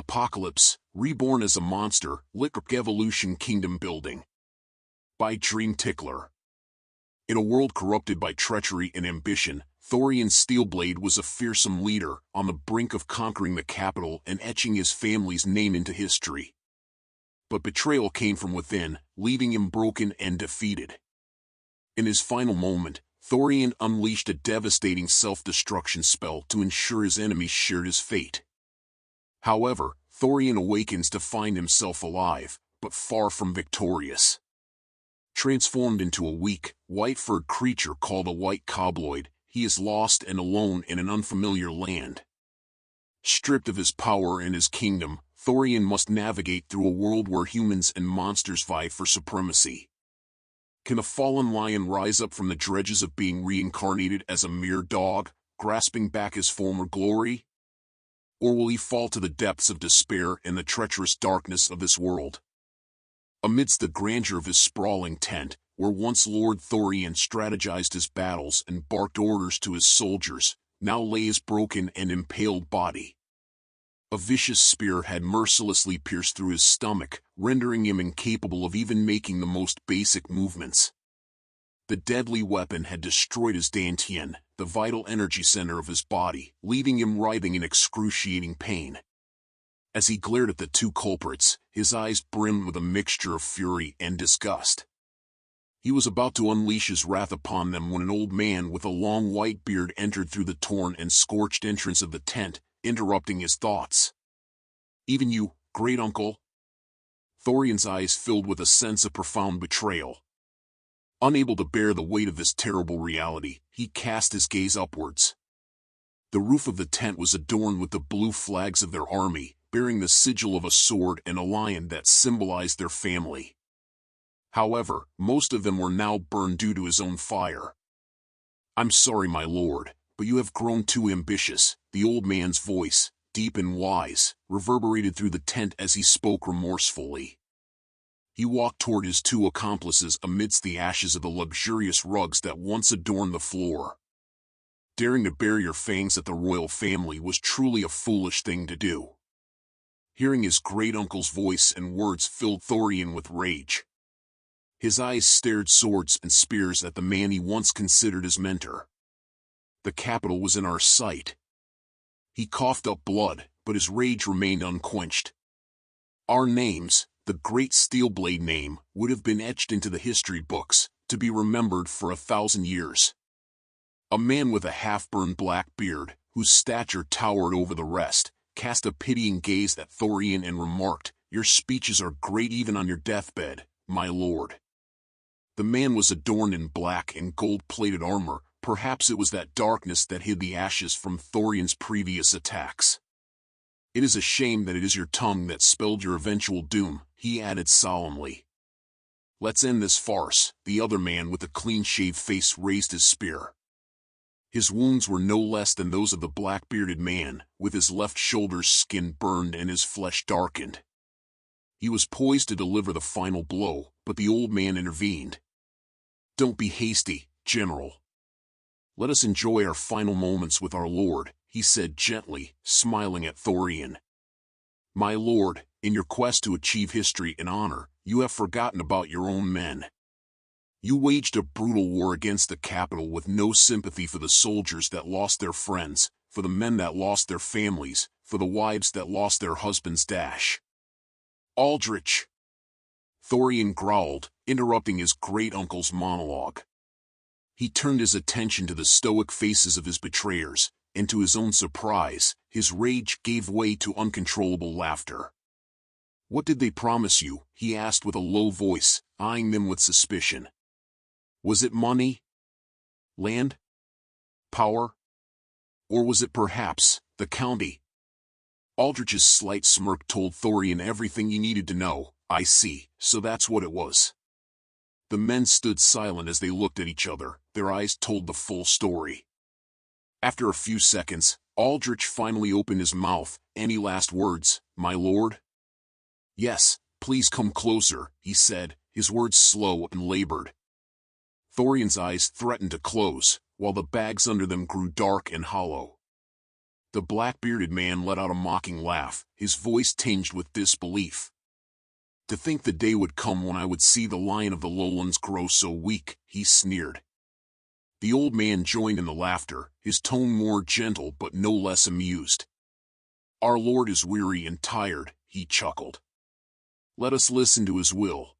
Apocalypse, Reborn as a Monster, Lick Evolution Kingdom Building. By DreamTickler. In a world corrupted by treachery and ambition, Thorian Steelblade was a fearsome leader, on the brink of conquering the capital and etching his family's name into history. But betrayal came from within, leaving him broken and defeated. In his final moment, Thorian unleashed a devastating self-destruction spell to ensure his enemies shared his fate. However, Thorian awakens to find himself alive, but far from victorious. Transformed into a weak, white-furred creature called a White Kobold, he is lost and alone in an unfamiliar land. Stripped of his power and his kingdom, Thorian must navigate through a world where humans and monsters vie for supremacy. Can a fallen lion rise up from the dredges of being reincarnated as a mere dog, grasping back his former glory? Or will he fall to the depths of despair and the treacherous darkness of this world? Amidst the grandeur of his sprawling tent, where once Lord Thorian strategized his battles and barked orders to his soldiers, now lay his broken and impaled body. A vicious spear had mercilessly pierced through his stomach, rendering him incapable of even making the most basic movements. The deadly weapon had destroyed his dantian, the vital energy center of his body, leaving him writhing in excruciating pain. As he glared at the two culprits, his eyes brimmed with a mixture of fury and disgust. He was about to unleash his wrath upon them when an old man with a long white beard entered through the torn and scorched entrance of the tent, interrupting his thoughts. "Even you, great uncle?" Thorian's eyes filled with a sense of profound betrayal. Unable to bear the weight of this terrible reality, he cast his gaze upwards. The roof of the tent was adorned with the blue flags of their army, bearing the sigil of a sword and a lion that symbolized their family. However, most of them were now burned due to his own fire. "I'm sorry, my lord, but you have grown too ambitious," the old man's voice, deep and wise, reverberated through the tent as he spoke remorsefully. He walked toward his two accomplices amidst the ashes of the luxurious rugs that once adorned the floor. Daring to bare your fangs at the royal family was truly a foolish thing to do. Hearing his great-uncle's voice and words filled Thorian with rage. His eyes stared swords and spears at the man he once considered his mentor. The capital was in our sight. He coughed up blood, but his rage remained unquenched. Our names, the great Steelblade name, would have been etched into the history books, to be remembered for 1,000 years. A man with a half-burned black beard, whose stature towered over the rest, cast a pitying gaze at Thorian and remarked, "Your speeches are great even on your deathbed, my lord." The man was adorned in black and gold-plated armor. Perhaps it was that darkness that hid the ashes from Thorian's previous attacks. "It is a shame that it is your tongue that spelled your eventual doom," he added solemnly. "Let's end this farce." The other man with the clean-shaved face raised his spear. His wounds were no less than those of the black-bearded man, with his left shoulder's skin burned and his flesh darkened. He was poised to deliver the final blow, but the old man intervened. "Don't be hasty, General. Let us enjoy our final moments with our lord," he said gently, smiling at Thorian. "My lord, in your quest to achieve history and honor, you have forgotten about your own men. You waged a brutal war against the capital with no sympathy for the soldiers that lost their friends, for the men that lost their families, for the wives that lost their husbands. Aldrich!" Thorian growled, interrupting his great-uncle's monologue. He turned his attention to the stoic faces of his betrayers, and to his own surprise, his rage gave way to uncontrollable laughter. "What did they promise you?" he asked with a low voice, eyeing them with suspicion. "Was it money? Land? Power? Or was it perhaps the county?" Aldrich's slight smirk told Thorian everything he needed to know. "I see, so that's what it was." The men stood silent as they looked at each other, their eyes told the full story. After a few seconds, Aldrich finally opened his mouth. "Any last words, my lord?" "Yes, please come closer," he said, his words slow and labored. Thorian's eyes threatened to close, while the bags under them grew dark and hollow. The black-bearded man let out a mocking laugh, his voice tinged with disbelief. To think the day would come when I would see the lion of the lowlands grow so weak, he sneered. The old man joined in the laughter, his tone more gentle but no less amused. Our lord is weary and tired, he chuckled. Let us listen to his will.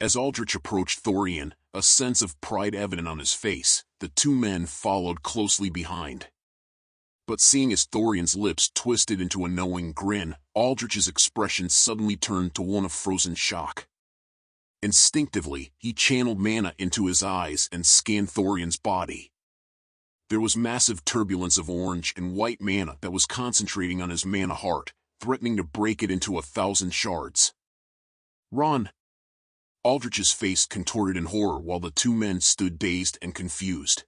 As Aldrich approached Thorian, a sense of pride evident on his face, the two men followed closely behind. But seeing as Thorian's lips twisted into a knowing grin, Aldrich's expression suddenly turned to one of frozen shock. Instinctively, he channeled mana into his eyes and scanned Thorian's body. There was massive turbulence of orange and white mana that was concentrating on his mana heart, threatening to break it into 1,000 shards. Run! Aldrich's face contorted in horror while the two men stood dazed and confused.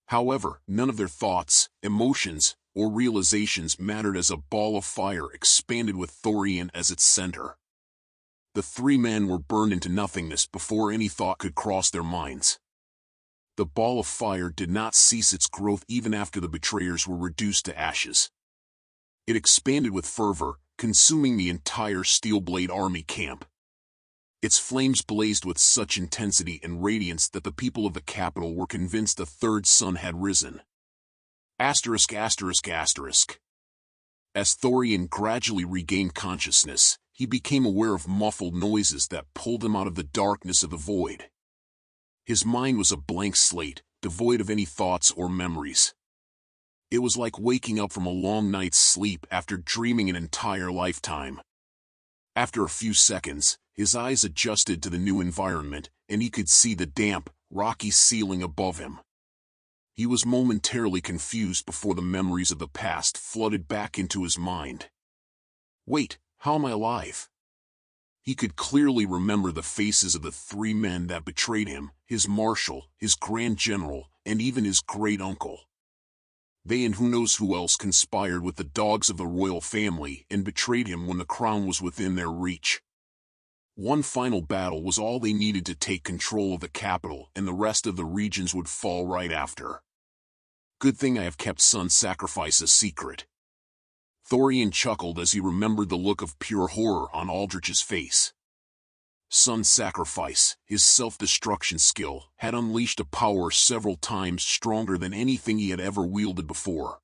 However, none of their thoughts, emotions, or realizations mattered as a ball of fire expanded with Thorian as its center. The three men were burned into nothingness before any thought could cross their minds. The ball of fire did not cease its growth even after the betrayers were reduced to ashes. It expanded with fervor, consuming the entire Steelblade army camp. Its flames blazed with such intensity and radiance that the people of the capital were convinced a third sun had risen. Asterisk asterisk asterisk. As Thorian gradually regained consciousness, he became aware of muffled noises that pulled him out of the darkness of the void. His mind was a blank slate, devoid of any thoughts or memories. It was like waking up from a long night's sleep after dreaming an entire lifetime. After a few seconds, his eyes adjusted to the new environment, and he could see the damp, rocky ceiling above him. He was momentarily confused before the memories of the past flooded back into his mind. Wait, how am I alive? He could clearly remember the faces of the three men that betrayed him, his marshal, his grand general, and even his great-uncle. They and who knows who else conspired with the dogs of the royal family and betrayed him when the crown was within their reach. One final battle was all they needed to take control of the capital, and the rest of the regions would fall right after. Good thing I have kept Sun's sacrifice a secret. Thorian chuckled as he remembered the look of pure horror on Aldrich's face. Sun's sacrifice, his self-destruction skill, had unleashed a power several times stronger than anything he had ever wielded before.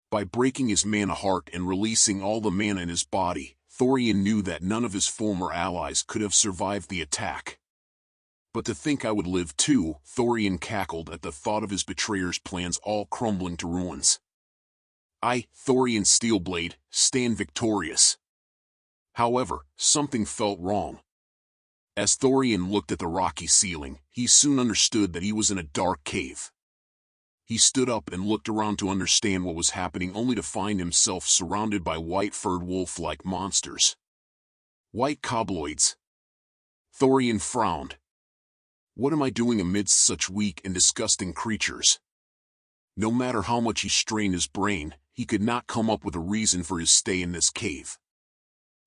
By breaking his mana heart and releasing all the mana in his body, Thorian knew that none of his former allies could have survived the attack. But to think I would live too, Thorian cackled at the thought of his betrayers' plans all crumbling to ruins. I, Thorian Steelblade, stand victorious. However, something felt wrong. As Thorian looked at the rocky ceiling, he soon understood that he was in a dark cave. He stood up and looked around to understand what was happening, only to find himself surrounded by white-furred wolf-like monsters. White Kobolds. Thorian frowned. What am I doing amidst such weak and disgusting creatures? No matter how much he strained his brain, he could not come up with a reason for his stay in this cave.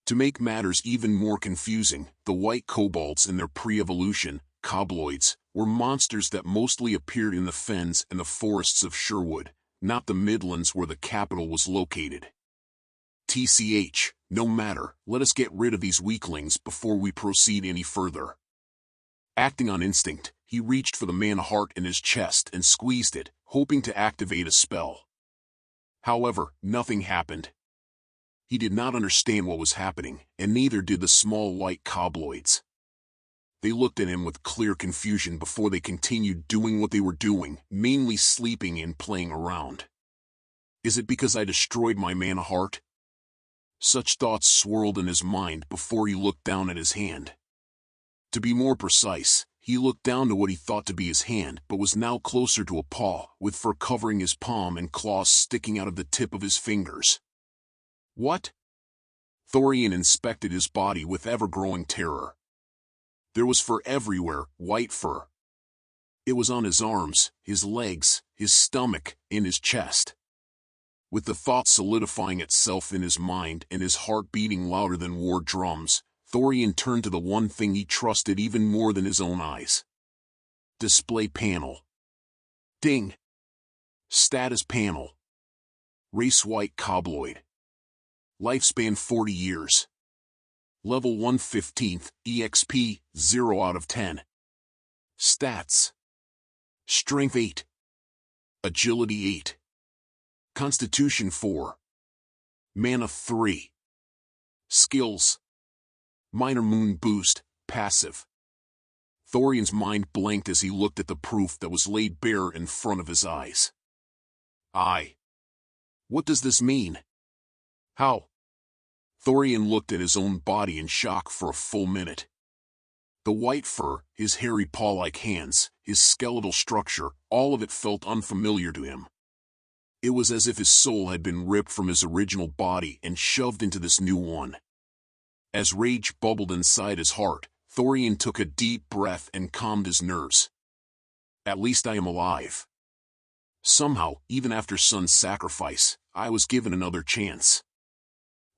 To make matters even more confusing, the White Kobolds in their pre-evolution, Kobolds, were monsters that mostly appeared in the fens and the forests of Sherwood, not the Midlands where the capital was located. TCH, no matter, let us get rid of these weaklings before we proceed any further. Acting on instinct, he reached for the mana heart in his chest and squeezed it, hoping to activate a spell. However, nothing happened. He did not understand what was happening, and neither did the small white Kobolds. They looked at him with clear confusion before they continued doing what they were doing, mainly sleeping and playing around. Is it because I destroyed my mana heart? Such thoughts swirled in his mind before he looked down at his hand. To be more precise, he looked down to what he thought to be his hand, but was now closer to a paw, with fur covering his palm and claws sticking out of the tip of his fingers. What? Thorian inspected his body with ever-growing terror. There was fur everywhere, white fur. It was on his arms, his legs, his stomach, and his chest. With the thought solidifying itself in his mind and his heart beating louder than war drums, Thorian turned to the one thing he trusted even more than his own eyes. Display panel. Ding. Status panel. Race White Kobold. Lifespan 40 years. Level 115th, EXP, 0 out of 10. Stats. Strength 8. Agility 8. Constitution 4. Mana 3. Skills. Minor Moon Boost, passive. Thorian's mind blanked as he looked at the proof that was laid bare in front of his eyes. What does this mean? How? Thorian looked at his own body in shock for a full minute. The white fur, his hairy paw-like hands, his skeletal structure, all of it felt unfamiliar to him. It was as if his soul had been ripped from his original body and shoved into this new one. As rage bubbled inside his heart, Thorian took a deep breath and calmed his nerves. At least I am alive. Somehow, even after Son's sacrifice, I was given another chance.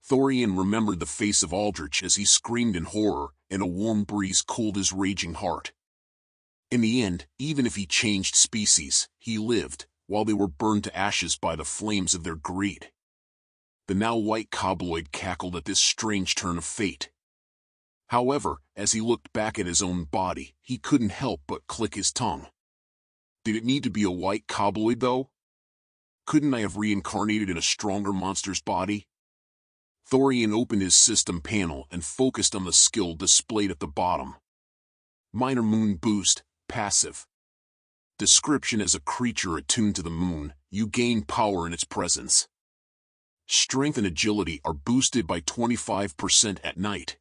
Thorian remembered the face of Aldrich as he screamed in horror, and a warm breeze cooled his raging heart. In the end, even if he changed species, he lived, while they were burned to ashes by the flames of their greed. The now white Kobold cackled at this strange turn of fate. However, as he looked back at his own body, he couldn't help but click his tongue. Did it need to be a white Kobold, though? Couldn't I have reincarnated in a stronger monster's body? Thorian opened his system panel and focused on the skill displayed at the bottom. Minor Moon Boost, passive. Description: as a creature attuned to the moon, you gain power in its presence. Strength and agility are boosted by 25% at night.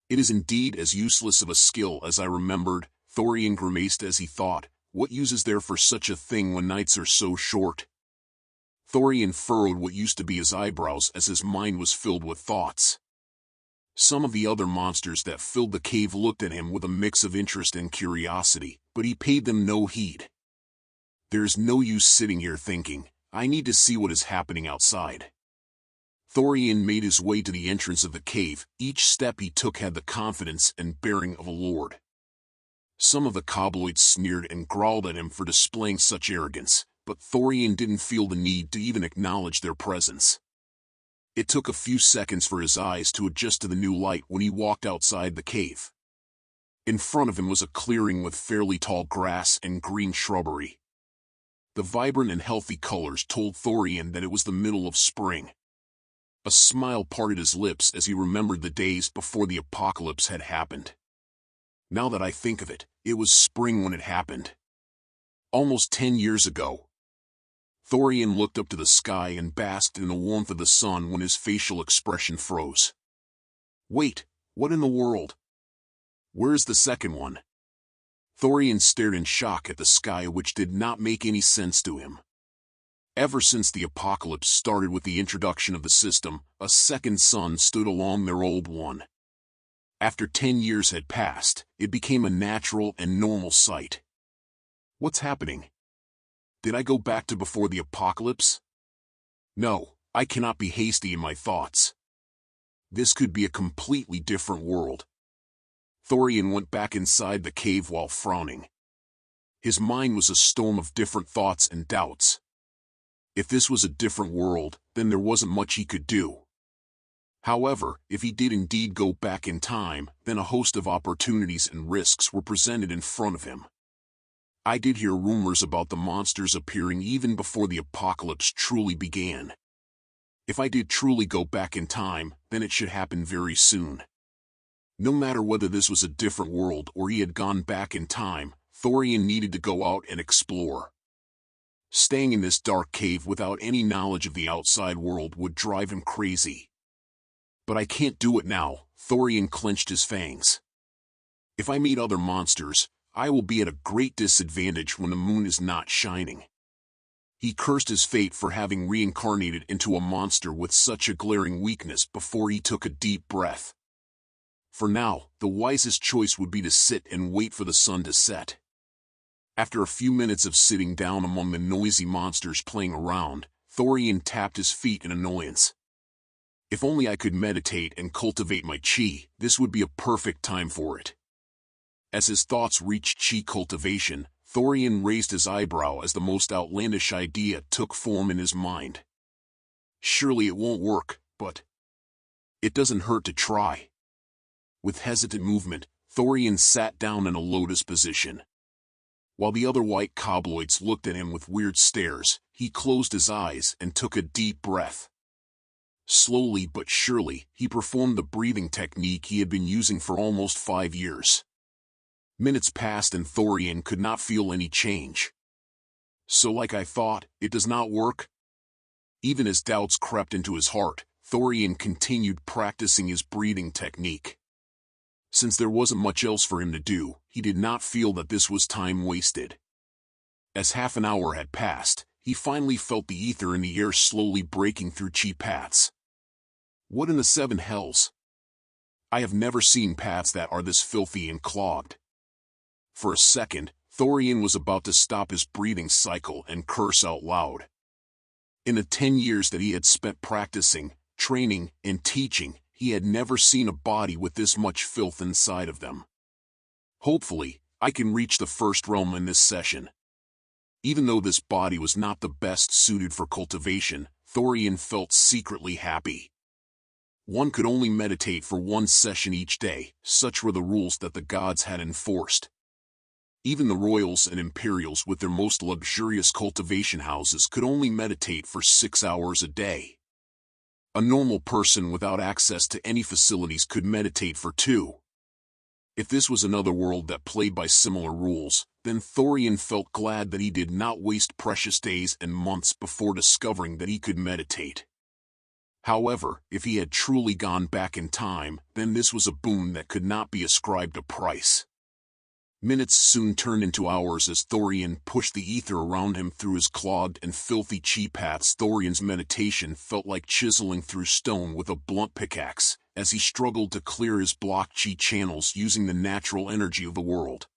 It is indeed as useless of a skill as I remembered, Thorian grimaced as he thought, what use is there for such a thing when nights are so short? Thorian furrowed what used to be his eyebrows as his mind was filled with thoughts. Some of the other monsters that filled the cave looked at him with a mix of interest and curiosity, but he paid them no heed. There's no use sitting here thinking, I need to see what is happening outside. Thorian made his way to the entrance of the cave. Each step he took had the confidence and bearing of a lord. Some of the Kobolds sneered and growled at him for displaying such arrogance, but Thorian didn't feel the need to even acknowledge their presence. It took a few seconds for his eyes to adjust to the new light when he walked outside the cave. In front of him was a clearing with fairly tall grass and green shrubbery. The vibrant and healthy colors told Thorian that it was the middle of spring. A smile parted his lips as he remembered the days before the apocalypse had happened. Now that I think of it, it was spring when it happened. Almost 10 years ago. Thorian looked up to the sky and basked in the warmth of the sun when his facial expression froze. Wait, what in the world? Where's the second one? Thorian stared in shock at the sky, which did not make any sense to him. Ever since the apocalypse started with the introduction of the system, a second sun stood along their old one. After 10 years had passed, it became a natural and normal sight. What's happening? Did I go back to before the apocalypse? No, I cannot be hasty in my thoughts. This could be a completely different world. Thorian went back inside the cave while frowning. His mind was a storm of different thoughts and doubts. If this was a different world, then there wasn't much he could do. However, if he did indeed go back in time, then a host of opportunities and risks were presented in front of him. I did hear rumors about the monsters appearing even before the apocalypse truly began. If I did truly go back in time, then it should happen very soon. No matter whether this was a different world or he had gone back in time, Thorian needed to go out and explore. Staying in this dark cave without any knowledge of the outside world would drive him crazy. But I can't do it now, Thorian clenched his fangs. If I meet other monsters, I will be at a great disadvantage when the moon is not shining. He cursed his fate for having reincarnated into a monster with such a glaring weakness before he took a deep breath. For now, the wisest choice would be to sit and wait for the sun to set. After a few minutes of sitting down among the noisy monsters playing around, Thorian tapped his feet in annoyance. If only I could meditate and cultivate my chi, this would be a perfect time for it. As his thoughts reached chi cultivation, Thorian raised his eyebrow as the most outlandish idea took form in his mind. Surely it won't work, but it doesn't hurt to try. With hesitant movement, Thorian sat down in a lotus position. While the other white Kobloids looked at him with weird stares, he closed his eyes and took a deep breath. Slowly but surely, he performed the breathing technique he had been using for almost 5 years. Minutes passed and Thorian could not feel any change. So like I thought, it does not work? Even as doubts crept into his heart, Thorian continued practicing his breathing technique. Since there wasn't much else for him to do, he did not feel that this was time wasted. As half an hour had passed, he finally felt the ether in the air slowly breaking through chi paths. What in the 7 hells? I have never seen paths that are this filthy and clogged. For a second, Thorian was about to stop his breathing cycle and curse out loud. In the 10 years that he had spent practicing, training, and teaching, he had never seen a body with this much filth inside of them. Hopefully, I can reach the first realm in this session. Even though this body was not the best suited for cultivation, Thorian felt secretly happy. One could only meditate for 1 session each day, such were the rules that the gods had enforced. Even the royals and imperials with their most luxurious cultivation houses could only meditate for 6 hours a day. A normal person without access to any facilities could meditate for 2. If this was another world that played by similar rules, then Thorian felt glad that he did not waste precious days and months before discovering that he could meditate. However, if he had truly gone back in time, then this was a boon that could not be ascribed a price. Minutes soon turned into hours as Thorian pushed the ether around him through his clogged and filthy chi paths. Thorian's meditation felt like chiseling through stone with a blunt pickaxe, as he struggled to clear his blocked chi channels using the natural energy of the world.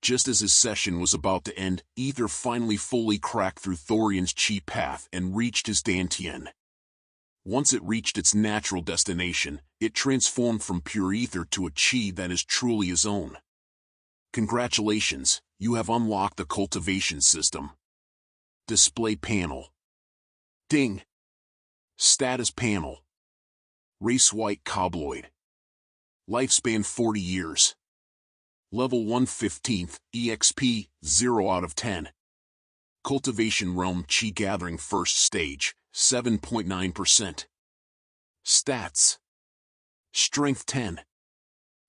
Just as his session was about to end, ether finally fully cracked through Thorian's chi path and reached his dantian. Once it reached its natural destination, it transformed from pure ether to a chi that is truly his own. Congratulations, you have unlocked the cultivation system. Display panel. Ding. Status panel. Race White Kobloid. Lifespan 40 years. Level 115th, EXP, 0 out of 10. Cultivation Realm Chi Gathering First Stage, 7.9%. Stats. Strength 10.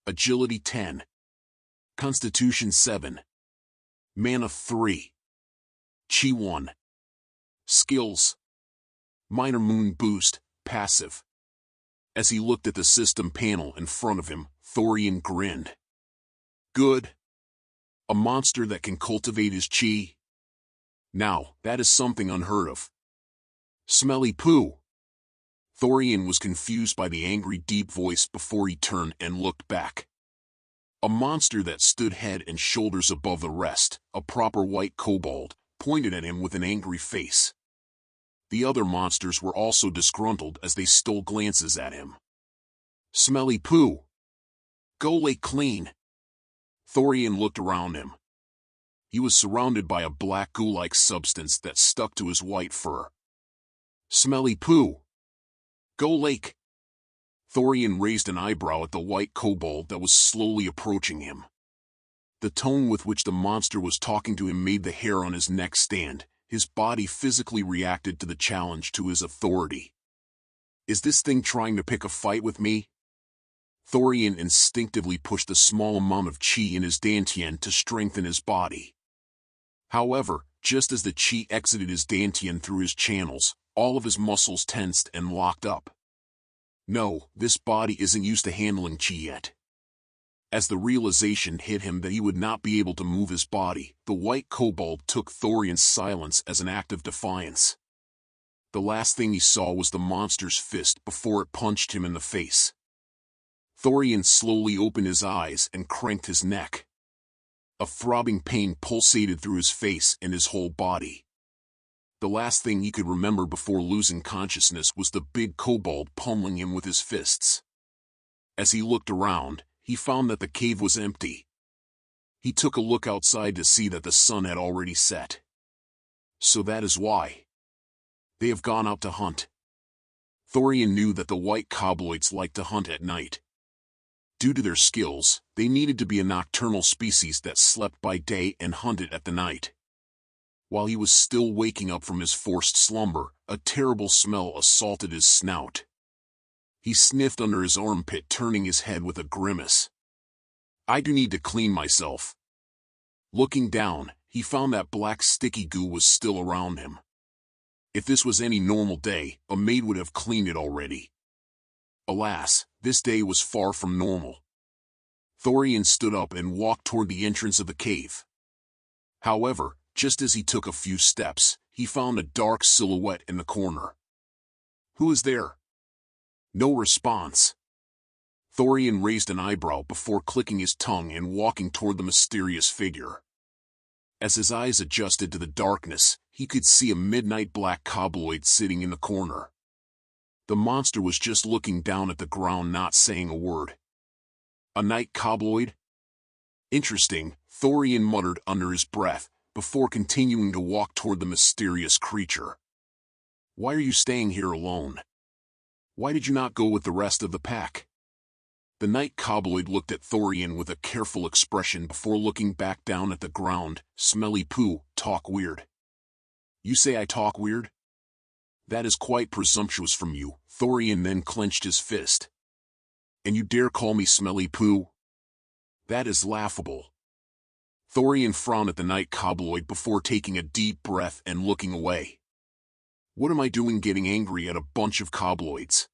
Agility 10. Constitution 7. Mana 3. Chi 1. Skills. Minor Moon Boost, passive. As he looked at the system panel in front of him, Thorian grinned. Good. A monster that can cultivate his chi? Now, that is something unheard of. Smelly poo. Thorian was confused by the angry deep voice before he turned and looked back. A monster that stood head and shoulders above the rest, a proper White Kobold, pointed at him with an angry face. The other monsters were also disgruntled as they stole glances at him. Smelly poo. Go lay clean. Thorian looked around him. He was surrounded by a black goo-like substance that stuck to his white fur. Smelly poo. Go lake. Thorian raised an eyebrow at the White Kobold that was slowly approaching him. The tone with which the monster was talking to him made the hair on his neck stand. His body physically reacted to the challenge to his authority. Is this thing trying to pick a fight with me? Thorian instinctively pushed the small amount of chi in his dantian to strengthen his body. However, just as the chi exited his dantian through his channels, all of his muscles tensed and locked up. No, this body isn't used to handling chi yet. As the realization hit him that he would not be able to move his body, the White Kobold took Thorian's silence as an act of defiance. The last thing he saw was the monster's fist before it punched him in the face. Thorian slowly opened his eyes and cranked his neck. A throbbing pain pulsated through his face and his whole body. The last thing he could remember before losing consciousness was the big kobold pummeling him with his fists. As he looked around, he found that the cave was empty. He took a look outside to see that the sun had already set. So that is why. They have gone out to hunt. Thorian knew that the White Kobolds liked to hunt at night. Due to their skills, they needed to be a nocturnal species that slept by day and hunted at the night. While he was still waking up from his forced slumber, a terrible smell assaulted his snout. He sniffed under his armpit, turning his head with a grimace. "I do need to clean myself." Looking down, he found that black sticky goo was still around him. If this was any normal day, a maid would have cleaned it already. Alas, this day was far from normal. Thorian stood up and walked toward the entrance of the cave. However, just as he took a few steps, he found a dark silhouette in the corner. "Who is there?" No response. Thorian raised an eyebrow before clicking his tongue and walking toward the mysterious figure. As his eyes adjusted to the darkness, he could see a midnight black kobold sitting in the corner. The monster was just looking down at the ground, not saying a word. "A night kobold? Interesting," Thorian muttered under his breath, before continuing to walk toward the mysterious creature. "Why are you staying here alone? Why did you not go with the rest of the pack?" The night kobold looked at Thorian with a careful expression before looking back down at the ground. "Smelly poo, talk weird." "You say I talk weird? That is quite presumptuous from you." Thorian then clenched his fist. "And you dare call me smelly poo? That is laughable." Thorian frowned at the night kobold before taking a deep breath and looking away. "What am I doing getting angry at a bunch of kobolds?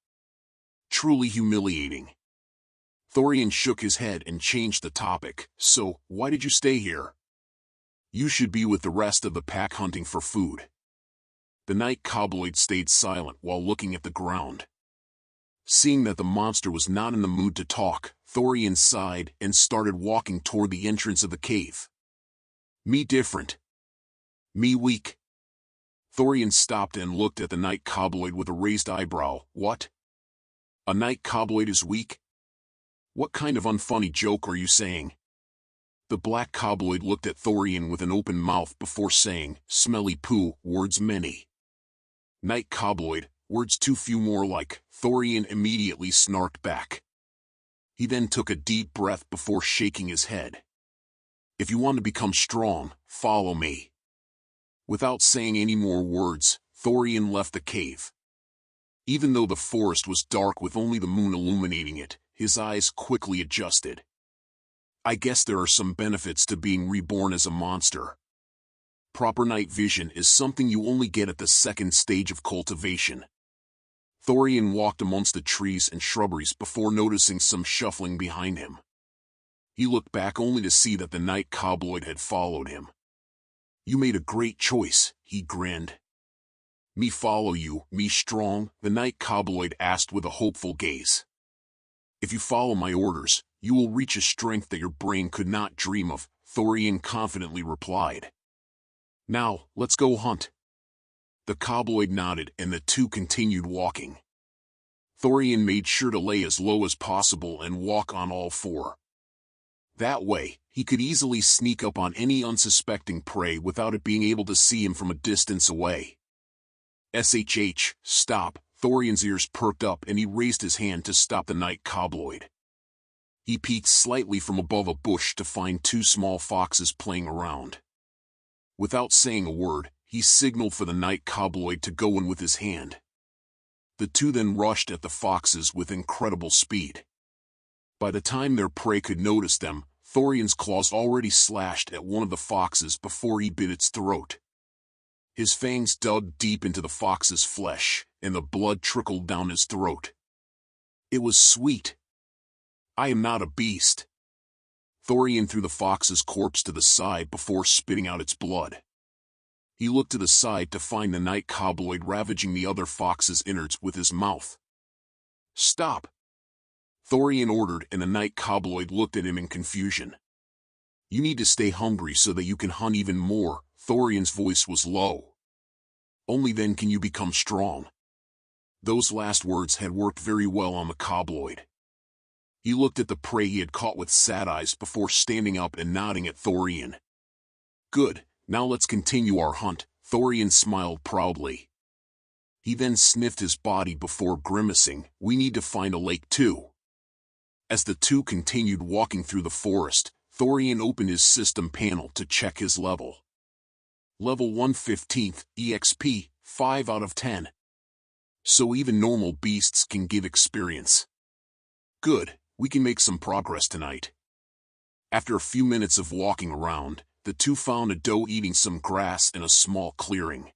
Truly humiliating." Thorian shook his head and changed the topic. "So, why did you stay here? You should be with the rest of the pack hunting for food." The night kobold stayed silent while looking at the ground. Seeing that the monster was not in the mood to talk, Thorian sighed and started walking toward the entrance of the cave. "Me different. Me weak." Thorian stopped and looked at the night kobold with a raised eyebrow. "What? A night kobold is weak? What kind of unfunny joke are you saying?" The black kobold looked at Thorian with an open mouth before saying, "Smelly poo, words many. Night kobold, words too few more like." Thorian immediately snarked back. He then took a deep breath before shaking his head. "If you want to become strong, follow me." Without saying any more words, Thorian left the cave. Even though the forest was dark with only the moon illuminating it, his eyes quickly adjusted. I guess there are some benefits to being reborn as a monster. Proper night vision is something you only get at the second stage of cultivation. Thorian walked amongst the trees and shrubberies before noticing some shuffling behind him. He looked back only to see that the night kobold had followed him. "You made a great choice," he grinned. "Me follow you, me strong?" the night kobold asked with a hopeful gaze. "If you follow my orders, you will reach a strength that your brain could not dream of," Thorian confidently replied. "Now, let's go hunt." The kobold nodded and the two continued walking. Thorian made sure to lay as low as possible and walk on all four. That way, he could easily sneak up on any unsuspecting prey without it being able to see him from a distance away. "SHH, stop." Thorian's ears perked up and he raised his hand to stop the night kobold. He peeked slightly from above a bush to find two small foxes playing around. Without saying a word, he signaled for the night kobold to go in with his hand. The two then rushed at the foxes with incredible speed. By the time their prey could notice them, Thorian's claws already slashed at one of the foxes before he bit its throat. His fangs dug deep into the fox's flesh, and the blood trickled down his throat. It was sweet. "I am not a beast." Thorian threw the fox's corpse to the side before spitting out its blood. He looked to the side to find the night kobold ravaging the other fox's innards with his mouth. "Stop!" Thorian ordered, and the night kobold looked at him in confusion. "You need to stay hungry so that you can hunt even more." Thorian's voice was low. "Only then can you become strong." Those last words had worked very well on the kobold. He looked at the prey he had caught with sad eyes before standing up and nodding at Thorian. "Good, now let's continue our hunt." Thorian smiled proudly. He then sniffed his body before grimacing, "We need to find a lake too." As the two continued walking through the forest, Thorian opened his system panel to check his level. Level 115, EXP, 5 out of 10. So even normal beasts can give experience. Good, we can make some progress tonight. After a few minutes of walking around, the two found a doe eating some grass in a small clearing.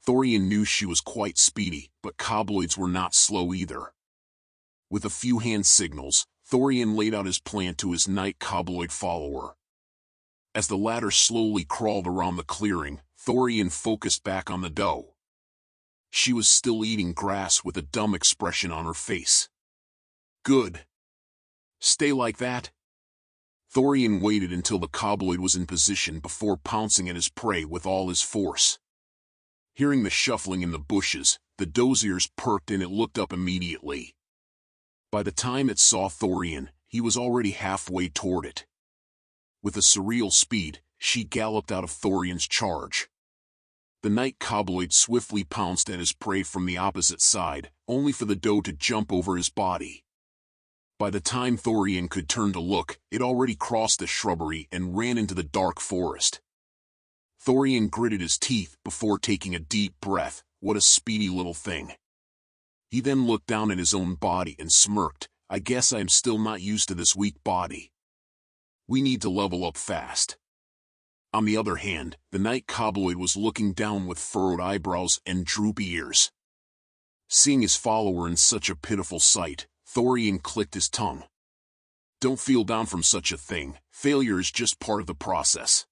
Thorian knew she was quite speedy, but Kobloids were not slow either. With a few hand signals, Thorian laid out his plan to his Night Kobloid follower. As the latter slowly crawled around the clearing, Thorian focused back on the doe. She was still eating grass with a dumb expression on her face. Good. Stay like that. Thorian waited until the Kobloid was in position before pouncing at his prey with all his force. Hearing the shuffling in the bushes, the doe's ears perked and it looked up immediately. By the time it saw Thorian, he was already halfway toward it. With a surreal speed, she galloped out of Thorian's charge. The Night Kobloid swiftly pounced at his prey from the opposite side, only for the doe to jump over his body. By the time Thorian could turn to look, it already crossed the shrubbery and ran into the dark forest. Thorian gritted his teeth before taking a deep breath. What a speedy little thing. He then looked down at his own body and smirked. I guess I'm still not used to this weak body. We need to level up fast. On the other hand, the Night Kobloid was looking down with furrowed eyebrows and droopy ears. Seeing his follower in such a pitiful sight, Thorian clicked his tongue. Don't feel down from such a thing. Failure is just part of the process.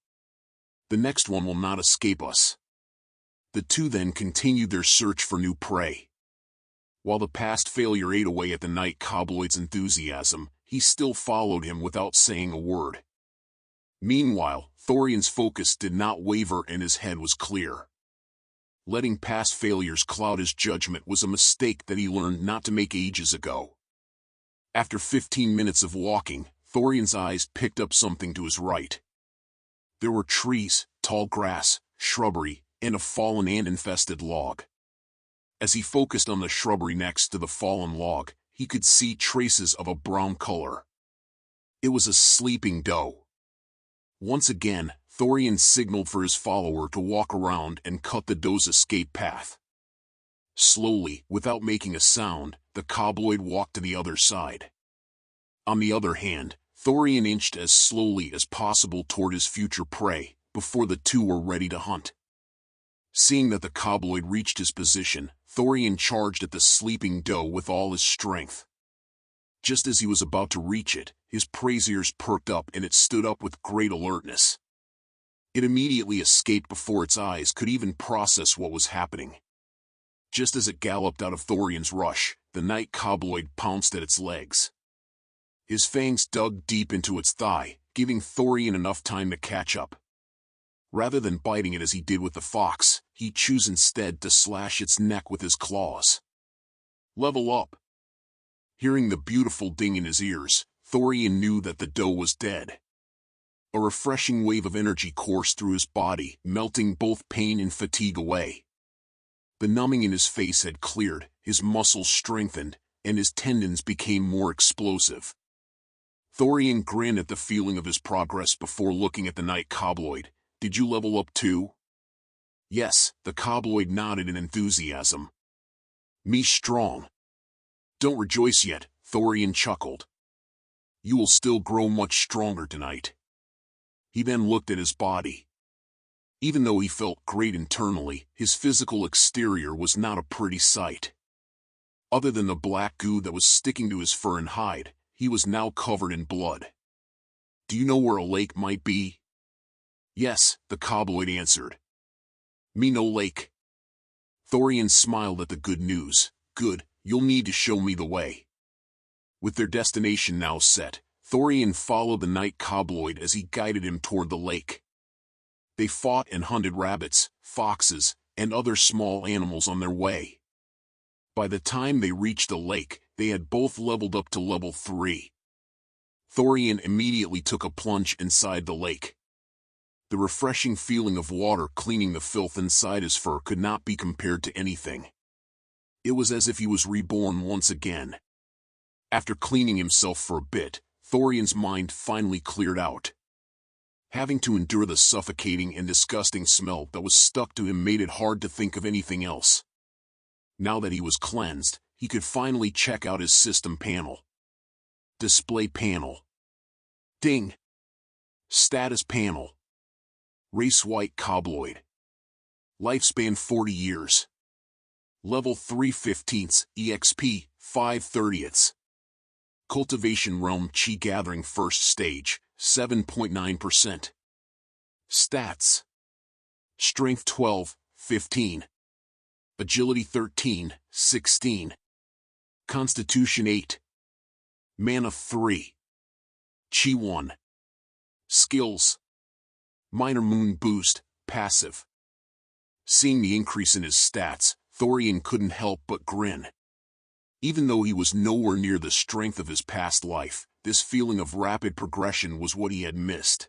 The next one will not escape us. The two then continued their search for new prey. While the past failure ate away at the Night Kobloid's enthusiasm, he still followed him without saying a word. Meanwhile, Thorian's focus did not waver and his head was clear. Letting past failures cloud his judgment was a mistake that he learned not to make ages ago. After 15 minutes of walking, Thorian's eyes picked up something to his right. There were trees, tall grass, shrubbery, and a fallen ant-infested log. As he focused on the shrubbery next to the fallen log, he could see traces of a brown color. It was a sleeping doe. Once again, Thorian signaled for his follower to walk around and cut the doe's escape path. Slowly, without making a sound, the Kobloid walked to the other side. On the other hand, Thorian inched as slowly as possible toward his future prey, before the two were ready to hunt. Seeing that the Kobloid reached his position, Thorian charged at the sleeping doe with all his strength. Just as he was about to reach it, his prey's ears perked up and it stood up with great alertness. It immediately escaped before its eyes could even process what was happening. Just as it galloped out of Thorian's rush, the Night Kobloid pounced at its legs. His fangs dug deep into its thigh, giving Thorian enough time to catch up. Rather than biting it as he did with the fox, he chose instead to slash its neck with his claws. Level up. Hearing the beautiful ding in his ears, Thorian knew that the doe was dead. A refreshing wave of energy coursed through his body, melting both pain and fatigue away. The numbing in his face had cleared, his muscles strengthened, and his tendons became more explosive. Thorian grinned at the feeling of his progress before looking at the Night Kobloid. Did you level up too? Yes, the Kobloid nodded in enthusiasm. Me strong. Don't rejoice yet, Thorian chuckled. You will still grow much stronger tonight. He then looked at his body. Even though he felt great internally, his physical exterior was not a pretty sight. Other than the black goo that was sticking to his fur and hide, he was now covered in blood. Do you know where a lake might be? Yes, the Kobloid answered. Me no lake. Thorian smiled at the good news. Good, you'll need to show me the way. With their destination now set, Thorian followed the Night Kobloid as he guided him toward the lake. They fought and hunted rabbits, foxes, and other small animals on their way. By the time they reached the lake, they had both leveled up to level 3. Thorian immediately took a plunge inside the lake. The refreshing feeling of water cleaning the filth inside his fur could not be compared to anything. It was as if he was reborn once again. After cleaning himself for a bit, Thorian's mind finally cleared out. Having to endure the suffocating and disgusting smell that was stuck to him made it hard to think of anything else. Now that he was cleansed, he could finally check out his system panel. Display panel. Ding. Status panel. Race White Kobold. Lifespan 40 years. Level 3/15, EXP 5/30. Cultivation Realm Chi Gathering First Stage, 7.9%. Stats. Strength 12, 15. Agility 13, 16. Constitution 8. Mana 3. Chi 1. Skills. Minor Moon Boost, passive. Seeing the increase in his stats, Thorian couldn't help but grin. Even though he was nowhere near the strength of his past life, this feeling of rapid progression was what he had missed.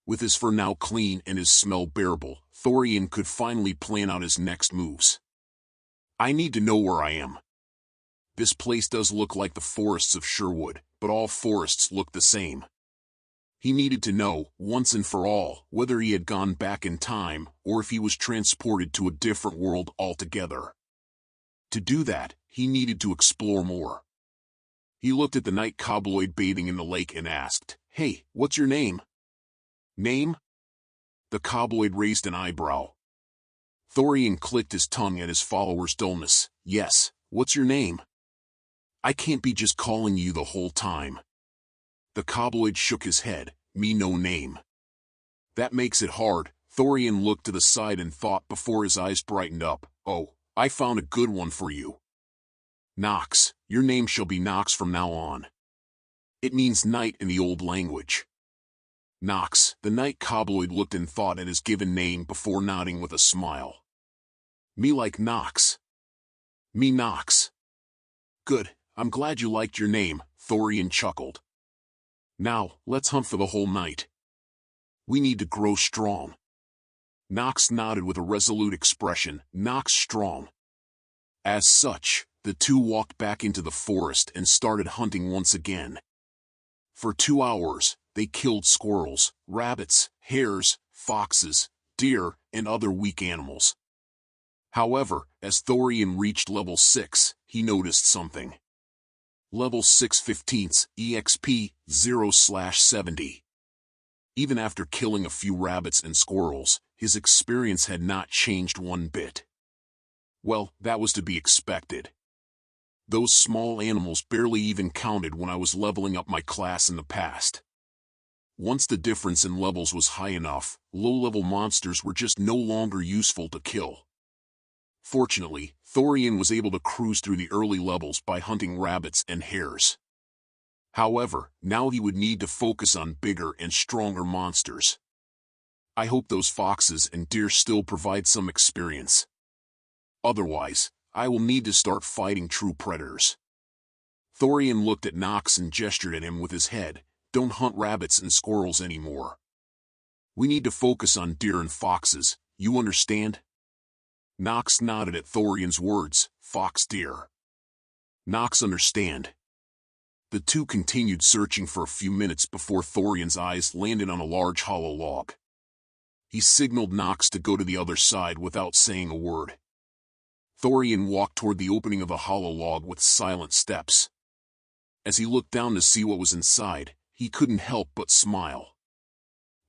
With his fur now clean and his smell bearable, Thorian could finally plan out his next moves. I need to know where I am. This place does look like the forests of Sherwood, but all forests look the same. He needed to know, once and for all, whether he had gone back in time, or if he was transported to a different world altogether. To do that, he needed to explore more. He looked at the night kobold bathing in the lake and asked, "Hey, what's your name?" "Name?" The kobold raised an eyebrow. Thorian clicked his tongue at his follower's dullness. "Yes, what's your name?" "I can't be just calling you the whole time." The kobold shook his head. "Me no name." "That makes it hard." Thorian looked to the side and thought before his eyes brightened up. "Oh, I found a good one for you. Nox. Your name shall be Nox from now on. It means night in the old language." Nox. The night kobold looked in thought at his given name before nodding with a smile. "Me like Nox." "Me Nox." "Good, I'm glad you liked your name," Thorian chuckled. "Now, let's hunt for the whole night. We need to grow strong." Nox nodded with a resolute expression. Nox strong. As such, the two walked back into the forest and started hunting once again. For 2 hours, they killed squirrels, rabbits, hares, foxes, deer, and other weak animals. However, as Thorian reached level 6, he noticed something. Level 6/15, EXP 0/70. Even after killing a few rabbits and squirrels, his experience had not changed one bit. Well, that was to be expected. Those small animals barely even counted when I was leveling up my class in the past. Once the difference in levels was high enough, low-level monsters were just no longer useful to kill. Fortunately, Thorian was able to cruise through the early levels by hunting rabbits and hares. However, now he would need to focus on bigger and stronger monsters. I hope those foxes and deer still provide some experience. Otherwise, I will need to start fighting true predators. Thorian looked at Nox and gestured at him with his head. "Don't hunt rabbits and squirrels anymore. We need to focus on deer and foxes, you understand?" Nox nodded at Thorian's words. "Fox deer." Nox understand. The two continued searching for a few minutes before Thorian's eyes landed on a large hollow log. He signaled Nox to go to the other side without saying a word. Thorian walked toward the opening of the hollow log with silent steps. As he looked down to see what was inside, he couldn't help but smile.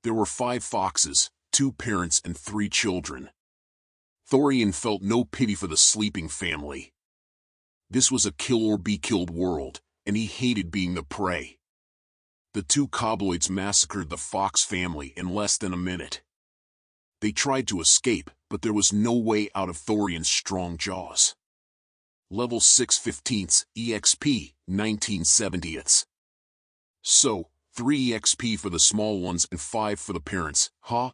There were 5 foxes, 2 parents and 3 children. Thorian felt no pity for the sleeping family. This was a kill-or-be-killed world, and he hated being the prey. The 2 kobolds massacred the fox family in less than a minute. They tried to escape, but there was no way out of Thorian's strong jaws. Level 6/15, EXP 19/70. So, 3 EXP for the small ones and 5 for the parents, huh?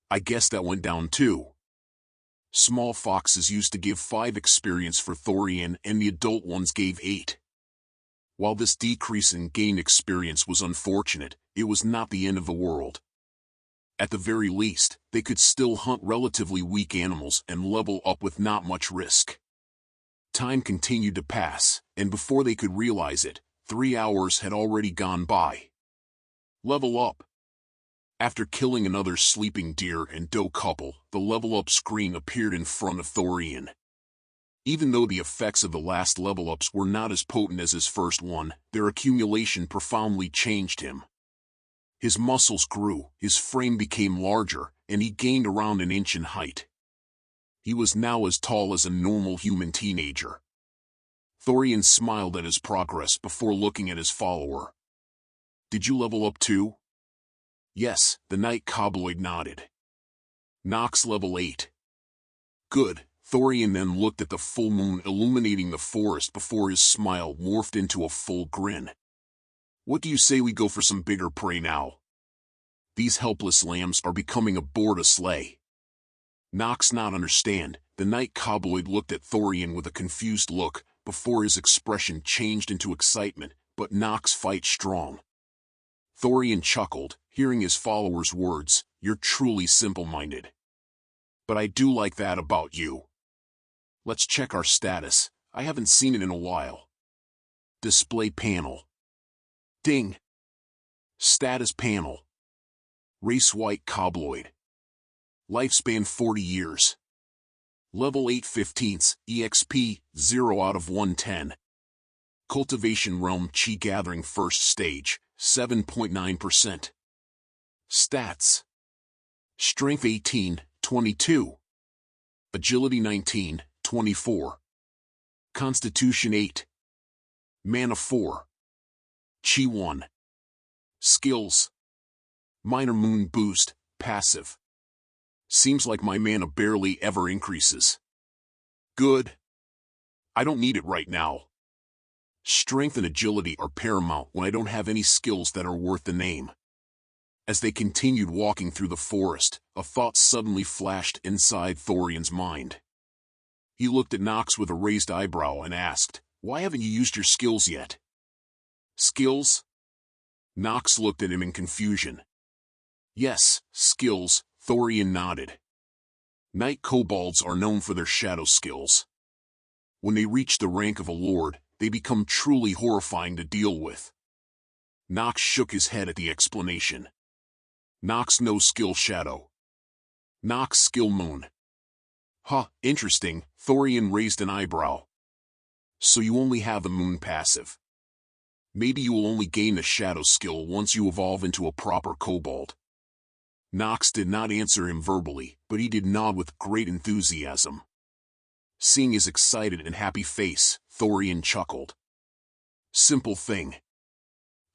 I guess that went down too. Small foxes used to give 5 experience for Thorian and the adult ones gave 8. While this decrease in gained experience was unfortunate, it was not the end of the world. At the very least, they could still hunt relatively weak animals and level up with not much risk. Time continued to pass, and before they could realize it, 3 hours had already gone by. Level up. After killing another sleeping deer and doe couple, the level up screen appeared in front of Thorian. Even though the effects of the last level ups were not as potent as his first one, their accumulation profoundly changed him. His muscles grew, his frame became larger, and he gained around an inch in height. He was now as tall as a normal human teenager. Thorian smiled at his progress before looking at his follower. Did you level up too? Yes, the White Kobold nodded. Nox level 8. Good. Thorian then looked at the full moon illuminating the forest before his smile morphed into a full grin. What do you say we go for some bigger prey now? These helpless lambs are becoming a bore to slay. Nox not understand. The White Kobold looked at Thorian with a confused look, before his expression changed into excitement, but Nox fight strong. Thorian chuckled, hearing his follower's words, you're truly simple-minded. But I do like that about you. Let's check our status, I haven't seen it in a while. Display panel. Ding. Status panel. Race White Kobold. Lifespan 40 years. Level 8/15, EXP, 0 out of 110. Cultivation Realm Chi Gathering First Stage, 7.9%. Stats. Strength 18, 22. Agility 19, 24. Constitution 8. Mana 4. Chi 1. Skills. Minor Moon Boost, passive. Seems like my mana barely ever increases. Good. I don't need it right now. Strength and agility are paramount when I don't have any skills that are worth the name. As they continued walking through the forest, a thought suddenly flashed inside Thorian's mind. He looked at Nox with a raised eyebrow and asked, why haven't you used your skills yet? Skills? Nox looked at him in confusion. Yes, skills, Thorian nodded. White Kobolds are known for their shadow skills. When they reach the rank of a lord, they become truly horrifying to deal with. Nox shook his head at the explanation. Nox no skill shadow. Nox skill moon. Huh, interesting, Thorian raised an eyebrow. So you only have the moon passive. Maybe you will only gain the shadow skill once you evolve into a proper kobold. Nox did not answer him verbally, but he did nod with great enthusiasm. Seeing his excited and happy face, Thorian chuckled. Simple thing.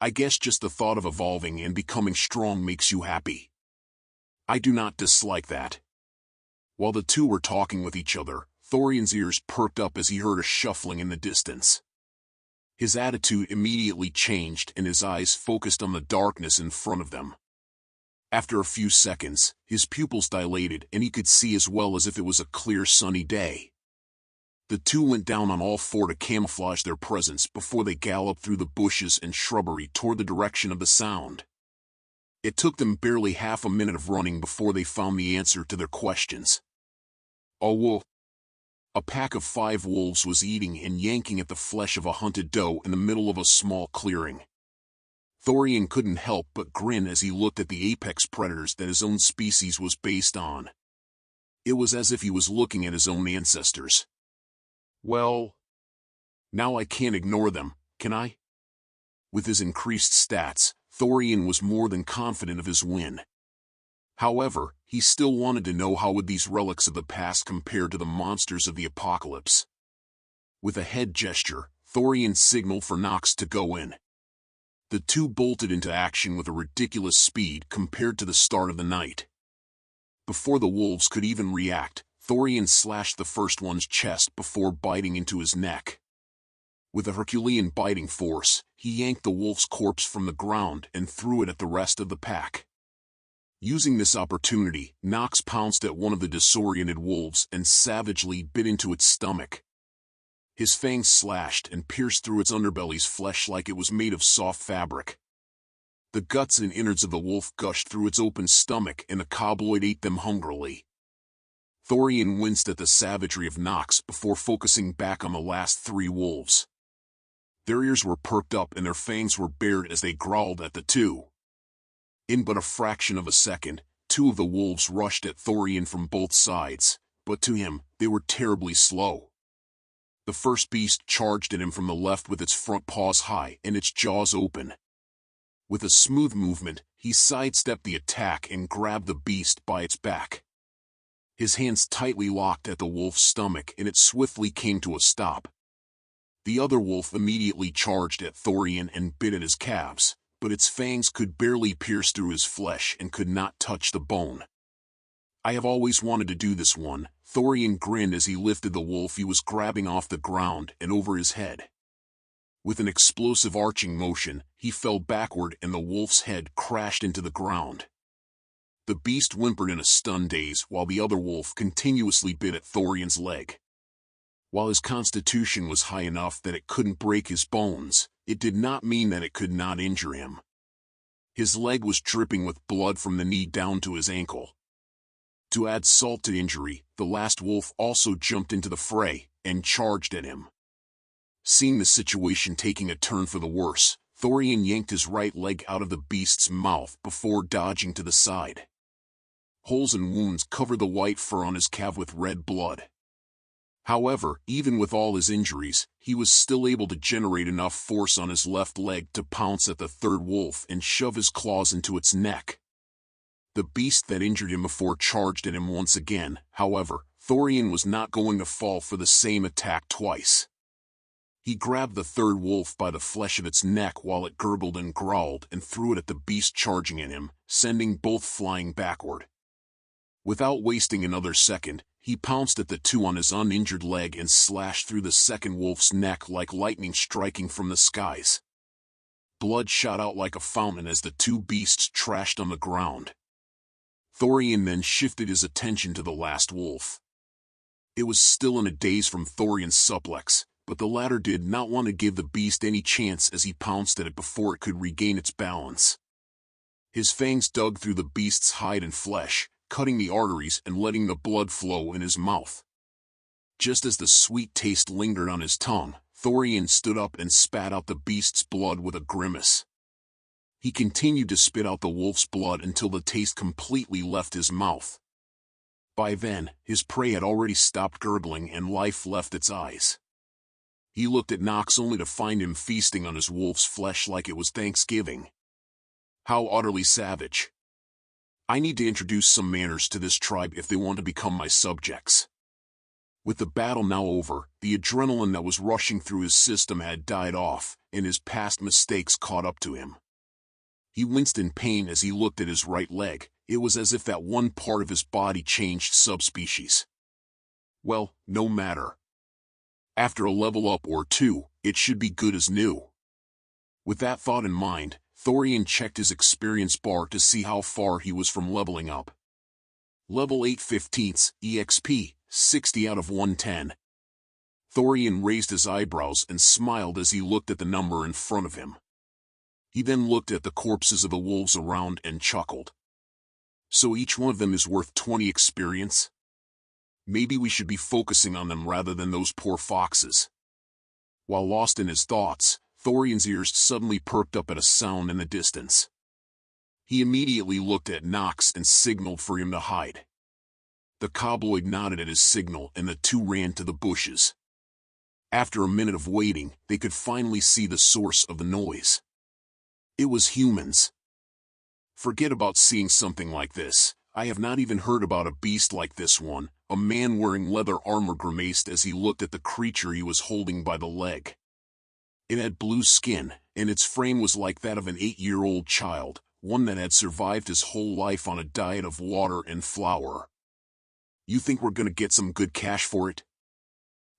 I guess just the thought of evolving and becoming strong makes you happy. I do not dislike that. While the two were talking with each other, Thorian's ears perked up as he heard a shuffling in the distance. His attitude immediately changed and his eyes focused on the darkness in front of them. After a few seconds, his pupils dilated and he could see as well as if it was a clear sunny day. The two went down on all four to camouflage their presence before they galloped through the bushes and shrubbery toward the direction of the sound. It took them barely half a minute of running before they found the answer to their questions. A wolf. A pack of 5 wolves was eating and yanking at the flesh of a hunted doe in the middle of a small clearing. Thorian couldn't help but grin as he looked at the apex predators that his own species was based on. It was as if he was looking at his own ancestors. Well, now I can't ignore them, can I? With his increased stats, Thorian was more than confident of his win. However, he still wanted to know how would these relics of the past compare to the monsters of the apocalypse. With a head gesture, Thorian signaled for Nox to go in. The two bolted into action with a ridiculous speed compared to the start of the night. Before the wolves could even react, Thorian slashed the first one's chest before biting into his neck. With a Herculean biting force, he yanked the wolf's corpse from the ground and threw it at the rest of the pack. Using this opportunity, Nox pounced at one of the disoriented wolves and savagely bit into its stomach. His fangs slashed and pierced through its underbelly's flesh like it was made of soft fabric. The guts and innards of the wolf gushed through its open stomach and the kobold ate them hungrily. Thorian winced at the savagery of Nox before focusing back on the last 3 wolves. Their ears were perked up and their fangs were bared as they growled at the 2. In but a fraction of a second, 2 of the wolves rushed at Thorian from both sides, but to him, they were terribly slow. The first beast charged at him from the left with its front paws high and its jaws open. With a smooth movement, he sidestepped the attack and grabbed the beast by its back. His hands tightly locked at the wolf's stomach and it swiftly came to a stop. The other wolf immediately charged at Thorian and bit at his calves, but its fangs could barely pierce through his flesh and could not touch the bone. "I have always wanted to do this one," Thorian grinned as he lifted the wolf he was grabbing off the ground and over his head. With an explosive arching motion, he fell backward and the wolf's head crashed into the ground. The beast whimpered in a stunned daze while the other wolf continuously bit at Thorian's leg. While his constitution was high enough that it couldn't break his bones, it did not mean that it could not injure him. His leg was dripping with blood from the knee down to his ankle. To add salt to injury, the last wolf also jumped into the fray and charged at him. Seeing the situation taking a turn for the worse, Thorian yanked his right leg out of the beast's mouth before dodging to the side. Holes and wounds covered the white fur on his calf with red blood. However, even with all his injuries, he was still able to generate enough force on his left leg to pounce at the third wolf and shove his claws into its neck. The beast that injured him before charged at him once again. However, Thorian was not going to fall for the same attack twice. He grabbed the third wolf by the flesh of its neck while it gurgled and growled and threw it at the beast charging at him, sending both flying backward. Without wasting another second, he pounced at the 2 on his uninjured leg and slashed through the second wolf's neck like lightning striking from the skies. Blood shot out like a fountain as the 2 beasts trashed on the ground. Thorian then shifted his attention to the last wolf. It was still in a daze from Thorian's suplex, but the latter did not want to give the beast any chance as he pounced at it before it could regain its balance. His fangs dug through the beast's hide and flesh, cutting the arteries and letting the blood flow in his mouth. Just as the sweet taste lingered on his tongue, Thorian stood up and spat out the beast's blood with a grimace. He continued to spit out the wolf's blood until the taste completely left his mouth. By then, his prey had already stopped gurgling and life left its eyes. He looked at Nox only to find him feasting on his wolf's flesh like it was Thanksgiving. How utterly savage. I need to introduce some manners to this tribe if they want to become my subjects. With the battle now over, the adrenaline that was rushing through his system had died off, and his past mistakes caught up to him. He winced in pain as he looked at his right leg. It was as if that one part of his body changed subspecies. Well, no matter. After a level up or 2, it should be good as new. With that thought in mind, Thorian checked his experience bar to see how far he was from leveling up. Level 8/15, EXP, 60 out of 110. Thorian raised his eyebrows and smiled as he looked at the number in front of him. He then looked at the corpses of the wolves around and chuckled. So each one of them is worth 20 experience? Maybe we should be focusing on them rather than those poor foxes. While lost in his thoughts, Thorian's ears suddenly perked up at a sound in the distance. He immediately looked at Nox and signaled for him to hide. The cobloid nodded at his signal and the 2 ran to the bushes. After a minute of waiting, they could finally see the source of the noise. It was humans. Forget about seeing something like this. I have not even heard about a beast like this one. A man wearing leather armor grimaced as he looked at the creature he was holding by the leg. It had blue skin, and its frame was like that of an 8-year-old child, one that had survived his whole life on a diet of water and flour. You think we're gonna get some good cash for it?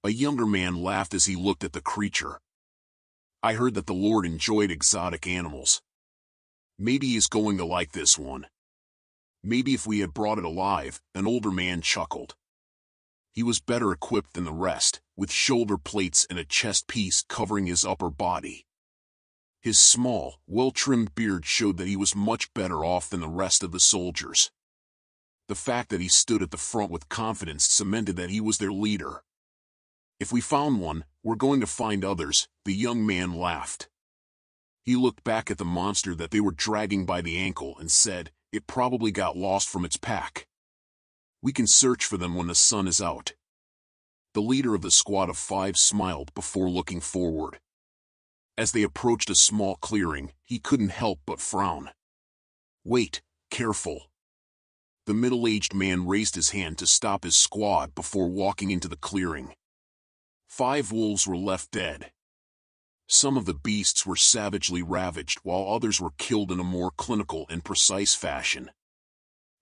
A younger man laughed as he looked at the creature. I heard that the Lord enjoyed exotic animals. Maybe he's going to like this one. Maybe if we had brought it alive, an older man chuckled. He was better equipped than the rest, with shoulder plates and a chest piece covering his upper body. His small, well-trimmed beard showed that he was much better off than the rest of the soldiers. The fact that he stood at the front with confidence cemented that he was their leader. "If we found one, we're going to find others," the young man laughed. He looked back at the monster that they were dragging by the ankle and said, "It probably got lost from its pack. We can search for them when the sun is out." The leader of the squad of 5 smiled before looking forward. As they approached a small clearing, he couldn't help but frown. "Wait, careful." The middle-aged man raised his hand to stop his squad before walking into the clearing. 5 wolves were left dead. Some of the beasts were savagely ravaged while others were killed in a more clinical and precise fashion.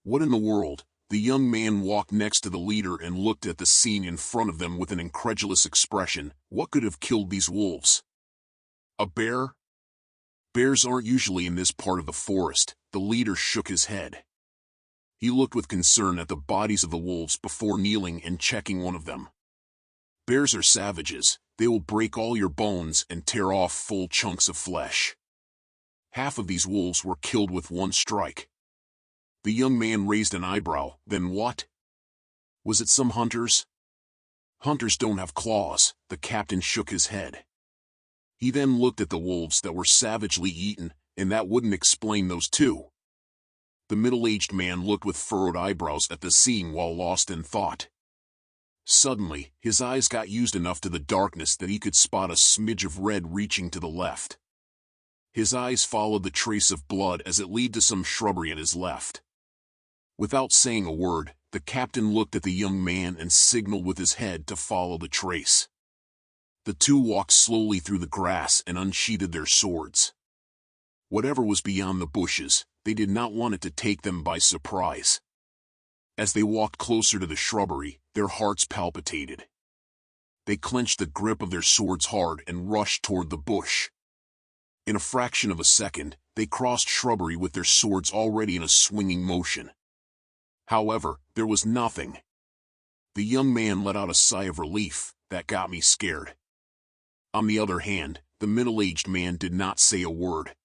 "What in the world?" The young man walked next to the leader and looked at the scene in front of them with an incredulous expression. What could have killed these wolves? A bear? Bears aren't usually in this part of the forest. The leader shook his head. He looked with concern at the bodies of the wolves before kneeling and checking one of them. "Bears are savages. They will break all your bones and tear off full chunks of flesh. Half of these wolves were killed with one strike." The young man raised an eyebrow. "Then what? Was it some hunters?" "Hunters don't have claws." The captain shook his head. He then looked at the wolves that were savagely eaten, and that wouldn't explain those two. The middle-aged man looked with furrowed eyebrows at the scene while lost in thought. Suddenly, his eyes got used enough to the darkness that he could spot a smidge of red reaching to the left. His eyes followed the trace of blood as it led to some shrubbery at his left. Without saying a word, the captain looked at the young man and signaled with his head to follow the trace. The two walked slowly through the grass and unsheathed their swords. Whatever was beyond the bushes, they did not want it to take them by surprise. As they walked closer to the shrubbery, their hearts palpitated. They clenched the grip of their swords hard and rushed toward the bush. In a fraction of a second, they crossed shrubbery with their swords already in a swinging motion. However, there was nothing. The young man let out a sigh of relief. "That got me scared." On the other hand, the middle-aged man did not say a word.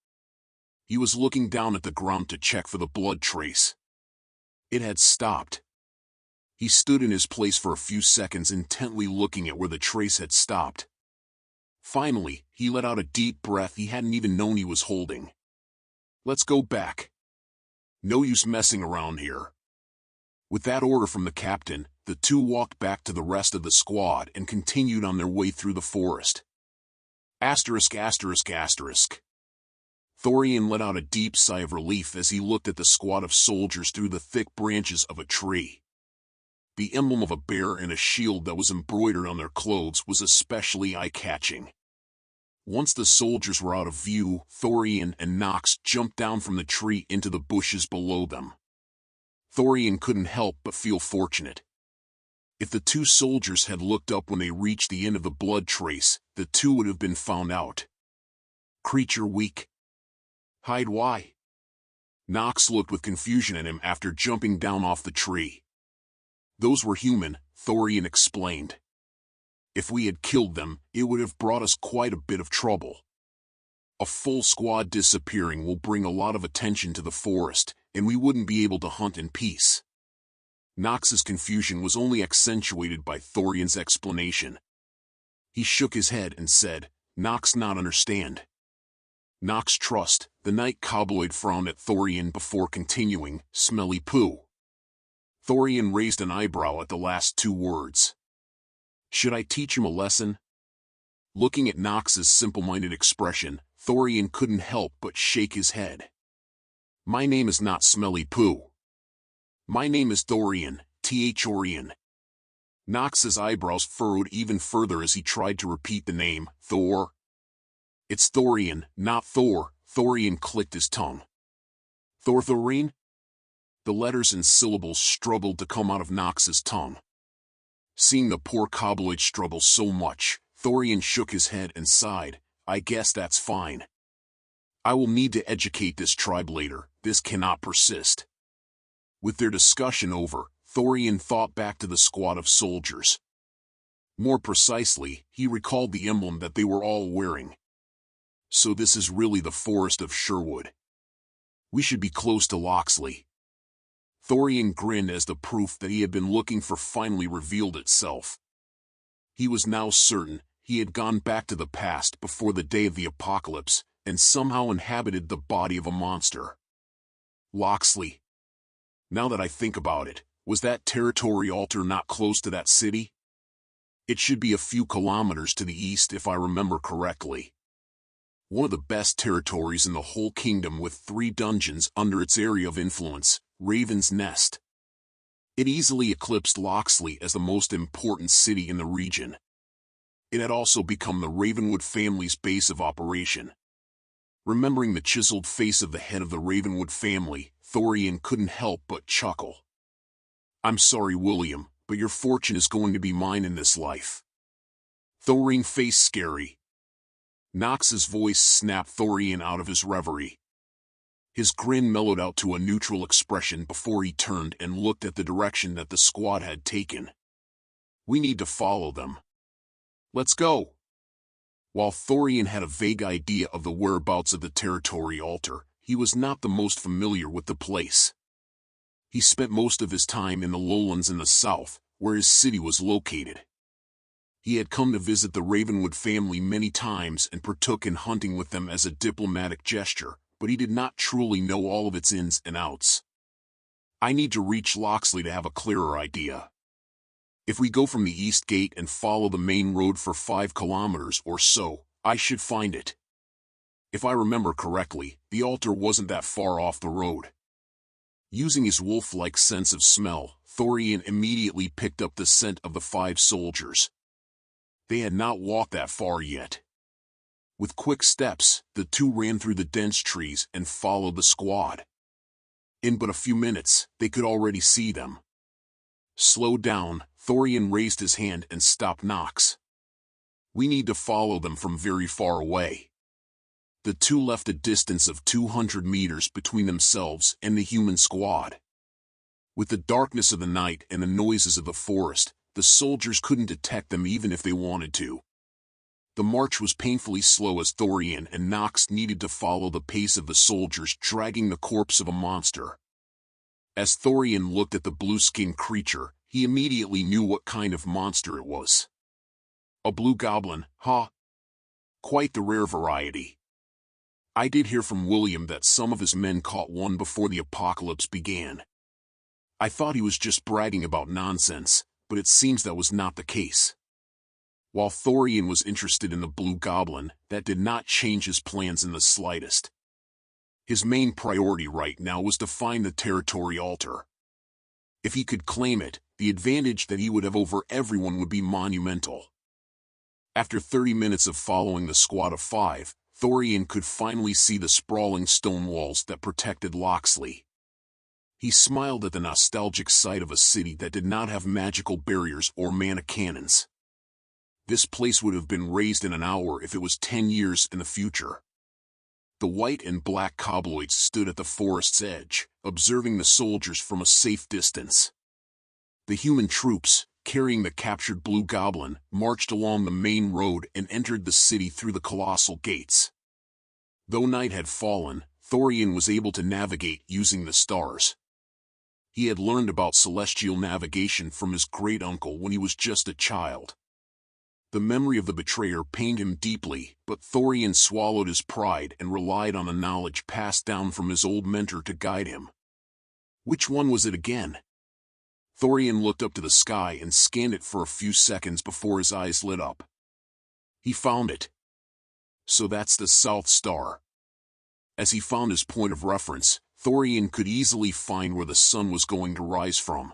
He was looking down at the ground to check for the blood trace. It had stopped. He stood in his place for a few seconds intently looking at where the trace had stopped. Finally, he let out a deep breath he hadn't even known he was holding. "Let's go back. No use messing around here." With that order from the captain, the two walked back to the rest of the squad and continued on their way through the forest. Asterisk. Thorian let out a deep sigh of relief as he looked at the squad of soldiers through the thick branches of a tree. The emblem of a bear and a shield that was embroidered on their clothes was especially eye-catching. Once the soldiers were out of view, Thorian and Nox jumped down from the tree into the bushes below them. Thorian couldn't help but feel fortunate. If the two soldiers had looked up when they reached the end of the blood trace, the two would have been found out. "Creature weak. Hide why?" Nox looked with confusion at him after jumping down off the tree. "Those were human," Thorian explained. "If we had killed them, it would have brought us quite a bit of trouble. A full squad disappearing will bring a lot of attention to the forest, and we wouldn't be able to hunt in peace." Nox's confusion was only accentuated by Thorian's explanation. He shook his head and said, "Nox not understand." "Nox trust." The White Kobold frowned at Thorian before continuing, "Smelly poo." Thorian raised an eyebrow at the last two words. "Should I teach him a lesson?" Looking at Nox's simple-minded expression, Thorian couldn't help but shake his head. "My name is not Smelly Poo. My name is Thorian, Treacherous." Nox's eyebrows furrowed even further as he tried to repeat the name, Thor. "It's Thorian, not Thor." Thorian clicked his tongue. "Thorian?" The letters and syllables struggled to come out of Nox's tongue. Seeing the poor Kobold struggle so much, Thorian shook his head and sighed. "I guess that's fine. I will need to educate this tribe later. This cannot persist." With their discussion over, Thorian thought back to the squad of soldiers. More precisely, he recalled the emblem that they were all wearing. So this is really the forest of Sherwood. We should be close to Loxley. Thorian grinned as the proof that he had been looking for finally revealed itself. He was now certain he had gone back to the past before the day of the apocalypse, and somehow inhabited the body of a monster. Locksley. Now that I think about it, was that territory altar not close to that city? It should be a few kilometers to the east if I remember correctly. One of the best territories in the whole kingdom with 3 dungeons under its area of influence, Raven's Nest. It easily eclipsed Locksley as the most important city in the region. It had also become the Ravenwood family's base of operation. Remembering the chiseled face of the head of the Ravenwood family, Thorian couldn't help but chuckle. I'm sorry, William, but your fortune is going to be mine in this life. Thorian faced scary. Nox's voice snapped Thorian out of his reverie. His grin mellowed out to a neutral expression before he turned and looked at the direction that the squad had taken. We need to follow them. Let's go. While Thorian had a vague idea of the whereabouts of the territory altar, he was not the most familiar with the place. He spent most of his time in the lowlands in the south, where his city was located. He had come to visit the Ravenwood family many times and partook in hunting with them as a diplomatic gesture, but he did not truly know all of its ins and outs. I need to reach Locksley to have a clearer idea. If we go from the east gate and follow the main road for 5 kilometers or so, I should find it. If I remember correctly, the altar wasn't that far off the road. Using his wolf-like sense of smell, Thorian immediately picked up the scent of the 5 soldiers. They had not walked that far yet. With quick steps, the 2 ran through the dense trees and followed the squad. In but a few minutes, they could already see them. Slow down, Thorian raised his hand and stopped Nox. We need to follow them from very far away. The 2 left a distance of 200 meters between themselves and the human squad. With the darkness of the night and the noises of the forest, the soldiers couldn't detect them even if they wanted to. The march was painfully slow as Thorian and Nox needed to follow the pace of the soldiers dragging the corpse of a monster. As Thorian looked at the blue-skinned creature, he immediately knew what kind of monster it was. A blue goblin, huh? Quite the rare variety. I did hear from William that some of his men caught one before the apocalypse began. I thought he was just bragging about nonsense, but it seems that was not the case. While Thorian was interested in the blue goblin, that did not change his plans in the slightest. His main priority right now was to find the territory altar. If he could claim it, the advantage that he would have over everyone would be monumental. After 30 minutes of following the squad of 5, Thorian could finally see the sprawling stone walls that protected Locksley. He smiled at the nostalgic sight of a city that did not have magical barriers or mana cannons. This place would have been razed in an hour if it was 10 years in the future. The white and black kobolds stood at the forest's edge, observing the soldiers from a safe distance. The human troops, carrying the captured blue goblin, marched along the main road and entered the city through the colossal gates. Though night had fallen, Thorian was able to navigate using the stars. He had learned about celestial navigation from his great-uncle when he was just a child. The memory of the betrayer pained him deeply, but Thorian swallowed his pride and relied on the knowledge passed down from his old mentor to guide him. Which one was it again? Thorian looked up to the sky and scanned it for a few seconds before his eyes lit up. He found it. So that's the South Star. As he found his point of reference, Thorian could easily find where the sun was going to rise from.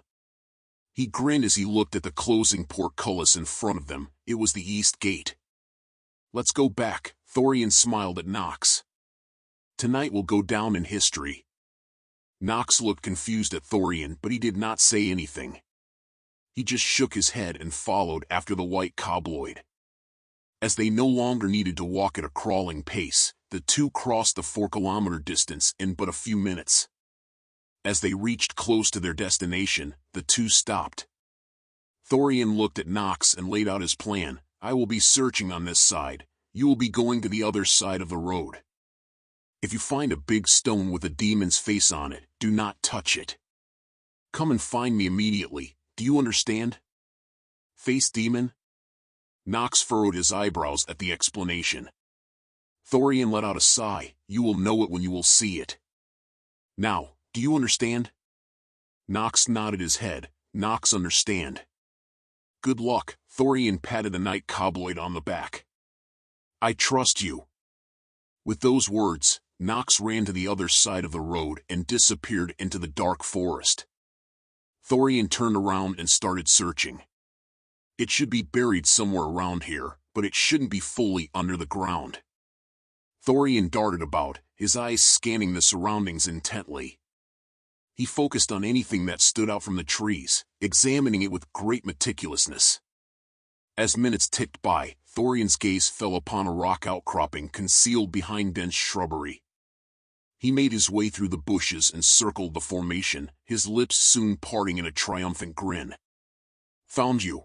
He grinned as he looked at the closing portcullis in front of them. It was the East Gate. Let's go back, Thorian smiled at Nox. Tonight will go down in history. Nox looked confused at Thorian, but he did not say anything. He just shook his head and followed after the White Kobold. As they no longer needed to walk at a crawling pace, the 2 crossed the 4-kilometer distance in but a few minutes. As they reached close to their destination, the 2 stopped. Thorian looked at Nox and laid out his plan. I will be searching on this side. You will be going to the other side of the road. If you find a big stone with a demon's face on it, do not touch it. Come and find me immediately, do you understand? Face demon? Nox furrowed his eyebrows at the explanation. Thorian let out a sigh. You will know it when you will see it. Now, do you understand? Nox nodded his head. Nox understand. Good luck, Thorian patted the White Kobold on the back. I trust you. With those words, Nox ran to the other side of the road and disappeared into the dark forest. Thorian turned around and started searching. It should be buried somewhere around here, but it shouldn't be fully under the ground. Thorian darted about, his eyes scanning the surroundings intently. He focused on anything that stood out from the trees, examining it with great meticulousness. As minutes ticked by, Thorian's gaze fell upon a rock outcropping concealed behind dense shrubbery. He made his way through the bushes and circled the formation, his lips soon parting in a triumphant grin. Found you.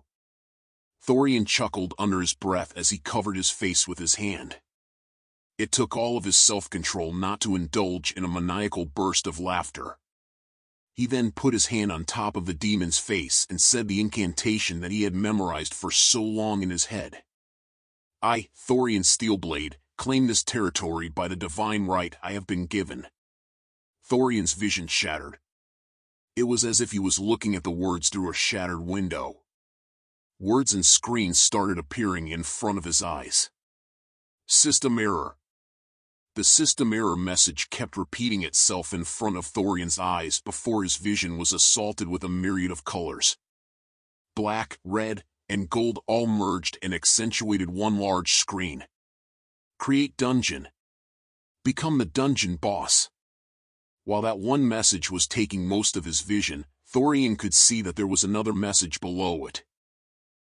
Thorian chuckled under his breath as he covered his face with his hand. It took all of his self-control not to indulge in a maniacal burst of laughter. He then put his hand on top of the demon's face and said the incantation that he had memorized for so long in his head. I, Thorian Steelblade, claim this territory by the divine right I have been given. Thorian's vision shattered. It was as if he was looking at the words through a shattered window. Words and screens started appearing in front of his eyes. System error. The system error message kept repeating itself in front of Thorian's eyes before his vision was assaulted with a myriad of colors. Black, red, and gold all merged and accentuated one large screen. Create dungeon. Become the dungeon boss. While that one message was taking most of his vision, Thorian could see that there was another message below it.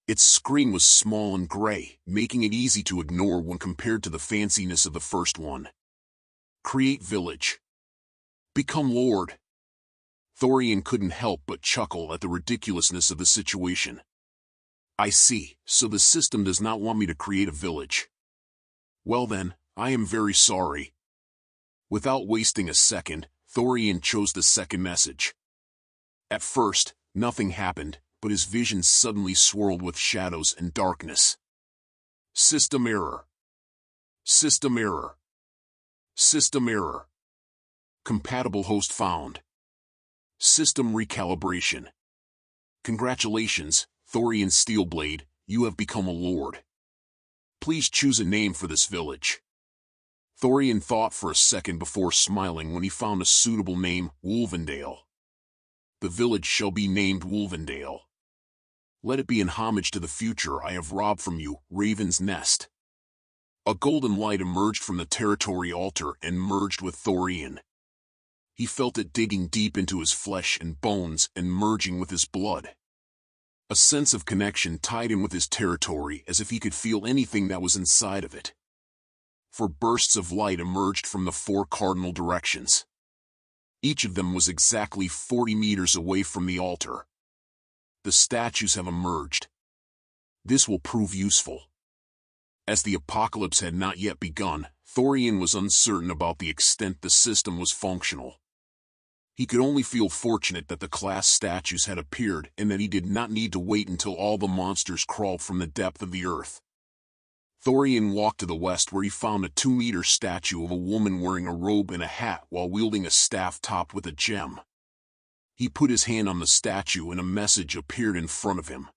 Its screen was small and gray, making it easy to ignore when compared to the fanciness of the first one. Create village. Become lord. Thorian couldn't help but chuckle at the ridiculousness of the situation. I see, so the system does not want me to create a village. Well then, I am very sorry. Without wasting a second, Thorian chose the second message. At first, nothing happened, but his vision suddenly swirled with shadows and darkness. System error. System error. System error. Compatible host found. System recalibration. Congratulations, Thorian Steelblade, you have become a lord. Please choose a name for this village. Thorian thought for a second before smiling when he found a suitable name, Wolvendale. The village shall be named Wolvendale. Let it be in homage to the future I have robbed from you, Raven's Nest. A golden light emerged from the territory altar and merged with Thorian. He felt it digging deep into his flesh and bones and merging with his blood. A sense of connection tied him with his territory as if he could feel anything that was inside of it. For bursts of light emerged from the four cardinal directions. Each of them was exactly 40 meters away from the altar. The statues have emerged. This will prove useful. As the apocalypse had not yet begun, Thorian was uncertain about the extent the system was functional. He could only feel fortunate that the class statues had appeared and that he did not need to wait until all the monsters crawled from the depth of the earth. Thorian walked to the west where he found a 2-meter statue of a woman wearing a robe and a hat while wielding a staff topped with a gem. He put his hand on the statue and a message appeared in front of him.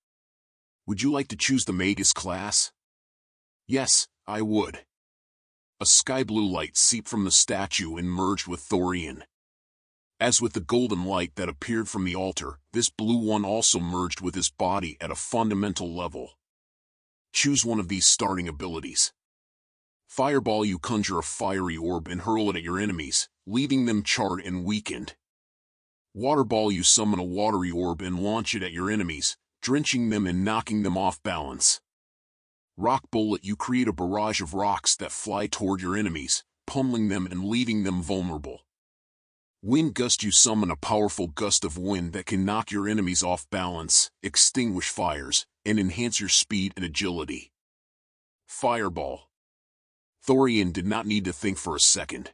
Would you like to choose the Magus class? Yes, I would. A sky blue light seeped from the statue and merged with Thorian. As with the golden light that appeared from the altar, this blue one also merged with his body at a fundamental level. Choose one of these starting abilities. Fireball, you conjure a fiery orb and hurl it at your enemies, leaving them charred and weakened. Waterball, you summon a watery orb and launch it at your enemies, drenching them and knocking them off balance. Rock Bullet, you create a barrage of rocks that fly toward your enemies, pummeling them and leaving them vulnerable. Wind Gust, you summon a powerful gust of wind that can knock your enemies off balance, extinguish fires, and enhance your speed and agility. Fireball. Thorian did not need to think for a second.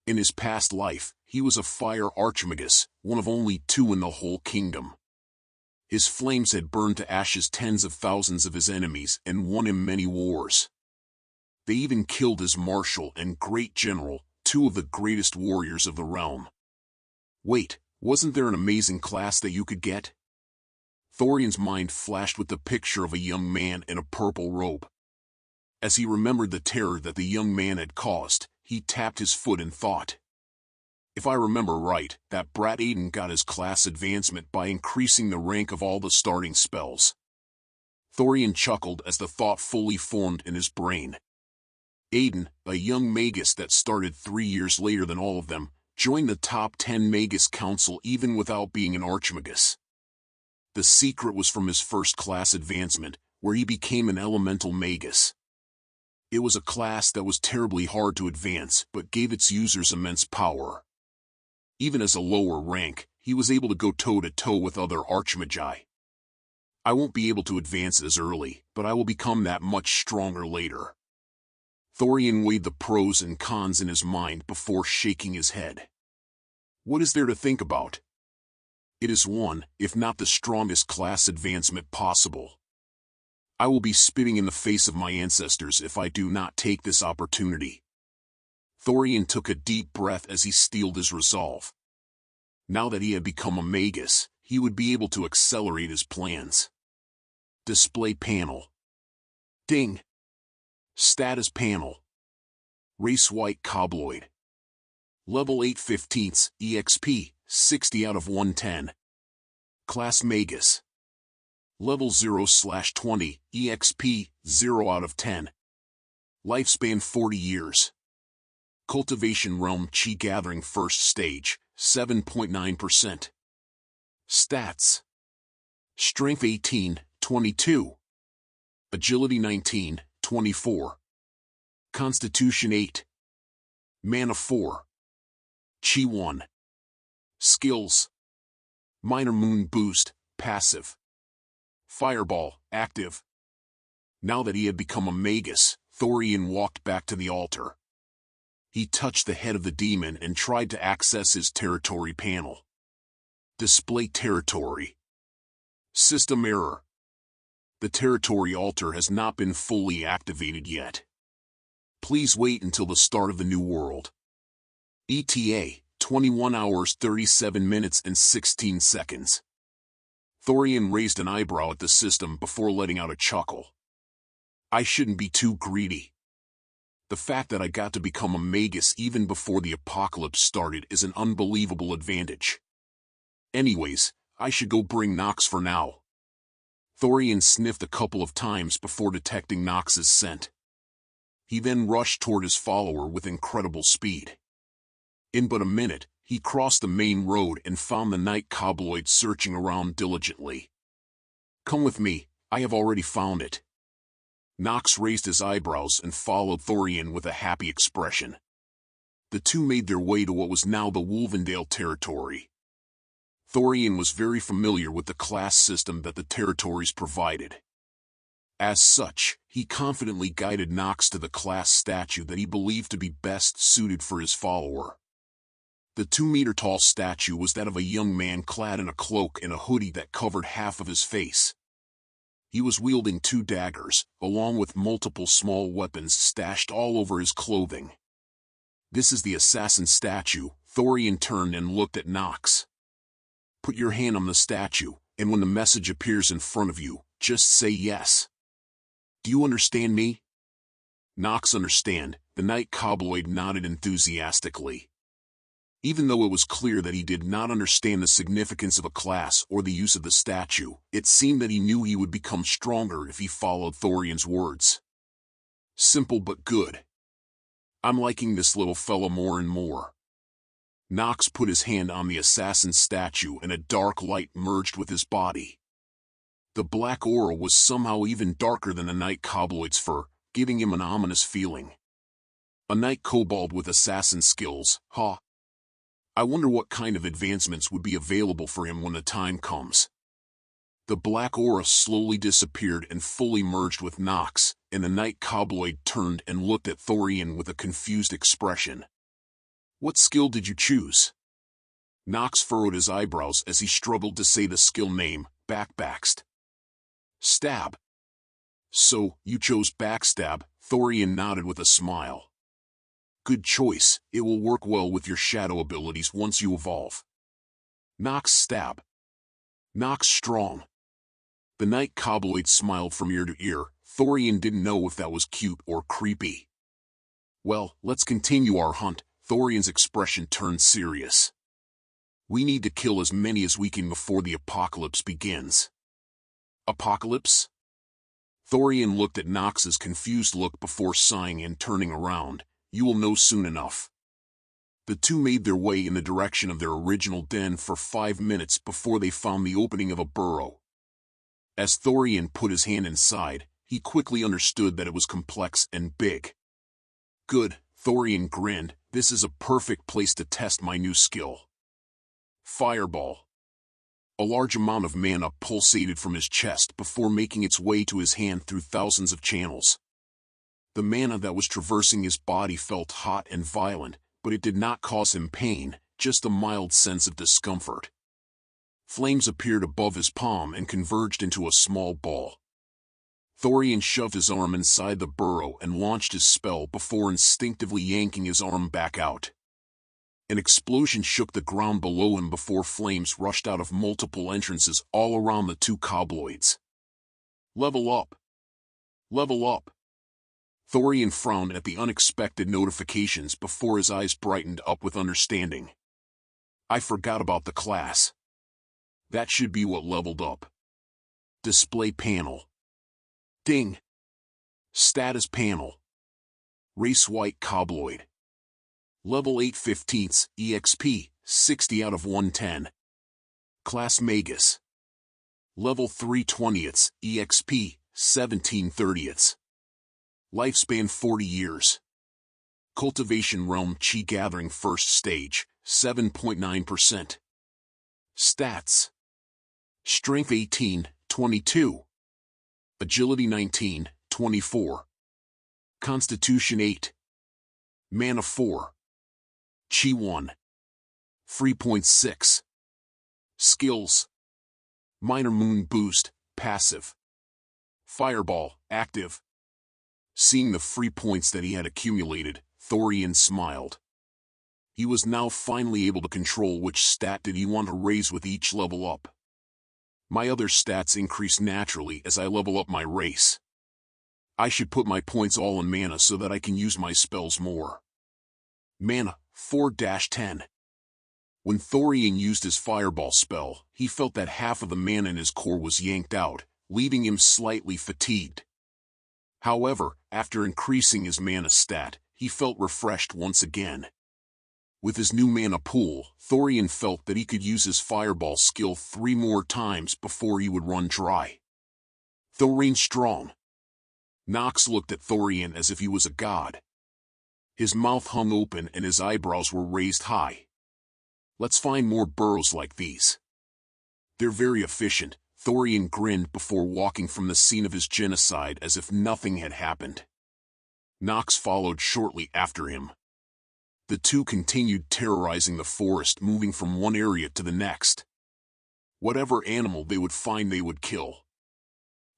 In his past life, he was a fire archmagus, one of only 2 in the whole kingdom. His flames had burned to ashes tens of thousands of his enemies and won him many wars. They even killed his marshal and great general, 2 of the greatest warriors of the realm. Wait, wasn't there an amazing class that you could get? Thorian's mind flashed with the picture of a young man in a purple robe. As he remembered the terror that the young man had caused, he tapped his foot and thought. If I remember right, that brat Aiden got his class advancement by increasing the rank of all the starting spells. Thorian chuckled as the thought fully formed in his brain. Aiden, a young magus that started 3 years later than all of them, joined the top 10 magus council even without being an archmagus. The secret was from his first class advancement, where he became an elemental magus. It was a class that was terribly hard to advance but gave its users immense power. Even as a lower rank, he was able to go toe-to-toe with other archmagi. I won't be able to advance as early, but I will become that much stronger later. Thorian weighed the pros and cons in his mind before shaking his head. What is there to think about? It is one, if not the strongest class advancement possible. I will be spitting in the face of my ancestors if I do not take this opportunity. Thorian took a deep breath as he steeled his resolve. Now that he had become a magus, he would be able to accelerate his plans. Display panel. Ding. Status panel. Race White Kobold. Level 8/15, EXP, 60 out of 110. Class Magus. Level 0/20, EXP, 0 out of 10. Lifespan 40 years. Cultivation Realm Chi Gathering First Stage, 7.9%. Stats. Strength 18, 22. Agility 19, 24. Constitution 8. Mana 4. Chi 1. Skills. Minor Moon Boost, passive. Fireball, active. Now that he had become a magus, Thorian walked back to the altar. He touched the head of the demon and tried to access his territory panel. Display territory. System error. The territory altar has not been fully activated yet. Please wait until the start of the new world. ETA, 21 hours 37 minutes and 16 seconds. Thorian raised an eyebrow at the system before letting out a chuckle. I shouldn't be too greedy. The fact that I got to become a magus even before the apocalypse started is an unbelievable advantage. Anyways, I should go bring Nox for now. Thorian sniffed a couple of times before detecting Nox's scent. He then rushed toward his follower with incredible speed. In but a minute, he crossed the main road and found the Night Kobold searching around diligently. Come with me, I have already found it. Nox raised his eyebrows and followed Thorian with a happy expression. The two made their way to what was now the Wolvendale territory. Thorian was very familiar with the class system that the territories provided. As such, he confidently guided Nox to the class statue that he believed to be best suited for his follower. The 2-meter-tall statue was that of a young man clad in a cloak and a hoodie that covered half of his face. He was wielding 2 daggers, along with multiple small weapons stashed all over his clothing. This is the assassin statue. Thorian turned and looked at Nox. Put your hand on the statue, and when the message appears in front of you, just say yes. Do you understand me? Nox understand. The Night Kobold nodded enthusiastically. Even though it was clear that he did not understand the significance of a class or the use of the statue, it seemed that he knew he would become stronger if he followed Thorian's words. Simple but good. I'm liking this little fella more and more. Nox put his hand on the assassin statue and a dark light merged with his body. The black aura was somehow even darker than the Night Kobold's fur, giving him an ominous feeling. A Night Kobold with assassin skills, huh? I wonder what kind of advancements would be available for him when the time comes. The black aura slowly disappeared and fully merged with Nox, and the Night Kobold turned and looked at Thorian with a confused expression. What skill did you choose? Nox furrowed his eyebrows as he struggled to say the skill name, backbacked. Stab. So, you chose backstab, Thorian nodded with a smile. Good choice, it will work well with your shadow abilities once you evolve. Nox stab. Nox strong. The White Kobold smiled from ear to ear. Thorian didn't know if that was cute or creepy. Well, let's continue our hunt. Thorian's expression turned serious. We need to kill as many as we can before the apocalypse begins. Apocalypse? Thorian looked at Nox's confused look before sighing and turning around. You will know soon enough. The two made their way in the direction of their original den for 5 minutes before they found the opening of a burrow. As Thorian put his hand inside, he quickly understood that it was complex and big. Good, Thorian grinned, this is a perfect place to test my new skill. Fireball. A large amount of mana pulsated from his chest before making its way to his hand through thousands of channels. The mana that was traversing his body felt hot and violent, but it did not cause him pain, just a mild sense of discomfort. Flames appeared above his palm and converged into a small ball. Thorian shoved his arm inside the burrow and launched his spell before instinctively yanking his arm back out. An explosion shook the ground below him before flames rushed out of multiple entrances all around the two Kobolds. Level up! Level up! Thorian frowned at the unexpected notifications before his eyes brightened up with understanding. I forgot about the class. That should be what leveled up. Display panel. Ding! Status panel. Race White Kobold. Level 8/15, EXP, 60 out of 110. Class Magus. Level 3/20, EXP, 17/30. Lifespan 40 years. Cultivation Realm Chi Gathering First Stage, 7.9%. Stats. Strength 18, 22. Agility 19, 24. Constitution 8. Mana 4. Chi 1. 3.6. Skills. Minor Moon Boost, passive. Fireball, active. Seeing the free points that he had accumulated, Thorian smiled. He was now finally able to control which stat did he want to raise with each level up. My other stats increase naturally as I level up my race. I should put my points all in mana so that I can use my spells more. Mana, 4-10. When Thorian used his fireball spell, he felt that half of the mana in his core was yanked out, leaving him slightly fatigued. However, after increasing his mana stat, he felt refreshed once again. With his new mana pool, Thorian felt that he could use his fireball skill 3 more times before he would run dry. Thorian strong. Nox looked at Thorian as if he was a god. His mouth hung open and his eyebrows were raised high. Let's find more burrows like these. They're very efficient. Thorian grinned before walking from the scene of his genocide as if nothing had happened. Nox followed shortly after him. The two continued terrorizing the forest, moving from one area to the next. Whatever animal they would find they would kill.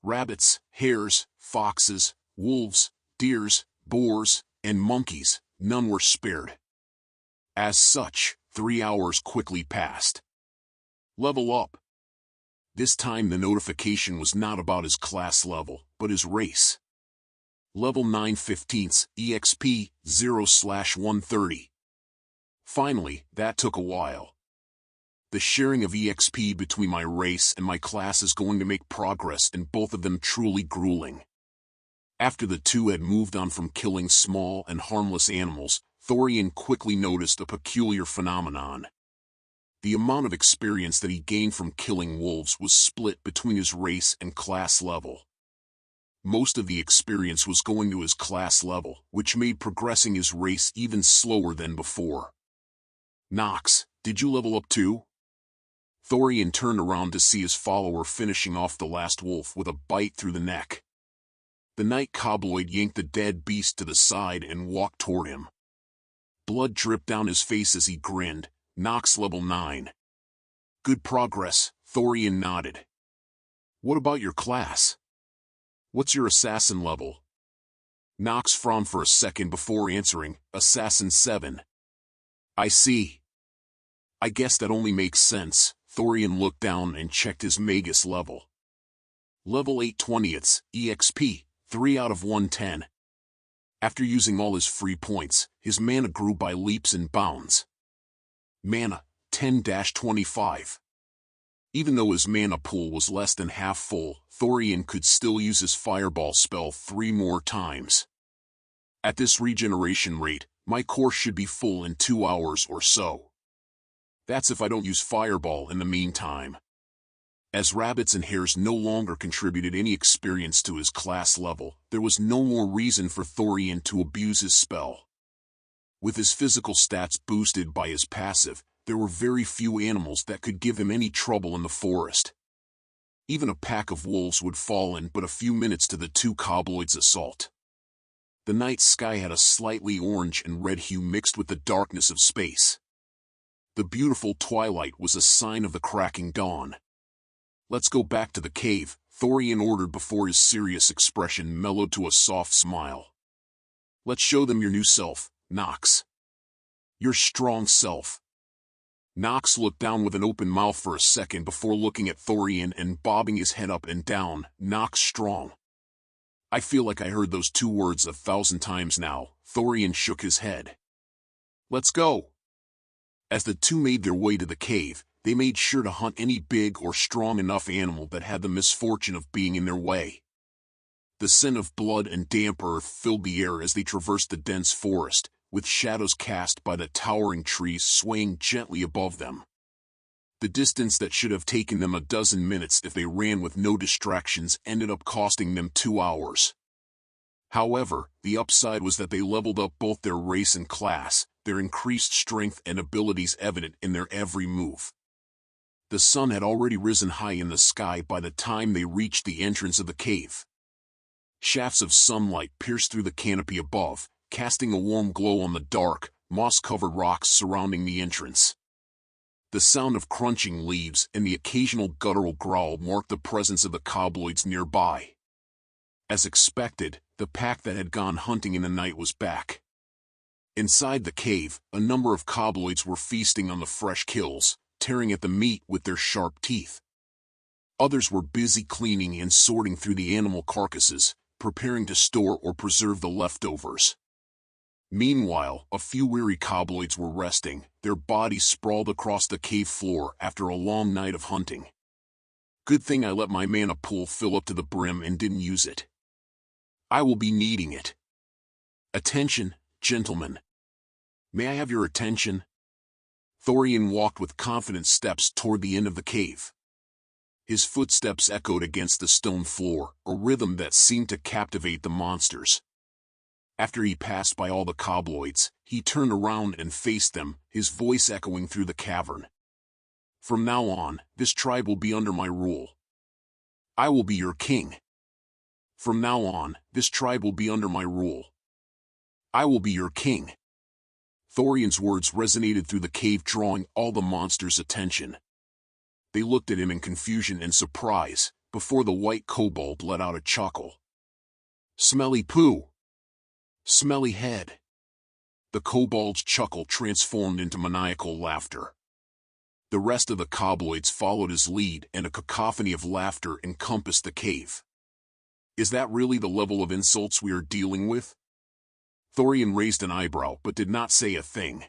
Rabbits, hares, foxes, wolves, deers, boars, and monkeys, none were spared. As such, 3 hours quickly passed. Level up. This time the notification was not about his class level, but his race. Level 9/15, EXP, 0/130. Finally, that took a while. The sharing of EXP between my race and my class is going to make progress in both of them truly grueling. After the two had moved on from killing small and harmless animals, Thorian quickly noticed a peculiar phenomenon. The amount of experience that he gained from killing wolves was split between his race and class level. Most of the experience was going to his class level, which made progressing his race even slower than before. Nox, did you level up too? Thorian turned around to see his follower finishing off the last wolf with a bite through the neck. The White Kobold yanked the dead beast to the side and walked toward him. Blood dripped down his face as he grinned. Nox level 9. Good progress, Thorian nodded. What about your class? What's your assassin level? Nox frowned for a second before answering, Assassin 7. I see. I guess that only makes sense. Thorian looked down and checked his Magus level. Level 8 20ths, EXP, 3 out of 110. After using all his free points, his mana grew by leaps and bounds. Mana, 10-25. Even though his mana pool was less than half full, Thorian could still use his fireball spell 3 more times. At this regeneration rate, my course should be full in 2 hours or so. That's if I don't use fireball in the meantime. As rabbits and hares no longer contributed any experience to his class level, there was no more reason for Thorian to abuse his spell. With his physical stats boosted by his passive, there were very few animals that could give him any trouble in the forest. Even a pack of wolves would fall in but a few minutes to the 2 kobolds' assault. The night sky had a slightly orange and red hue mixed with the darkness of space. The beautiful twilight was a sign of the cracking dawn. Let's go back to the cave, Thorian ordered before his serious expression mellowed to a soft smile. Let's show them your new self, Nox. Your strong self. Nox looked down with an open mouth for a second before looking at Thorian and bobbing his head up and down. Nox strong. I feel like I heard those 2 words 1,000 times now. Thorian shook his head. Let's go. As the 2 made their way to the cave, they made sure to hunt any big or strong enough animal that had the misfortune of being in their way. The scent of blood and damp earth filled the air as they traversed the dense forest, with shadows cast by the towering trees swaying gently above them. The distance that should have taken them a dozen minutes if they ran with no distractions ended up costing them 2 hours. However, the upside was that they leveled up both their race and class, their increased strength and abilities evident in their every move. The sun had already risen high in the sky by the time they reached the entrance of the cave. Shafts of sunlight pierced through the canopy above, casting a warm glow on the dark, moss-covered rocks surrounding the entrance. The sound of crunching leaves and the occasional guttural growl marked the presence of the kobolds nearby. As expected, the pack that had gone hunting in the night was back. Inside the cave, a number of kobolds were feasting on the fresh kills, tearing at the meat with their sharp teeth. Others were busy cleaning and sorting through the animal carcasses, preparing to store or preserve the leftovers. Meanwhile, a few weary kobolds were resting, their bodies sprawled across the cave floor after a long night of hunting. Good thing I let my mana pool fill up to the brim and didn't use it. I will be needing it. Attention, gentlemen. May I have your attention? Thorian walked with confident steps toward the end of the cave. His footsteps echoed against the stone floor, a rhythm that seemed to captivate the monsters. After he passed by all the kobolds, he turned around and faced them, his voice echoing through the cavern. From now on, this tribe will be under my rule. I will be your king. From now on, this tribe will be under my rule. I will be your king. Thorian's words resonated through the cave, drawing all the monsters' attention. They looked at him in confusion and surprise, before the White Kobold let out a chuckle. Smelly poo! Smelly head! The kobold's chuckle transformed into maniacal laughter. The rest of the kobolds followed his lead, and a cacophony of laughter encompassed the cave. Is that really the level of insults we are dealing with? Thorian raised an eyebrow but did not say a thing.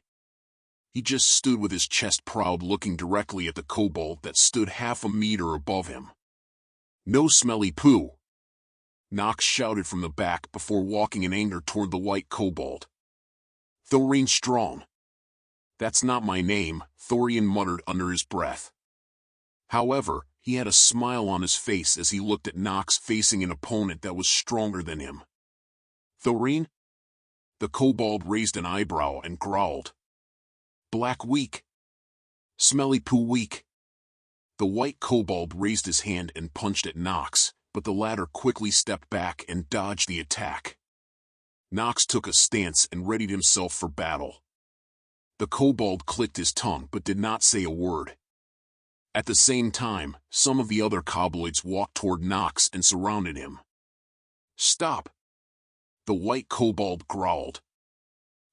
He just stood with his chest proud, looking directly at the kobold that stood half a meter above him. No smelly poo! Nox shouted from the back before walking in anger toward the White Kobold. Thorian Strong. That's not my name, Thorian muttered under his breath. However, he had a smile on his face as he looked at Nox facing an opponent that was stronger than him. Thorian? The kobold raised an eyebrow and growled. Black weak. Smelly poo weak. The White Kobold raised his hand and punched at Nox, but the latter quickly stepped back and dodged the attack. Nox took a stance and readied himself for battle. The kobold clicked his tongue but did not say a word. At the same time, some of the other kobolds walked toward Nox and surrounded him. "Stop!" the white kobold growled.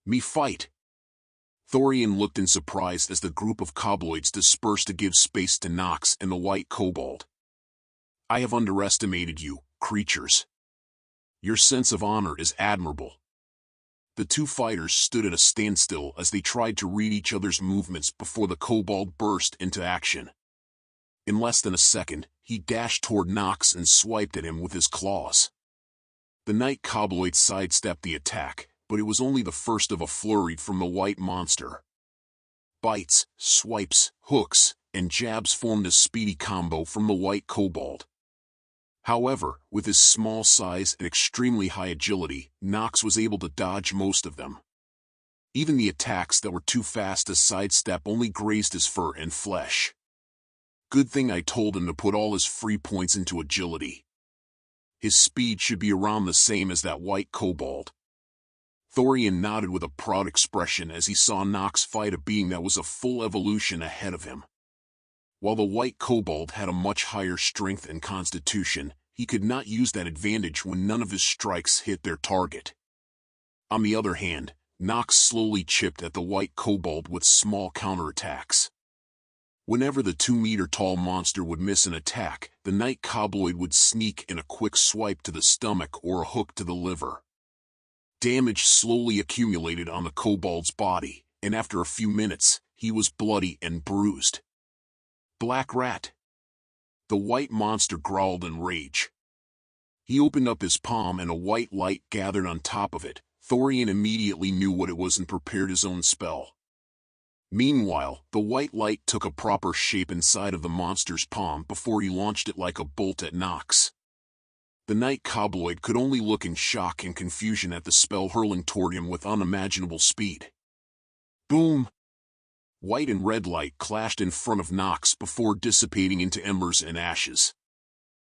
"Me fight!" Thorian looked in surprise as the group of kobolds dispersed to give space to Nox and the white kobold. "I have underestimated you, creatures. Your sense of honor is admirable." The two fighters stood at a standstill as they tried to read each other's movements before the kobold burst into action. In less than a second, he dashed toward Nox and swiped at him with his claws. The night kobold sidestepped the attack, but it was only the first of a flurry from the white monster. Bites, swipes, hooks, and jabs formed a speedy combo from the white kobold. However, with his small size and extremely high agility, Nox was able to dodge most of them. Even the attacks that were too fast to sidestep only grazed his fur and flesh. Good thing I told him to put all his free points into agility. His speed should be around the same as that white kobold. Thorian nodded with a proud expression as he saw Nox fight a being that was a full evolution ahead of him. While the white kobold had a much higher strength and constitution, he could not use that advantage when none of his strikes hit their target. On the other hand, Nox slowly chipped at the white kobold with small counterattacks. Whenever the 2-meter-tall monster would miss an attack, the night kobold would sneak in a quick swipe to the stomach or a hook to the liver. Damage slowly accumulated on the kobold's body, and after a few minutes, he was bloody and bruised. "Black rat!" The white monster growled in rage. He opened up his palm and a white light gathered on top of it. Thorian immediately knew what it was and prepared his own spell. Meanwhile, the white light took a proper shape inside of the monster's palm before he launched it like a bolt at Nox. The night kobold could only look in shock and confusion at the spell hurling toward him with unimaginable speed. Boom! White and red light clashed in front of Nox before dissipating into embers and ashes.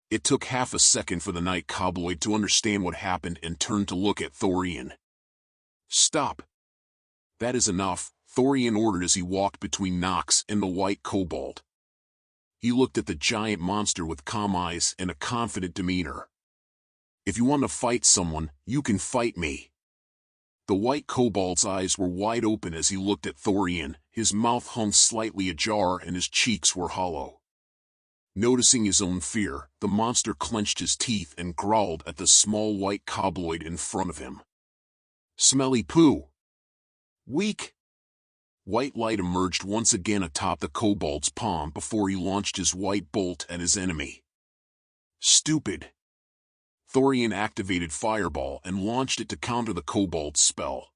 It took half a second for the night kobold to understand what happened and turn to look at Thorian. "Stop! That is enough," Thorian ordered as he walked between Nox and the white kobold. He looked at the giant monster with calm eyes and a confident demeanor. "If you want to fight someone, you can fight me." The white kobold's eyes were wide open as he looked at Thorian, his mouth hung slightly ajar and his cheeks were hollow. Noticing his own fear, the monster clenched his teeth and growled at the small white kobold in front of him. "Smelly poo! Weak!" White light emerged once again atop the kobold's palm before he launched his white bolt at his enemy. "Stupid!" Thorian activated Fireball and launched it to counter the kobold's spell.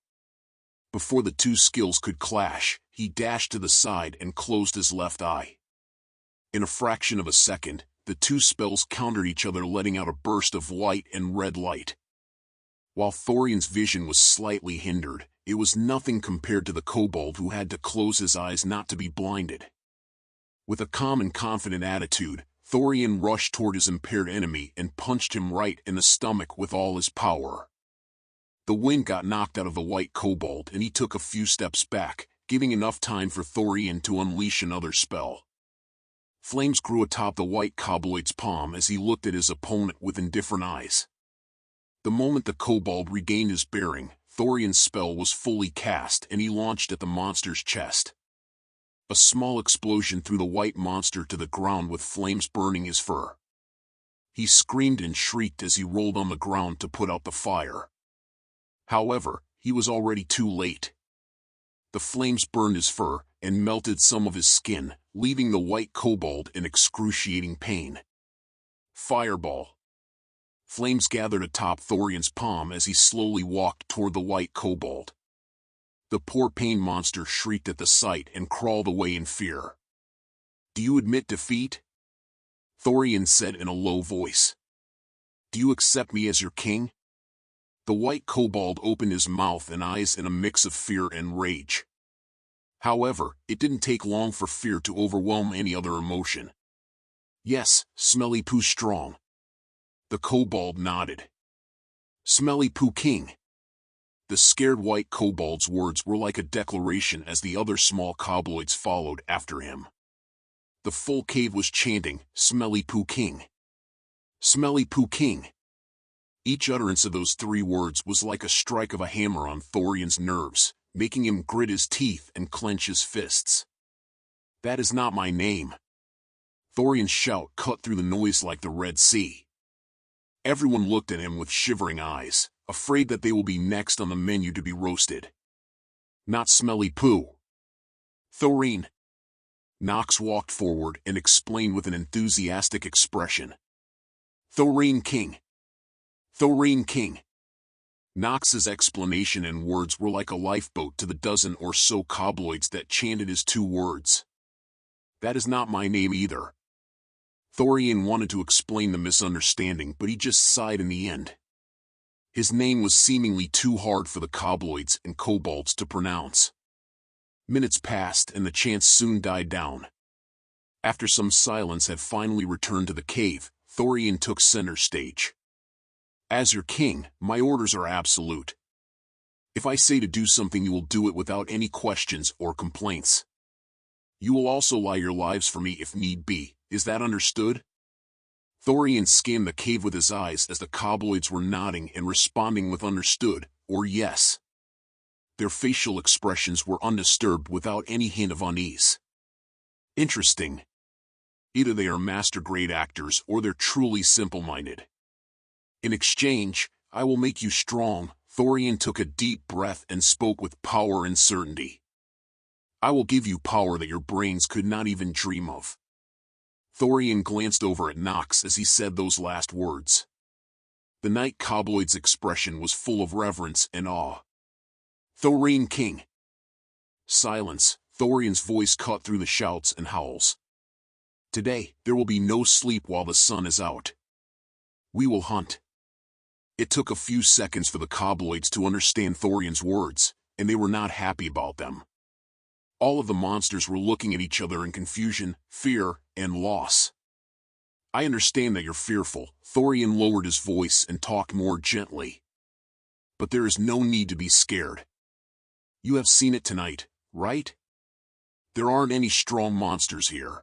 Before the two skills could clash, he dashed to the side and closed his left eye. In a fraction of a second, the two spells countered each other, letting out a burst of white and red light. While Thorian's vision was slightly hindered, it was nothing compared to the kobold who had to close his eyes not to be blinded. With a calm and confident attitude, Thorian rushed toward his impaired enemy and punched him right in the stomach with all his power. The wind got knocked out of the white kobold and he took a few steps back, giving enough time for Thorian to unleash another spell. Flames grew atop the white kobold's palm as he looked at his opponent with indifferent eyes. The moment the kobold regained his bearing, Thorian's spell was fully cast and he launched at the monster's chest. A small explosion threw the white monster to the ground with flames burning his fur. He screamed and shrieked as he rolled on the ground to put out the fire. However, he was already too late. The flames burned his fur and melted some of his skin, leaving the white kobold in excruciating pain. Fireball. Flames gathered atop Thorian's palm as he slowly walked toward the white kobold. The poor pain monster shrieked at the sight and crawled away in fear. "Do you admit defeat?" Thorian said in a low voice. "Do you accept me as your king?" The white kobold opened his mouth and eyes in a mix of fear and rage. However, it didn't take long for fear to overwhelm any other emotion. "Yes, Smelly Poo strong." The kobold nodded. "Smelly Poo king." The scared White Kobold's words were like a declaration as the other small cobloids followed after him. The full cave was chanting, "Smelly Poo King! Smelly Poo King!" Each utterance of those 3 words was like a strike of a hammer on Thorian's nerves, making him grit his teeth and clench his fists. "That is not my name." Thorian's shout cut through the noise like the Red Sea. Everyone looked at him with shivering eyes, afraid that they will be next on the menu to be roasted. "Not Smelly Poo. Thorian." Nox walked forward and explained with an enthusiastic expression. "Thorian King. Thorian King." Nox's explanation and words were like a lifeboat to the dozen or so cobloids that chanted his 2 words. "That is not my name either." Thorian wanted to explain the misunderstanding, but he just sighed in the end. His name was seemingly too hard for the cobloids and kobolds to pronounce. Minutes passed and the chants soon died down. After some silence had finally returned to the cave, Thorian took center stage. "As your king, my orders are absolute. If I say to do something, you will do it without any questions or complaints. You will also lie your lives for me if need be. Is that understood?" Thorian scanned the cave with his eyes as the cobloids were nodding and responding with understood, or yes. Their facial expressions were undisturbed without any hint of unease. Interesting. Either they are master-grade actors or they're truly simple-minded. "In exchange, I will make you strong." Thorian took a deep breath and spoke with power and certainty. "I will give you power that your brains could not even dream of." Thorian glanced over at Nox as he said those last words. The Night Cobloid's expression was full of reverence and awe. "Thorian King." Silence. Thorian's voice cut through the shouts and howls. "Today, there will be no sleep while the sun is out. We will hunt." It took a few seconds for the cobloids to understand Thorian's words, and they were not happy about them. All of the monsters were looking at each other in confusion, fear, and loss. "I understand that you're fearful." Thorian lowered his voice and talked more gently. "But there is no need to be scared. You have seen it tonight, right? There aren't any strong monsters here.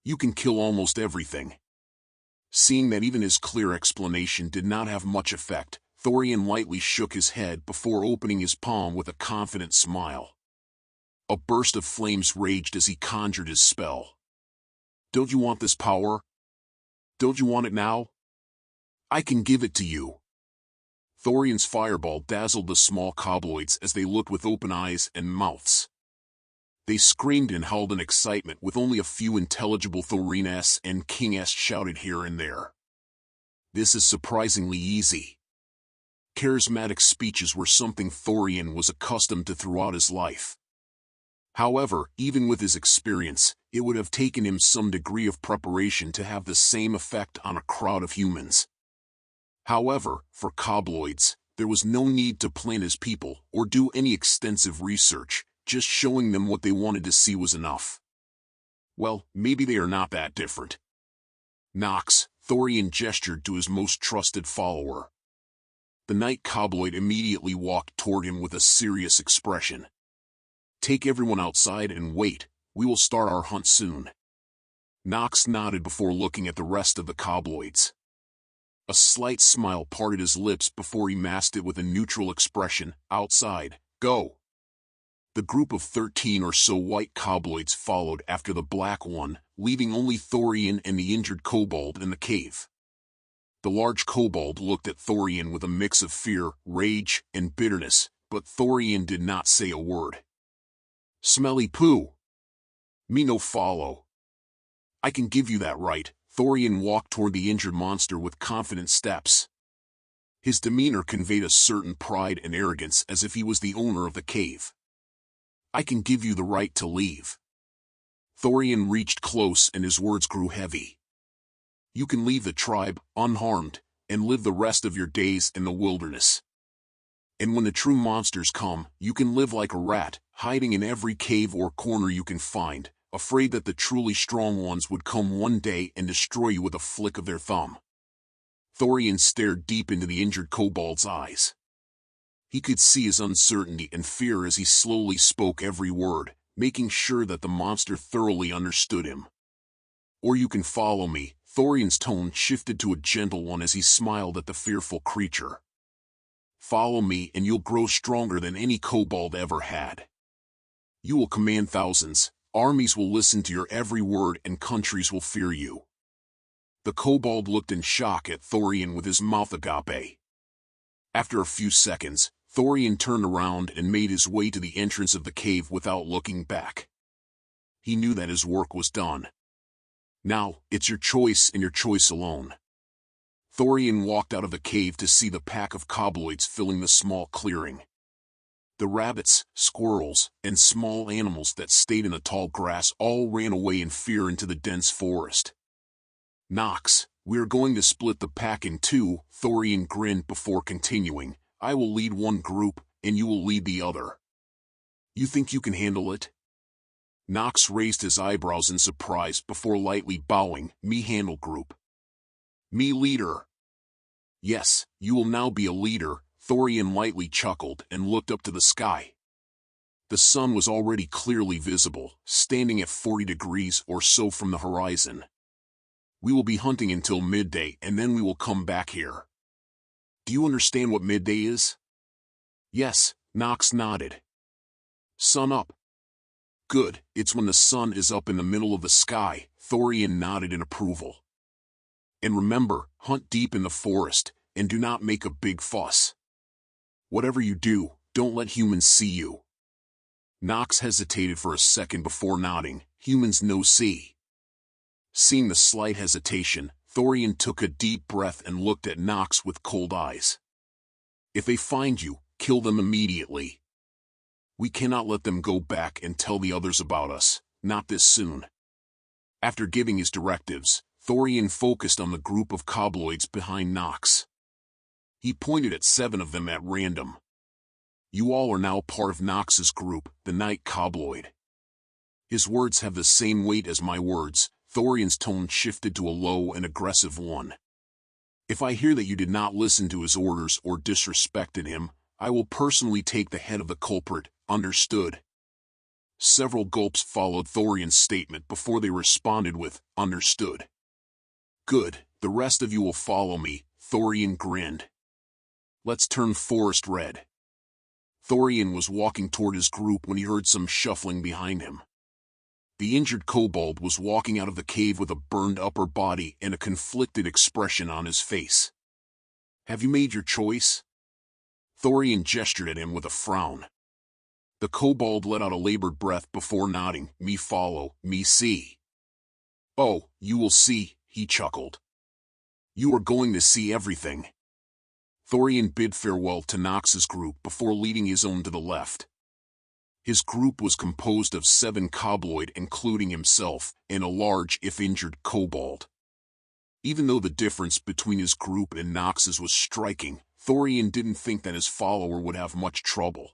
You can kill almost everything." Seeing that even his clear explanation did not have much effect, Thorian lightly shook his head before opening his palm with a confident smile. A burst of flames raged as he conjured his spell. "Don't you want this power? Don't you want it now? I can give it to you." Thorian's fireball dazzled the small cobloids as they looked with open eyes and mouths. They screamed and howled in excitement with only a few intelligible Thorian-s and King-s shouted here and there. "This is surprisingly easy." Charismatic speeches were something Thorian was accustomed to throughout his life. However, even with his experience, it would have taken him some degree of preparation to have the same effect on a crowd of humans. However, for cobloids, there was no need to plan his people or do any extensive research, just showing them what they wanted to see was enough. Well, maybe they are not that different. "Nox," Thorian gestured to his most trusted follower. The Night Cobloid immediately walked toward him with a serious expression. "Take everyone outside and wait. We will start our hunt soon." Nox nodded before looking at the rest of the cobloids. A slight smile parted his lips before he masked it with a neutral expression. "Outside, go." The group of 13 or so white cobloids followed after the black one, leaving only Thorian and the injured kobold in the cave. The large kobold looked at Thorian with a mix of fear, rage, and bitterness, but Thorian did not say a word. "Smelly poo. Me no follow." "I can give you that right." Thorian walked toward the injured monster with confident steps. His demeanor conveyed a certain pride and arrogance as if he was the owner of the cave. "I can give you the right to leave." Thorian reached close and his words grew heavy. "You can leave the tribe, unharmed, and live the rest of your days in the wilderness. And when the true monsters come, you can live like a rat, hiding in every cave or corner you can find, afraid that the truly strong ones would come one day and destroy you with a flick of their thumb." Thorian stared deep into the injured kobold's eyes. He could see his uncertainty and fear as he slowly spoke every word, making sure that the monster thoroughly understood him. "Or you can follow me." Thorian's tone shifted to a gentle one as he smiled at the fearful creature. "Follow me and you'll grow stronger than any kobold ever had. You will command thousands, armies will listen to your every word, and countries will fear you." The kobold looked in shock at Thorian with his mouth agape. After a few seconds, Thorian turned around and made his way to the entrance of the cave without looking back. He knew that his work was done. "Now, it's your choice and your choice alone." Thorian walked out of the cave to see the pack of kobloids filling the small clearing. The rabbits, squirrels, and small animals that stayed in the tall grass all ran away in fear into the dense forest. "Nox, we are going to split the pack in two," Thorian grinned before continuing. "I will lead one group, and you will lead the other. You think you can handle it?" Nox raised his eyebrows in surprise before lightly bowing. "Me handle group." "Me leader." "Yes, you will now be a leader." Thorian lightly chuckled and looked up to the sky. The sun was already clearly visible, standing at 40 degrees or so from the horizon. "We will be hunting until midday and then we will come back here. Do you understand what midday is?" "Yes," Nox nodded. "Sun up." "Good, it's when the sun is up in the middle of the sky." Thorian nodded in approval. "And remember, hunt deep in the forest, and do not make a big fuss. Whatever you do, don't let humans see you." Nox hesitated for a second before nodding. "Humans no see." Seeing the slight hesitation, Thorian took a deep breath and looked at Nox with cold eyes. "If they find you, kill them immediately. We cannot let them go back and tell the others about us, not this soon." After giving his directives, Thorian focused on the group of kobloids behind Nox. He pointed at 7 of them at random. "You all are now part of Nox's group, the Night Kobloid." His words have the same weight as my words. Thorian's tone shifted to a low and aggressive one. "If I hear that you did not listen to his orders or disrespected him, I will personally take the head of the culprit. Understood?" Several gulps followed Thorian's statement before they responded with, "Understood." "Good, the rest of you will follow me." Thorian grinned. "Let's turn forest red." Thorian was walking toward his group when he heard some shuffling behind him. The injured kobold was walking out of the cave with a burned upper body and a conflicted expression on his face. "Have you made your choice?" Thorian gestured at him with a frown. The kobold let out a labored breath before nodding. "Me follow, me see." "Oh, you will see," he chuckled. "You are going to see everything." Thorian bid farewell to Nox's group before leading his own to the left. His group was composed of 7 kobloid including himself, and a large if injured kobold. Even though the difference between his group and Nox's was striking, Thorian didn't think that his follower would have much trouble.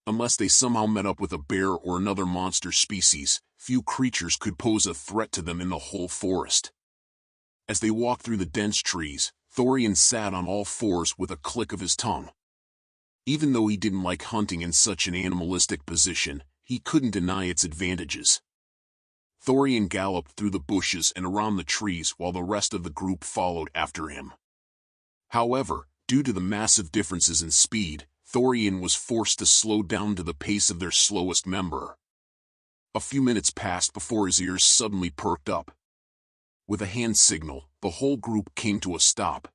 Unless they somehow met up with a bear or another monster species, few creatures could pose a threat to them in the whole forest. As they walked through the dense trees, Thorian sat on all fours with a click of his tongue. Even though he didn't like hunting in such an animalistic position, he couldn't deny its advantages. Thorian galloped through the bushes and around the trees while the rest of the group followed after him. However, due to the massive differences in speed, Thorian was forced to slow down to the pace of their slowest member. A few minutes passed before his ears suddenly perked up. With a hand signal, the whole group came to a stop.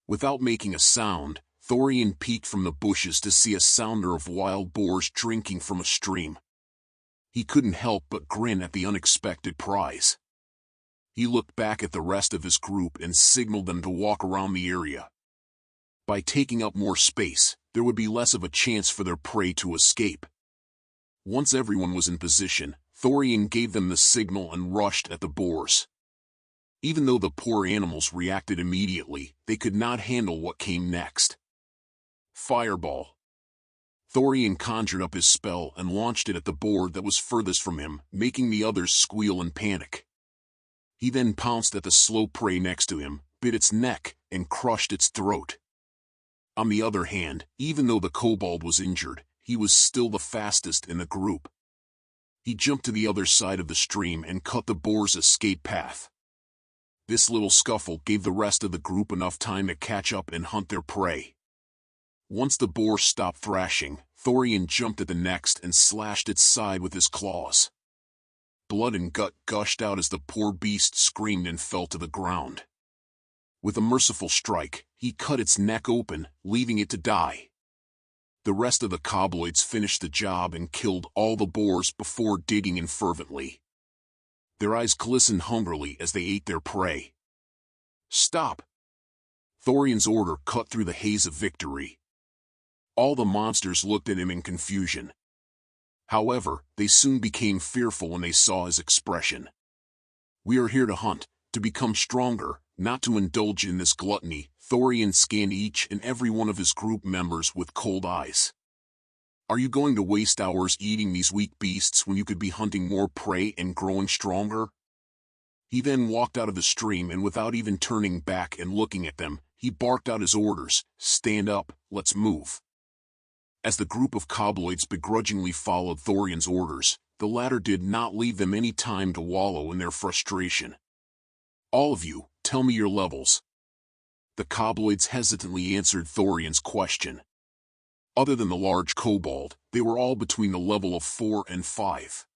Without making a sound, Thorian peeked from the bushes to see a sounder of wild boars drinking from a stream. He couldn't help but grin at the unexpected prize. He looked back at the rest of his group and signaled them to walk around the area. By taking up more space, there would be less of a chance for their prey to escape. Once everyone was in position, Thorian gave them the signal and rushed at the boars. Even though the poor animals reacted immediately, they could not handle what came next. Fireball. Thorian conjured up his spell and launched it at the boar that was furthest from him, making the others squeal in panic. He then pounced at the slow prey next to him, bit its neck, and crushed its throat. On the other hand, even though the kobold was injured, he was still the fastest in the group. He jumped to the other side of the stream and cut the boar's escape path. This little scuffle gave the rest of the group enough time to catch up and hunt their prey. Once the boar stopped thrashing, Thorian jumped at the next and slashed its side with his claws. Blood and gut gushed out as the poor beast screamed and fell to the ground. With a merciful strike, he cut its neck open, leaving it to die. The rest of the kobloids finished the job and killed all the boars before digging in fervently. Their eyes glistened hungrily as they ate their prey. "Stop!" Thorian's order cut through the haze of victory. All the monsters looked at him in confusion. However, they soon became fearful when they saw his expression. "We are here to hunt, to become stronger, not to indulge in this gluttony." Thorian scanned each and every one of his group members with cold eyes. "Are you going to waste hours eating these weak beasts when you could be hunting more prey and growing stronger?" He then walked out of the stream and without even turning back and looking at them, he barked out his orders, "Stand up, let's move." As the group of kobloids begrudgingly followed Thorian's orders, the latter did not leave them any time to wallow in their frustration. "All of you, tell me your levels." The kobloids hesitantly answered Thorian's question. Other than the large kobold, they were all between the level of 4 and 5.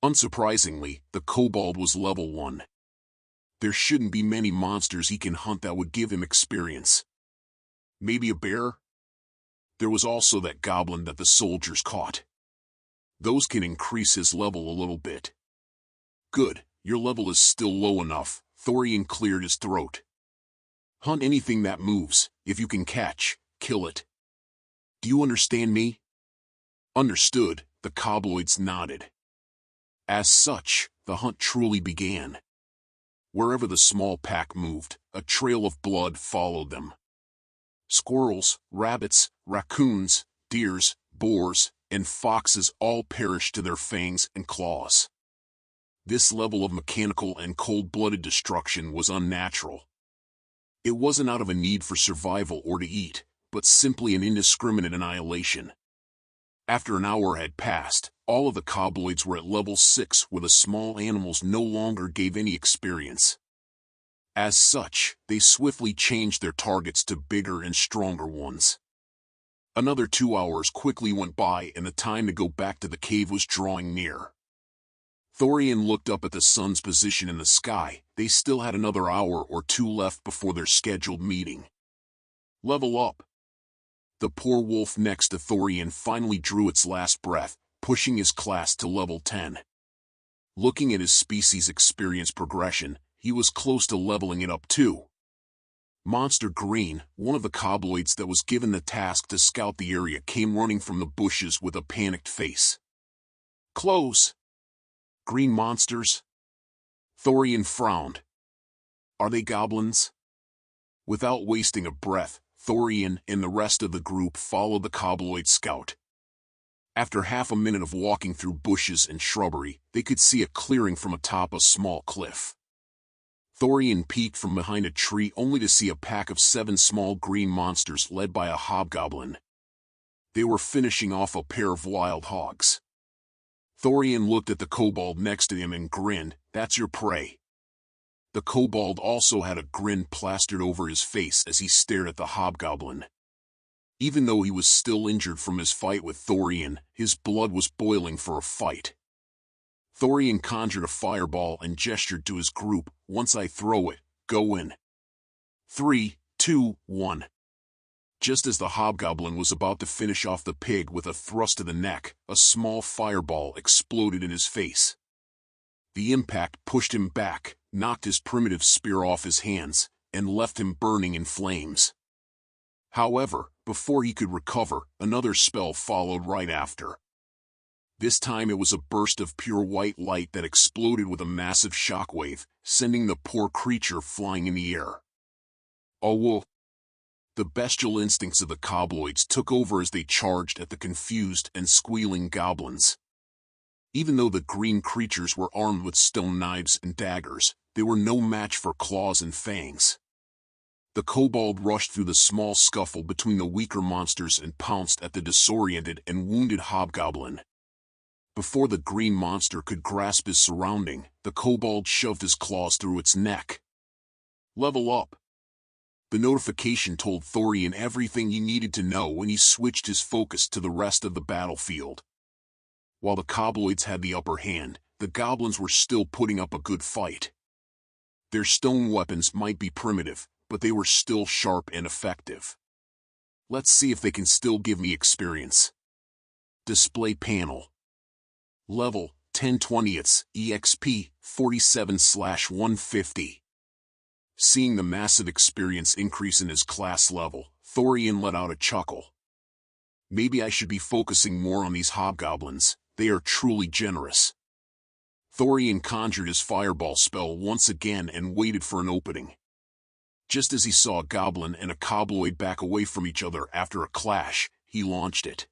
Unsurprisingly, the kobold was level 1. There shouldn't be many monsters he can hunt that would give him experience. Maybe a bear? There was also that goblin that the soldiers caught. Those can increase his level a little bit. "Good, your level is still low enough." Thorian cleared his throat. "Hunt anything that moves. If you can catch, kill it. Do you understand me?" "Understood," the kobloids nodded. As such, the hunt truly began. Wherever the small pack moved, a trail of blood followed them. Squirrels, rabbits, raccoons, deers, boars, and foxes all perished to their fangs and claws. This level of mechanical and cold-blooded destruction was unnatural. It wasn't out of a need for survival or to eat, but simply an indiscriminate annihilation. After an hour had passed, all of the kobloids were at level 6 where the small animals no longer gave any experience. As such, they swiftly changed their targets to bigger and stronger ones. Another 2 hours quickly went by and the time to go back to the cave was drawing near. Thorian looked up at the sun's position in the sky. They still had another hour or 2 left before their scheduled meeting. "Level up." The poor wolf next to Thorian finally drew its last breath, pushing his class to level 10. Looking at his species' experience progression, he was close to leveling it up too. Monster Green, one of the kobloids that was given the task to scout the area, came running from the bushes with a panicked face. "Close! Green monsters?" Thorian frowned. "Are they goblins?" Without wasting a breath, Thorian and the rest of the group followed the kobloid scout. After half a minute of walking through bushes and shrubbery, they could see a clearing from atop a small cliff. Thorian peeked from behind a tree only to see a pack of 7 small green monsters led by a hobgoblin. They were finishing off a pair of wild hogs. Thorian looked at the kobold next to him and grinned. "That's your prey." The kobold also had a grin plastered over his face as he stared at the hobgoblin. Even though he was still injured from his fight with Thorian, his blood was boiling for a fight. Thorian conjured a fireball and gestured to his group. "Once I throw it, go in. 3, 2, 1. Just as the hobgoblin was about to finish off the pig with a thrust to the neck, a small fireball exploded in his face. The impact pushed him back, knocked his primitive spear off his hands, and left him burning in flames. However, before he could recover, another spell followed right after. This time it was a burst of pure white light that exploded with a massive shockwave, sending the poor creature flying in the air. "Oh, whoa!" The bestial instincts of the kobloids took over as they charged at the confused and squealing goblins. Even though the green creatures were armed with stone knives and daggers, they were no match for claws and fangs. The kobold rushed through the small scuffle between the weaker monsters and pounced at the disoriented and wounded hobgoblin. Before the green monster could grasp his surrounding, the kobold shoved his claws through its neck. Level up. The notification told Thorian everything he needed to know when he switched his focus to the rest of the battlefield. While the kobloids had the upper hand, the goblins were still putting up a good fight. Their stone weapons might be primitive, but they were still sharp and effective. Let's see if they can still give me experience. Display panel. Level, 10/20, EXP, 47/150. Seeing the massive experience increase in his class level, Thorian let out a chuckle. Maybe I should be focusing more on these hobgoblins, they are truly generous. Thorian conjured his fireball spell once again and waited for an opening. Just as he saw a goblin and a kobloid back away from each other after a clash, he launched it.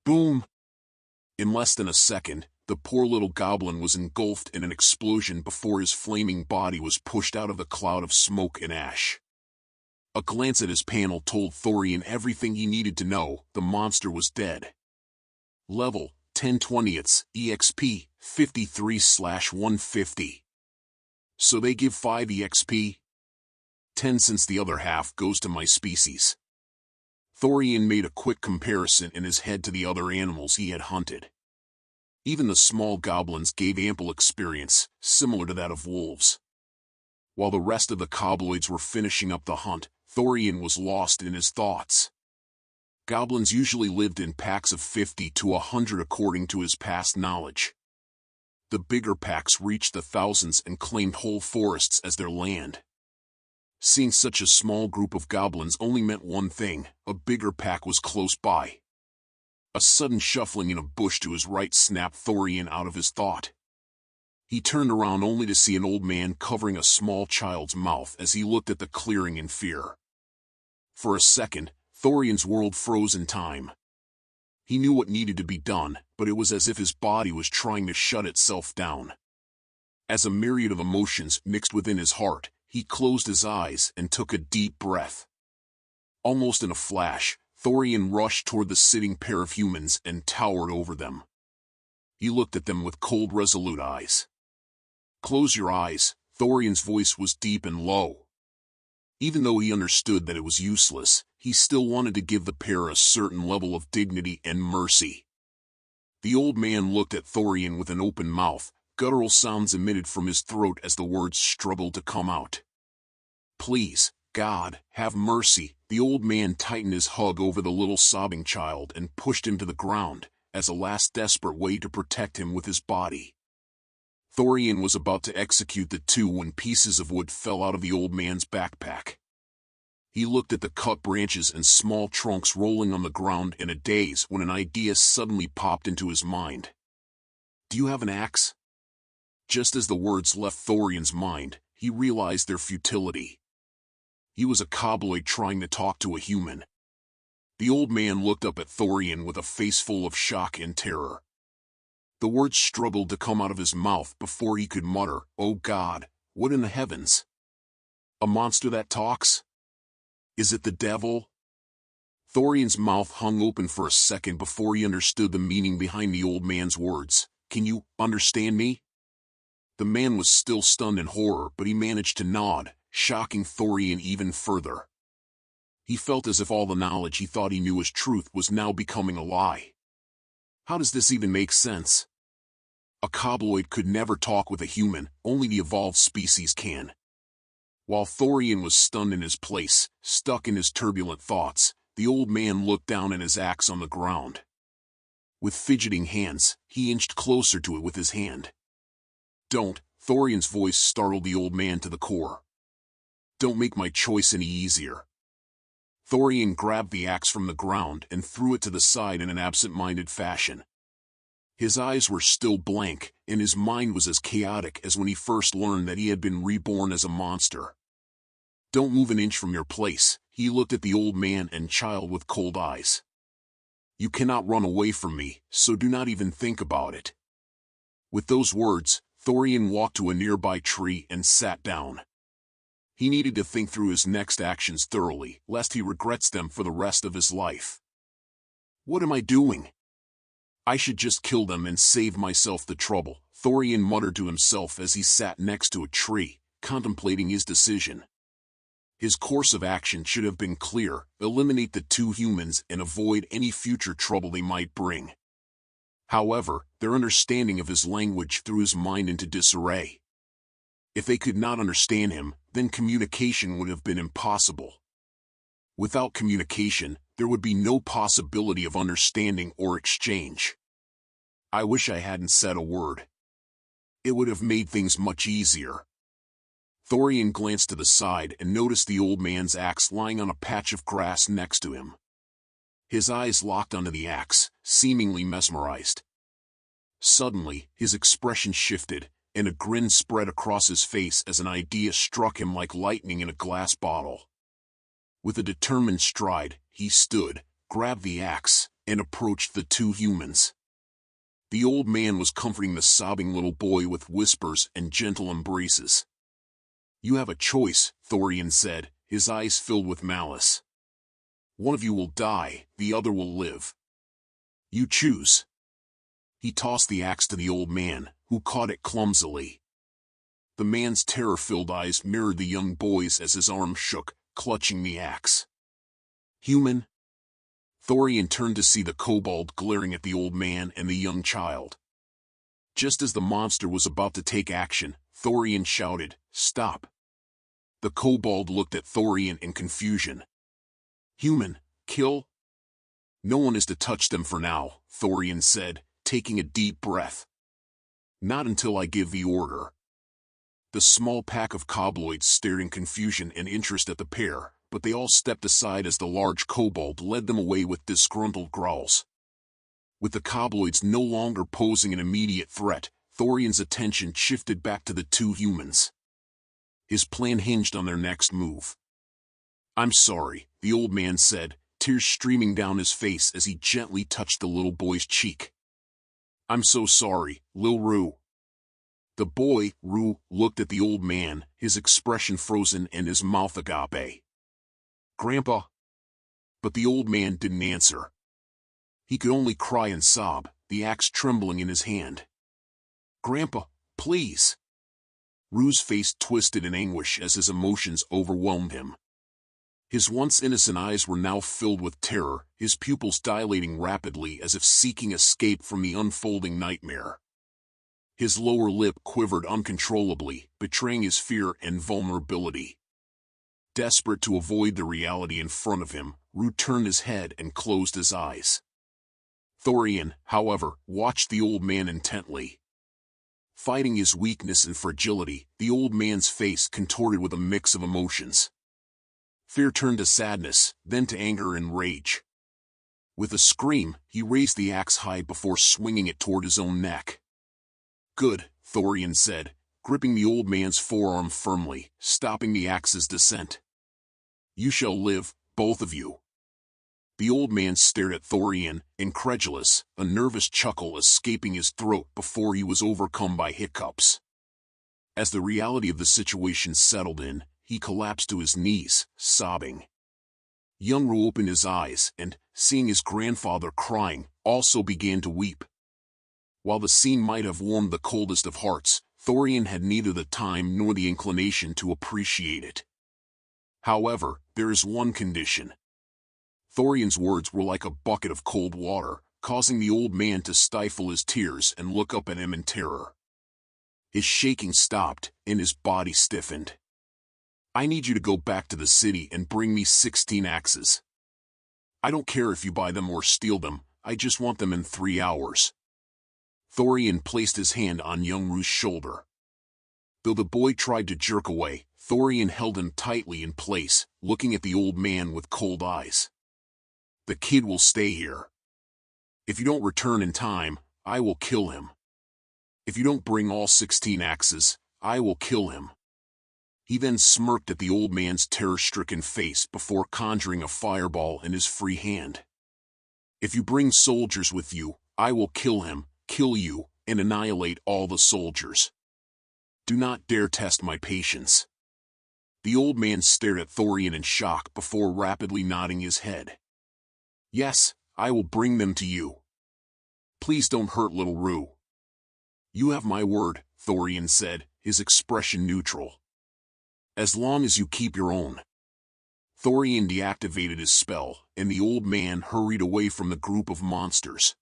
Boom! In less than a second, the poor little goblin was engulfed in an explosion before his flaming body was pushed out of the cloud of smoke and ash. A glance at his panel told Thorian everything he needed to know: the monster was dead. Level, 10/20, EXP, 53/150. So they give 5 EXP? 10 since the other half goes to my species. Thorian made a quick comparison in his head to the other animals he had hunted. Even the small goblins gave ample experience, similar to that of wolves. While the rest of the kobloids were finishing up the hunt, Thorian was lost in his thoughts. Goblins usually lived in packs of 50 to 100 according to his past knowledge. The bigger packs reached the thousands and claimed whole forests as their land. Seeing such a small group of goblins only meant one thing: a bigger pack was close by. A sudden shuffling in a bush to his right snapped Thorian out of his thought. He turned around only to see an old man covering a small child's mouth as he looked at the clearing in fear. For a second, Thorian's world froze in time. He knew what needed to be done, but it was as if his body was trying to shut itself down. As a myriad of emotions mixed within his heart, he closed his eyes and took a deep breath. Almost in a flash, Thorian rushed toward the sitting pair of humans and towered over them. He looked at them with cold, resolute eyes. "Close your eyes," Thorian's voice was deep and low. Even though he understood that it was useless, he still wanted to give the pair a certain level of dignity and mercy. The old man looked at Thorian with an open mouth, guttural sounds emitted from his throat as the words struggled to come out. "Please, God, have mercy." The old man tightened his hug over the little sobbing child and pushed him to the ground, as a last desperate way to protect him with his body. Thorian was about to execute the two when pieces of wood fell out of the old man's backpack. He looked at the cut branches and small trunks rolling on the ground in a daze when an idea suddenly popped into his mind. "Do you have an axe?" Just as the words left Thorian's mind, he realized their futility. He was a kobloid trying to talk to a human. The old man looked up at Thorian with a face full of shock and terror. The words struggled to come out of his mouth before he could mutter, "Oh God, what in the heavens? A monster that talks? Is it the devil?" Thorian's mouth hung open for a second before he understood the meaning behind the old man's words. "Can you understand me?" The man was still stunned in horror, but he managed to nod, shocking Thorian even further. He felt as if all the knowledge he thought he knew as truth was now becoming a lie. How does this even make sense? A kobloid could never talk with a human, only the evolved species can. While Thorian was stunned in his place, stuck in his turbulent thoughts, the old man looked down at his axe on the ground. With fidgeting hands, he inched closer to it with his hand. "Don't," Thorian's voice startled the old man to the core. "Don't make my choice any easier." Thorian grabbed the axe from the ground and threw it to the side in an absent-minded fashion. His eyes were still blank, and his mind was as chaotic as when he first learned that he had been reborn as a monster. "Don't move an inch from your place," he looked at the old man and child with cold eyes. "You cannot run away from me, so do not even think about it." With those words, Thorian walked to a nearby tree and sat down. He needed to think through his next actions thoroughly, lest he regrets them for the rest of his life. What am I doing? I should just kill them and save myself the trouble, Thorian muttered to himself as he sat next to a tree, contemplating his decision. His course of action should have been clear: eliminate the two humans and avoid any future trouble they might bring. However, their understanding of his language threw his mind into disarray. If they could not understand him, then communication would have been impossible. Without communication, there would be no possibility of understanding or exchange. I wish I hadn't said a word. It would have made things much easier. Thorian glanced to the side and noticed the old man's axe lying on a patch of grass next to him. His eyes locked onto the axe, seemingly mesmerized. Suddenly, his expression shifted, and a grin spread across his face as an idea struck him like lightning in a glass bottle. With a determined stride, he stood, grabbed the axe, and approached the two humans. The old man was comforting the sobbing little boy with whispers and gentle embraces. "You have a choice," Thorian said, his eyes filled with malice. "One of you will die, the other will live. You choose." He tossed the axe to the old man, who caught it clumsily. The man's terror-filled eyes mirrored the young boy's as his arm shook, clutching the axe. "Human?" Thorian turned to see the kobold glaring at the old man and the young child. Just as the monster was about to take action, Thorian shouted, "Stop!" The kobold looked at Thorian in confusion. "Human, kill?" "No one is to touch them for now," Thorian said, taking a deep breath. "Not until I give the order." The small pack of kobloids stared in confusion and interest at the pair, but they all stepped aside as the large kobold led them away with disgruntled growls. With the kobloids no longer posing an immediate threat, Thorian's attention shifted back to the two humans. His plan hinged on their next move. "I'm sorry," the old man said, tears streaming down his face as he gently touched the little boy's cheek. "I'm so sorry, Lil Roo." The boy, Roo, looked at the old man, his expression frozen and his mouth agape. "Grandpa?" But the old man didn't answer. He could only cry and sob, the axe trembling in his hand. "Grandpa, please." Roo's face twisted in anguish as his emotions overwhelmed him. His once innocent eyes were now filled with terror, his pupils dilating rapidly as if seeking escape from the unfolding nightmare. His lower lip quivered uncontrollably, betraying his fear and vulnerability. Desperate to avoid the reality in front of him, Roo turned his head and closed his eyes. Thorian, however, watched the old man intently. Fighting his weakness and fragility, the old man's face contorted with a mix of emotions. Fear turned to sadness, then to anger and rage. With a scream, he raised the axe high before swinging it toward his own neck. "Good," Thorian said, gripping the old man's forearm firmly, stopping the axe's descent. "You shall live, both of you." The old man stared at Thorian, incredulous, a nervous chuckle escaping his throat before he was overcome by hiccups. As the reality of the situation settled in, he collapsed to his knees, sobbing. Young Roo opened his eyes and, seeing his grandfather crying, also began to weep. While the scene might have warmed the coldest of hearts, Thorian had neither the time nor the inclination to appreciate it. "However, there is one condition." Thorian's words were like a bucket of cold water, causing the old man to stifle his tears and look up at him in terror. His shaking stopped, and his body stiffened. "I need you to go back to the city and bring me 16 axes. I don't care if you buy them or steal them, I just want them in 3 hours. Thorian placed his hand on young Roo's shoulder. Though the boy tried to jerk away, Thorian held him tightly in place, looking at the old man with cold eyes. "The kid will stay here. If you don't return in time, I will kill him. If you don't bring all 16 axes, I will kill him." He then smirked at the old man's terror-stricken face before conjuring a fireball in his free hand. "If you bring soldiers with you, I will kill him, kill you, and annihilate all the soldiers. Do not dare test my patience." The old man stared at Thorian in shock before rapidly nodding his head. Yes, I will bring them to you. Please don't hurt little Rue. You have my word, Thorian said, his expression neutral. As long as you keep your own. Thorian deactivated his spell, and the old man hurried away from the group of monsters.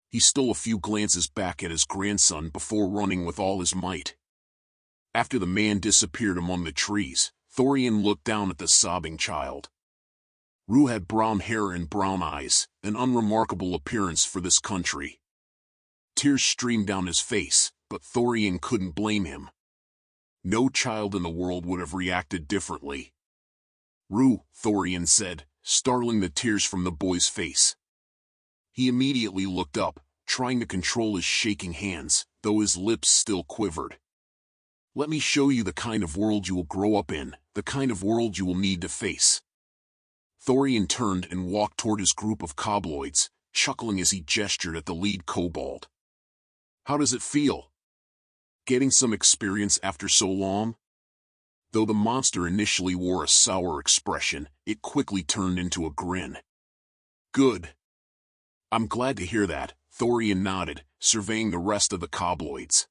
He stole a few glances back at his grandson before running with all his might. After the man disappeared among the trees, Thorian looked down at the sobbing child. Rue had brown hair and brown eyes, an unremarkable appearance for this country. Tears streamed down his face, but Thorian couldn't blame him. No child in the world would have reacted differently. Rue, Thorian said, startling the tears from the boy's face. He immediately looked up, trying to control his shaking hands, though his lips still quivered. Let me show you the kind of world you will grow up in, the kind of world you will need to face. Thorian turned and walked toward his group of cobloids, chuckling as he gestured at the lead kobold. How does it feel? Getting some experience after so long? Though the monster initially wore a sour expression, it quickly turned into a grin. Good. I'm glad to hear that, Thorian nodded, surveying the rest of the cobloids.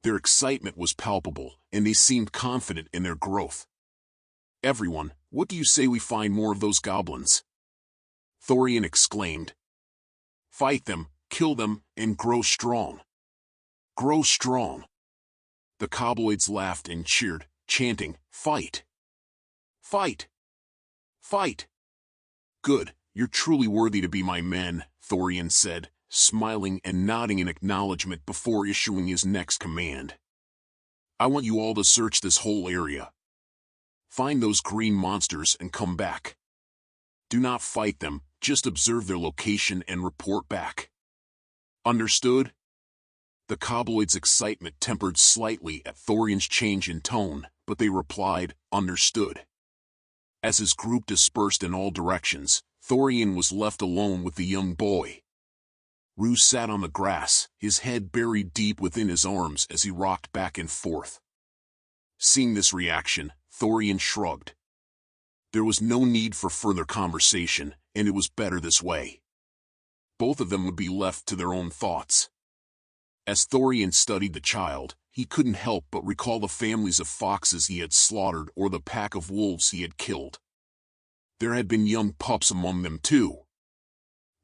Their excitement was palpable, and they seemed confident in their growth. Everyone, what do you say we find more of those goblins? Thorian exclaimed. Fight them, kill them, and grow strong. Grow strong. The cobloids laughed and cheered, chanting, Fight! Fight! Fight! Good, you're truly worthy to be my men, Thorian said, smiling and nodding in acknowledgement before issuing his next command. I want you all to search this whole area. Find those green monsters and come back. Do not fight them, just observe their location and report back. Understood? The cobloids' excitement tempered slightly at Thorian's change in tone, but they replied, Understood. As his group dispersed in all directions, Thorian was left alone with the young boy. Rue sat on the grass, his head buried deep within his arms as he rocked back and forth. Seeing this reaction, Thorian shrugged. There was no need for further conversation, and it was better this way. Both of them would be left to their own thoughts. As Thorian studied the child, he couldn't help but recall the families of foxes he had slaughtered or the pack of wolves he had killed. There had been young pups among them too.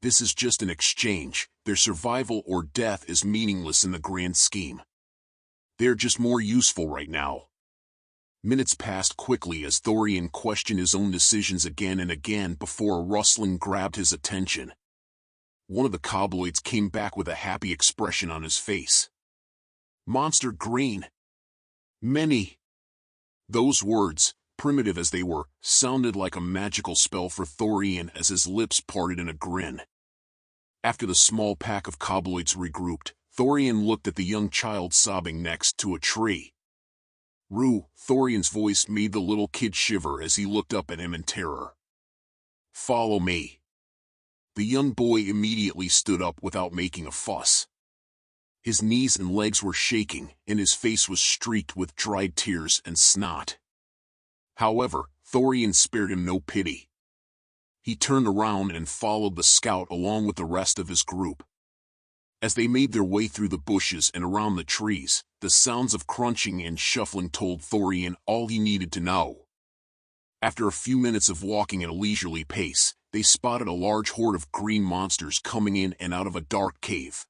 This is just an exchange, their survival or death is meaningless in the grand scheme. They're just more useful right now. Minutes passed quickly as Thorian questioned his own decisions again and again before a rustling grabbed his attention. One of the cobloids came back with a happy expression on his face. Monster green. Many. Those words, primitive as they were, sounded like a magical spell for Thorian as his lips parted in a grin. After the small pack of cobloids regrouped, Thorian looked at the young child sobbing next to a tree. Rue, Thorian's voice made the little kid shiver as he looked up at him in terror. Follow me. The young boy immediately stood up without making a fuss. His knees and legs were shaking, and his face was streaked with dried tears and snot. However, Thorian spared him no pity. He turned around and followed the scout along with the rest of his group. As they made their way through the bushes and around the trees, the sounds of crunching and shuffling told Thorian all he needed to know. After a few minutes of walking at a leisurely pace, they spotted a large horde of green monsters coming in and out of a dark cave.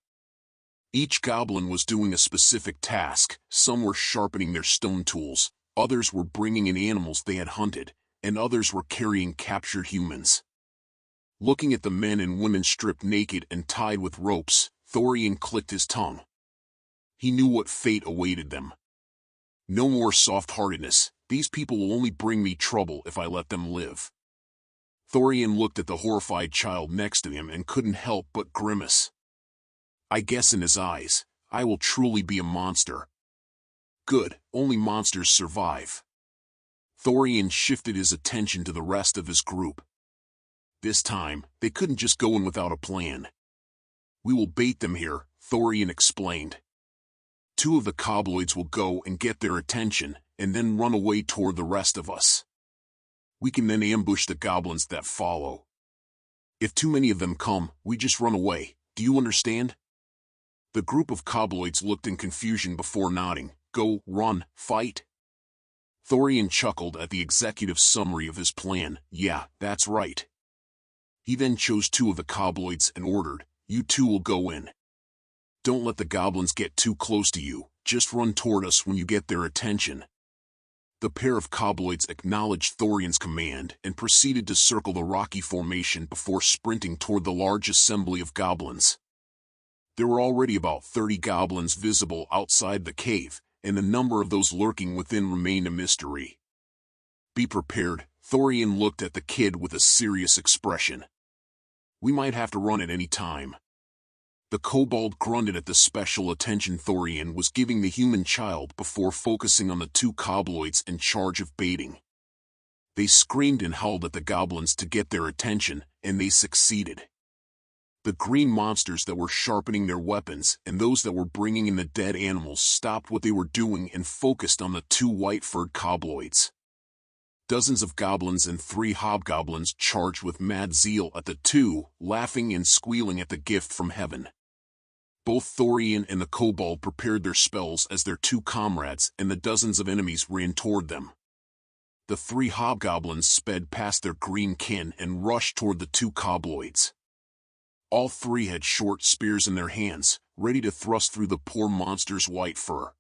Each goblin was doing a specific task. Some were sharpening their stone tools, others were bringing in animals they had hunted, and others were carrying captured humans. Looking at the men and women stripped naked and tied with ropes, Thorian clicked his tongue. He knew what fate awaited them. No more soft-heartedness. These people will only bring me trouble if I let them live. Thorian looked at the horrified child next to him and couldn't help but grimace. I guess in his eyes, I will truly be a monster. Good, only monsters survive. Thorian shifted his attention to the rest of his group. This time, they couldn't just go in without a plan. We will bait them here, Thorian explained. 2 of the Kobloids will go and get their attention, and then run away toward the rest of us. We can then ambush the goblins that follow. If too many of them come, we just run away. Do you understand? The group of Kobloids looked in confusion before nodding. Go, run, fight. Thorian chuckled at the executive summary of his plan. Yeah, that's right. He then chose 2 of the Kobloids and ordered, you 2 will go in. Don't let the goblins get too close to you, just run toward us when you get their attention. The pair of Kobloids acknowledged Thorian's command and proceeded to circle the rocky formation before sprinting toward the large assembly of goblins. There were already about 30 goblins visible outside the cave, and the number of those lurking within remained a mystery. Be prepared, Thorian looked at the kid with a serious expression. We might have to run at any time. The kobold grunted at the special attention Thorian was giving the human child before focusing on the 2 Kobloids in charge of baiting. They screamed and howled at the goblins to get their attention, and they succeeded. The green monsters that were sharpening their weapons and those that were bringing in the dead animals stopped what they were doing and focused on the 2 white-furred Kobloids. Dozens of goblins and 3 hobgoblins charged with mad zeal at the 2, laughing and squealing at the gift from heaven. Both Thorian and the kobold prepared their spells as their 2 comrades and the dozens of enemies ran toward them. The 3 hobgoblins sped past their green kin and rushed toward the 2 Kobloids. All 3 had short spears in their hands, ready to thrust through the poor monster's white fur.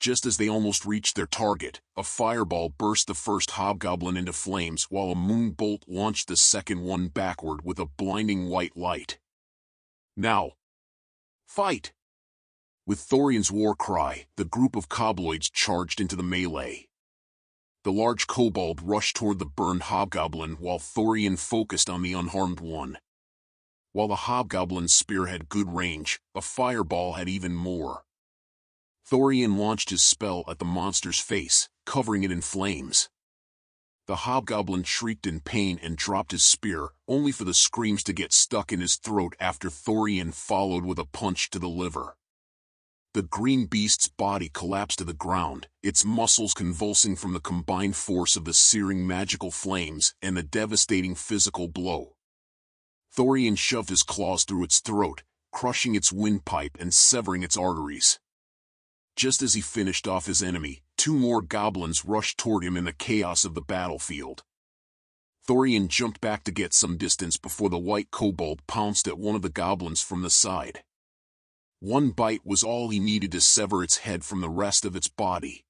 Just as they almost reached their target, a fireball burst the first hobgoblin into flames while a moon bolt launched the second one backward with a blinding white light. Now, fight! With Thorian's war cry, the group of Kobloids charged into the melee. The large kobold rushed toward the burned hobgoblin while Thorian focused on the unharmed one. While the hobgoblin's spear had good range, a fireball had even more. Thorian launched his spell at the monster's face, covering it in flames. The hobgoblin shrieked in pain and dropped his spear, only for the screams to get stuck in his throat after Thorian followed with a punch to the liver. The green beast's body collapsed to the ground, its muscles convulsing from the combined force of the searing magical flames and the devastating physical blow. Thorian shoved his claws through its throat, crushing its windpipe and severing its arteries. Just as he finished off his enemy, 2 more goblins rushed toward him in the chaos of the battlefield. Thorian jumped back to get some distance before the white kobold pounced at one of the goblins from the side. One bite was all he needed to sever its head from the rest of its body.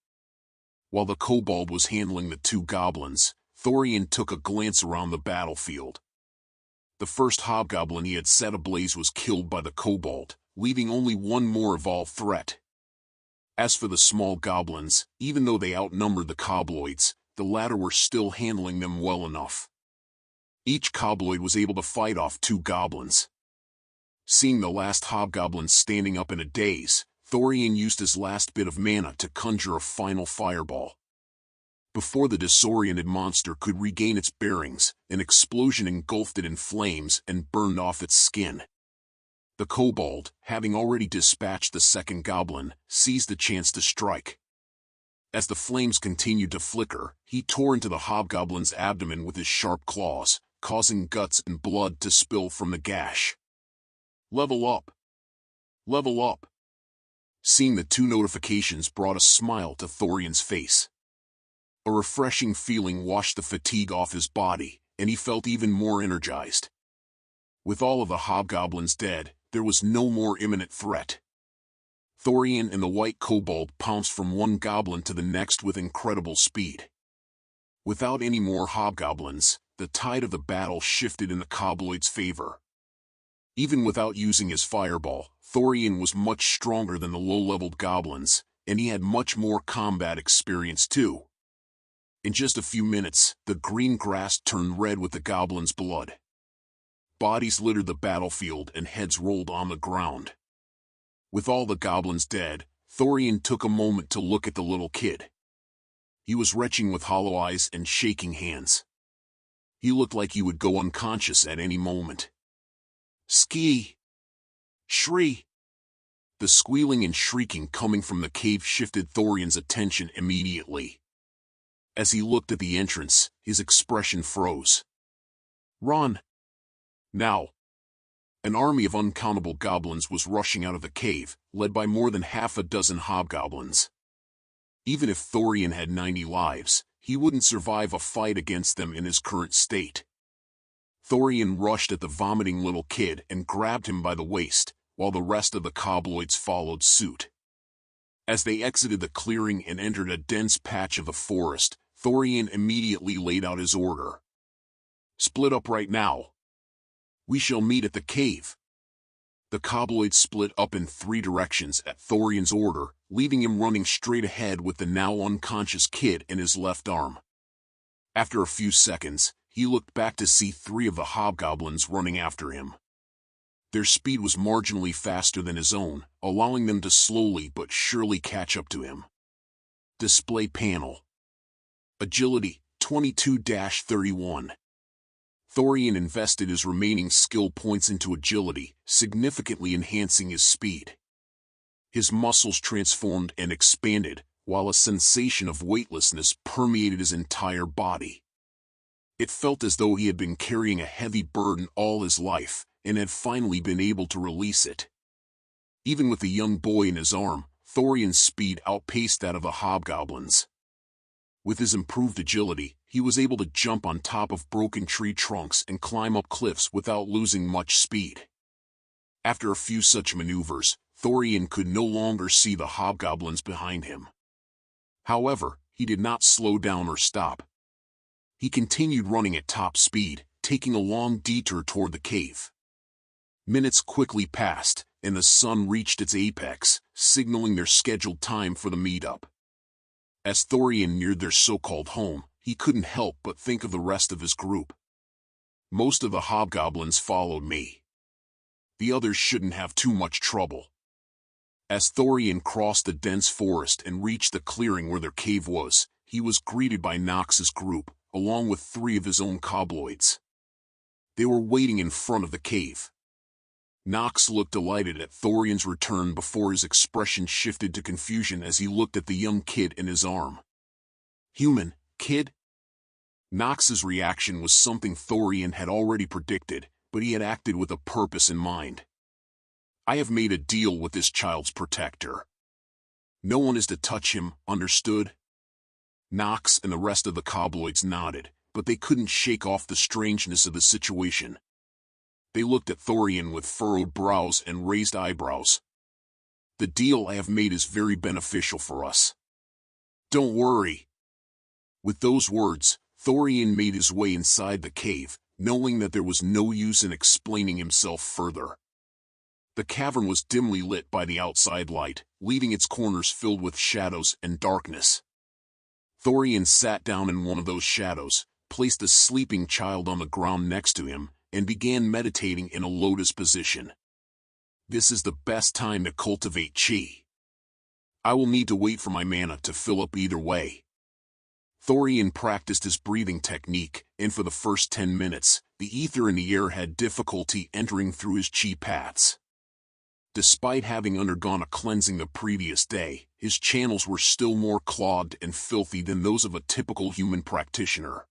While the kobold was handling the 2 goblins, Thorian took a glance around the battlefield. The first hobgoblin he had set ablaze was killed by the kobold, leaving only 1 more evolved threat. As for the small goblins, even though they outnumbered the Kobloids, the latter were still handling them well enough. Each Kobloid was able to fight off 2 goblins. Seeing the last hobgoblin standing up in a daze, Thorian used his last bit of mana to conjure a final fireball. Before the disoriented monster could regain its bearings, an explosion engulfed it in flames and burned off its skin. The kobold, having already dispatched the second goblin, seized the chance to strike. As the flames continued to flicker, he tore into the hobgoblin's abdomen with his sharp claws, causing guts and blood to spill from the gash. Level up! Level up! Seeing the 2 notifications brought a smile to Thorian's face. A refreshing feeling washed the fatigue off his body, and he felt even more energized. With all of the hobgoblins dead, there was no more imminent threat. Thorian and the white kobold pounced from one goblin to the next with incredible speed. Without any more hobgoblins, the tide of the battle shifted in the Kobloid's favor. Even without using his fireball, Thorian was much stronger than the low-leveled goblins, and he had much more combat experience too. In just a few minutes, the green grass turned red with the goblins' blood. Bodies littered the battlefield and heads rolled on the ground. With all the goblins dead, Thorian took a moment to look at the little kid. He was retching with hollow eyes and shaking hands. He looked like he would go unconscious at any moment. Ski! Shri! The squealing and shrieking coming from the cave shifted Thorian's attention immediately. As he looked at the entrance, his expression froze. Run! Now! An army of uncountable goblins was rushing out of the cave, led by more than half a dozen hobgoblins. Even if Thorian had 90 lives, he wouldn't survive a fight against them in his current state. Thorian rushed at the vomiting little kid and grabbed him by the waist, while the rest of the cobloids followed suit. As they exited the clearing and entered a dense patch of the forest, Thorian immediately laid out his order. Split up right now. We shall meet at the cave. The cobloids split up in 3 directions at Thorian's order, leaving him running straight ahead with the now unconscious kid in his left arm. After a few seconds, he looked back to see 3 of the hobgoblins running after him. Their speed was marginally faster than his own, allowing them to slowly but surely catch up to him. Display panel. Agility, 22-31. Thorian invested his remaining skill points into agility, significantly enhancing his speed. His muscles transformed and expanded, while a sensation of weightlessness permeated his entire body. It felt as though he had been carrying a heavy burden all his life, and had finally been able to release it. Even with the young boy in his arm, Thorian's speed outpaced that of the hobgoblins. With his improved agility, he was able to jump on top of broken tree trunks and climb up cliffs without losing much speed. After a few such maneuvers, Thorian could no longer see the hobgoblins behind him. However, he did not slow down or stop. He continued running at top speed, taking a long detour toward the cave. Minutes quickly passed, and the sun reached its apex, signaling their scheduled time for the meetup. As Thorian neared their so-called home, he couldn't help but think of the rest of his group. Most of the hobgoblins followed me. The others shouldn't have too much trouble. As Thorian crossed the dense forest and reached the clearing where their cave was, he was greeted by Nox's group, along with 3 of his own cobloids. They were waiting in front of the cave. Nox looked delighted at Thorian's return before his expression shifted to confusion as he looked at the young kid in his arm. Human, kid? Nox's reaction was something Thorian had already predicted, but he had acted with a purpose in mind. I have made a deal with this child's protector. No one is to touch him, understood? Nox and the rest of the cobloids nodded, but they couldn't shake off the strangeness of the situation. They looked at Thorian with furrowed brows and raised eyebrows. The deal I have made is very beneficial for us. Don't worry. With those words, Thorian made his way inside the cave, knowing that there was no use in explaining himself further. The cavern was dimly lit by the outside light, leaving its corners filled with shadows and darkness. Thorian sat down in one of those shadows, placed a sleeping child on the ground next to him, and began meditating in a lotus position. This is the best time to cultivate chi. I will need to wait for my mana to fill up either way. Thorian practiced his breathing technique, and for the first 10 minutes, the ether in the air had difficulty entering through his chi paths. Despite having undergone a cleansing the previous day, his channels were still more clogged and filthy than those of a typical human practitioner.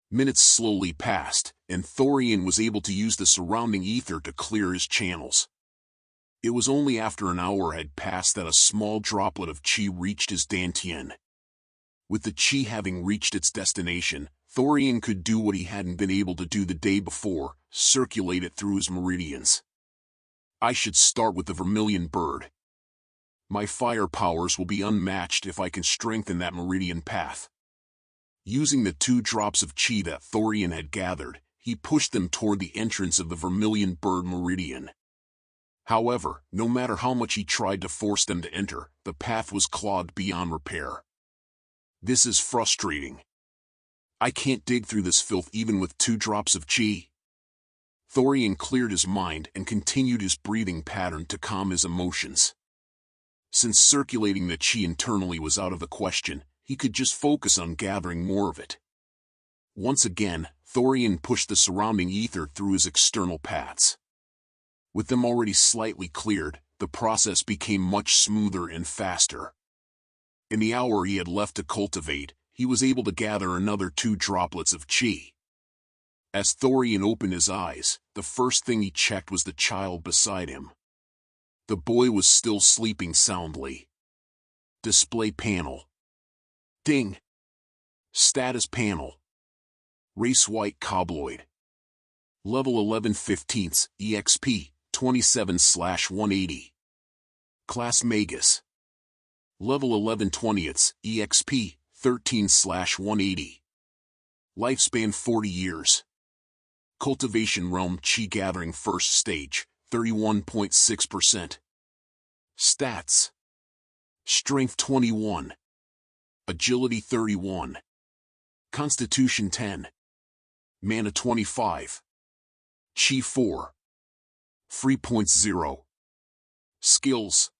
Minutes slowly passed, and Thorian was able to use the surrounding ether to clear his channels. It was only after an hour had passed that a small droplet of chi reached his dantian. With the chi having reached its destination, Thorian could do what he hadn't been able to do the day before, circulate it through his meridians. I should start with the vermilion bird. My fire powers will be unmatched if I can strengthen that meridian path. Using the 2 drops of chi that Thorian had gathered, he pushed them toward the entrance of the vermilion bird meridian. However, no matter how much he tried to force them to enter, the path was clogged beyond repair. This is frustrating. I can't dig through this filth even with 2 drops of chi. Thorian cleared his mind and continued his breathing pattern to calm his emotions. Since circulating the chi internally was out of the question, he could just focus on gathering more of it. Once again, Thorian pushed the surrounding ether through his external paths. With them already slightly cleared, the process became much smoother and faster. In the hour he had left to cultivate, he was able to gather another 2 droplets of chi. As Thorian opened his eyes, the first thing he checked was the child beside him. The boy was still sleeping soundly. Display panel. Ding. Status panel. Race White Kobold. Level 11/15, EXP, 27/180. Class Magus. Level 11/20, EXP, 13/180. Lifespan 40 years. Cultivation Realm Chi Gathering First Stage, 31.6%. Stats. Strength 21. Agility 31. Constitution 10. Mana 25. Chi 4. 3.0. Skills.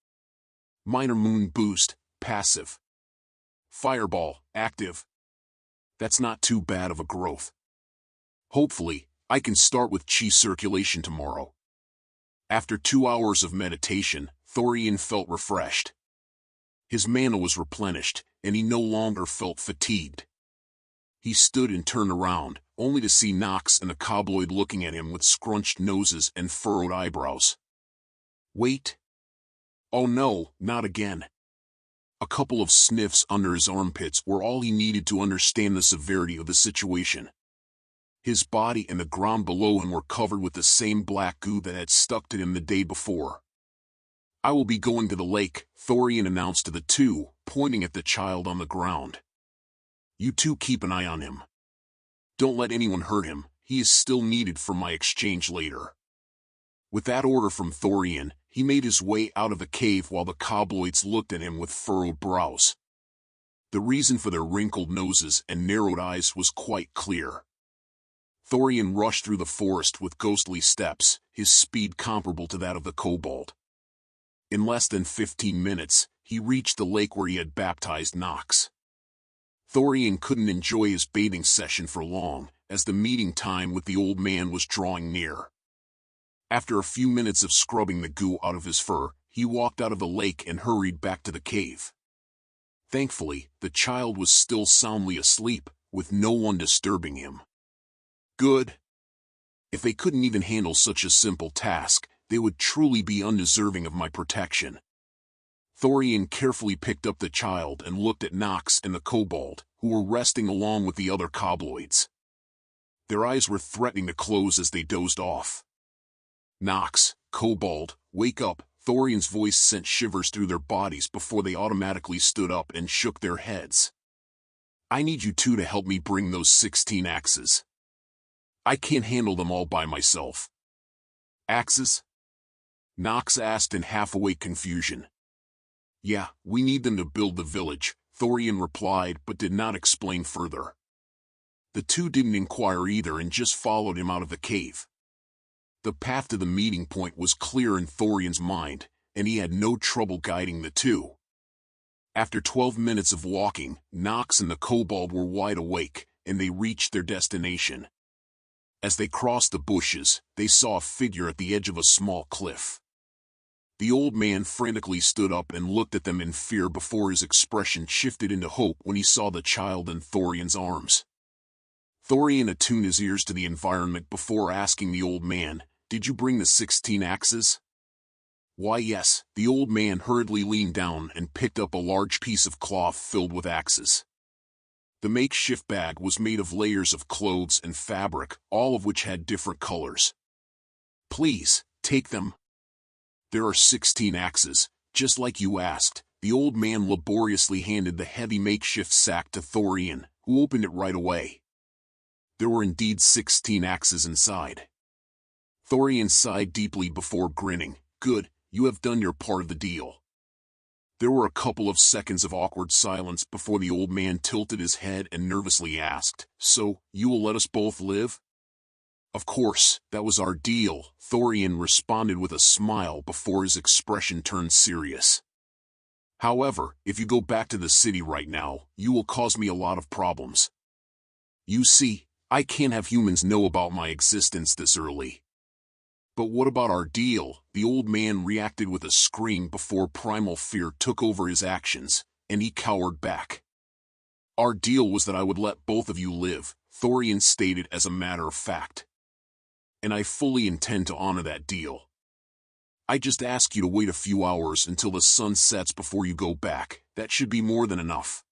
Minor Moon Boost, passive. Fireball, active. That's not too bad of a growth. Hopefully, I can start with chi circulation tomorrow. After 2 hours of meditation, Thorian felt refreshed. His mana was replenished, and he no longer felt fatigued. He stood and turned around, only to see Nox and the Kobold looking at him with scrunched noses and furrowed eyebrows. Wait. Oh no, not again. A couple of sniffs under his armpits were all he needed to understand the severity of the situation. His body and the ground below him were covered with the same black goo that had stuck to him the day before. I will be going to the lake, Thorian announced to the 2, pointing at the child on the ground. You 2 keep an eye on him. Don't let anyone hurt him, he is still needed for my exchange later. With that order from Thorian, he made his way out of the cave while the kobolds looked at him with furrowed brows. The reason for their wrinkled noses and narrowed eyes was quite clear. Thorian rushed through the forest with ghostly steps, his speed comparable to that of the kobold. In less than 15 minutes, he reached the lake where he had baptized Nox. Thorian couldn't enjoy his bathing session for long, as the meeting time with the old man was drawing near. After a few minutes of scrubbing the goo out of his fur, he walked out of the lake and hurried back to the cave. Thankfully, the child was still soundly asleep, with no one disturbing him. Good. If they couldn't even handle such a simple task, they would truly be undeserving of my protection. Thorian carefully picked up the child and looked at Nox and the kobold, who were resting along with the other kobolds. Their eyes were threatening to close as they dozed off. Nox, kobold, wake up, Thorian's voice sent shivers through their bodies before they automatically stood up and shook their heads. I need you 2 to help me bring those 16 axes. I can't handle them all by myself. Axes? Nox asked in half-awake confusion. Yeah, we need them to build the village, Thorian replied but did not explain further. The 2 didn't inquire either and just followed him out of the cave. The path to the meeting point was clear in Thorian's mind, and he had no trouble guiding the 2. After 12 minutes of walking, Nox and the kobold were wide awake, and they reached their destination. As they crossed the bushes, they saw a figure at the edge of a small cliff. The old man frantically stood up and looked at them in fear before his expression shifted into hope when he saw the child in Thorian's arms. Thorian attuned his ears to the environment before asking the old man, "Did you bring the 16 axes?" "Why yes," the old man hurriedly leaned down and picked up a large piece of cloth filled with axes. The makeshift bag was made of layers of clothes and fabric, all of which had different colors. "Please, take them. There are 16 axes, just like you asked." The old man laboriously handed the heavy makeshift sack to Thorian, who opened it right away. There were indeed 16 axes inside. Thorian sighed deeply before grinning. "Good, you have done your part of the deal." There were a couple of seconds of awkward silence before the old man tilted his head and nervously asked, "So, you will let us both live?" "Of course, that was our deal," Thorian responded with a smile before his expression turned serious. "However, if you go back to the city right now, you will cause me a lot of problems. You see, I can't have humans know about my existence this early." But what about our deal? The old man reacted with a scream before primal fear took over his actions, and he cowered back. Our deal was that I would let both of you live, Thorian stated as a matter of fact. And I fully intend to honor that deal. I just ask you to wait a few hours until the sun sets before you go back. That should be more than enough.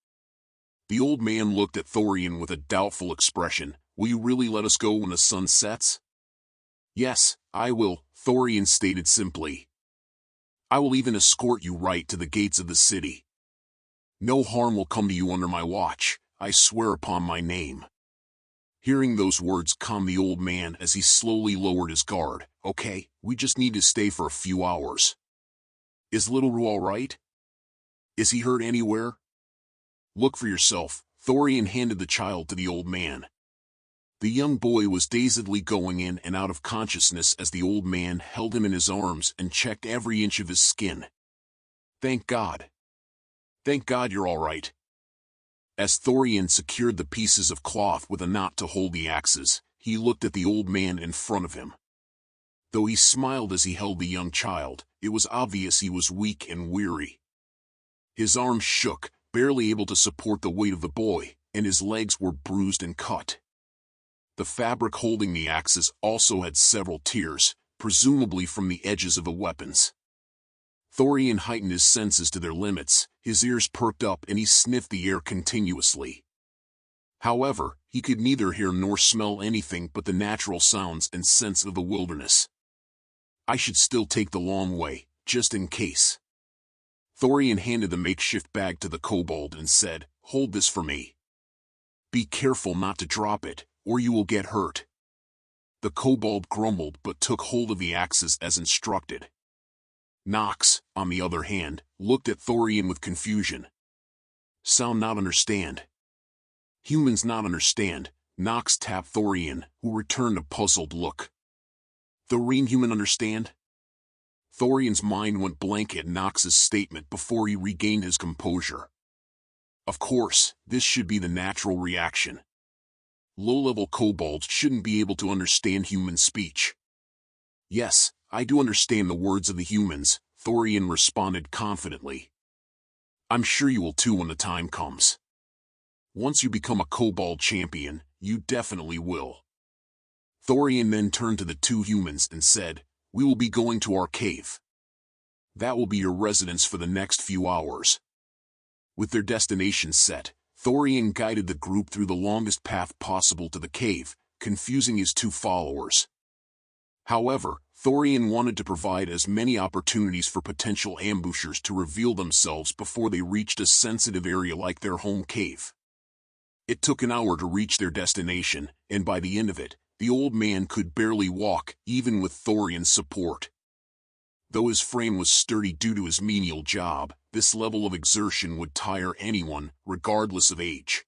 The old man looked at Thorian with a doubtful expression. Will you really let us go when the sun sets? Yes, I will, Thorian stated simply. I will even escort you right to the gates of the city. No harm will come to you under my watch, I swear upon my name. Hearing those words calmed the old man as he slowly lowered his guard. Okay, we just need to stay for a few hours. Is Little Roo all right? Is he hurt anywhere? Look for yourself, Thorian handed the child to the old man. The young boy was dazedly going in and out of consciousness as the old man held him in his arms and checked every inch of his skin. Thank God. Thank God you're all right. As Thorian secured the pieces of cloth with a knot to hold the axes, he looked at the old man in front of him. Though he smiled as he held the young child, it was obvious he was weak and weary. His arms shook, barely able to support the weight of the boy, and his legs were bruised and cut. The fabric holding the axes also had several tears, presumably from the edges of the weapons. Thorian heightened his senses to their limits, his ears perked up and he sniffed the air continuously. However, he could neither hear nor smell anything but the natural sounds and scents of the wilderness. I should still take the long way, just in case. Thorian handed the makeshift bag to the kobold and said, Hold this for me. Be careful not to drop it, or you will get hurt. The kobold grumbled but took hold of the axes as instructed. Nox, on the other hand, looked at Thorian with confusion. Sound not understand. Humans not understand, Nox tapped Thorian, who returned a puzzled look. Thorian human understand? Thorian's mind went blank at Nox's statement before he regained his composure. Of course, this should be the natural reaction. Low-level kobolds shouldn't be able to understand human speech. Yes, I do understand the words of the humans, Thorian responded confidently. I'm sure you will too when the time comes. Once you become a kobold champion, you definitely will. Thorian then turned to the two humans and said, We will be going to our cave. That will be your residence for the next few hours. With their destination set, Thorian guided the group through the longest path possible to the cave, confusing his two followers. However, Thorian wanted to provide as many opportunities for potential ambushers to reveal themselves before they reached a sensitive area like their home cave. It took an hour to reach their destination, and by the end of it, the old man could barely walk, even with Thorian's support. Though his frame was sturdy due to his menial job, this level of exertion would tire anyone, regardless of age.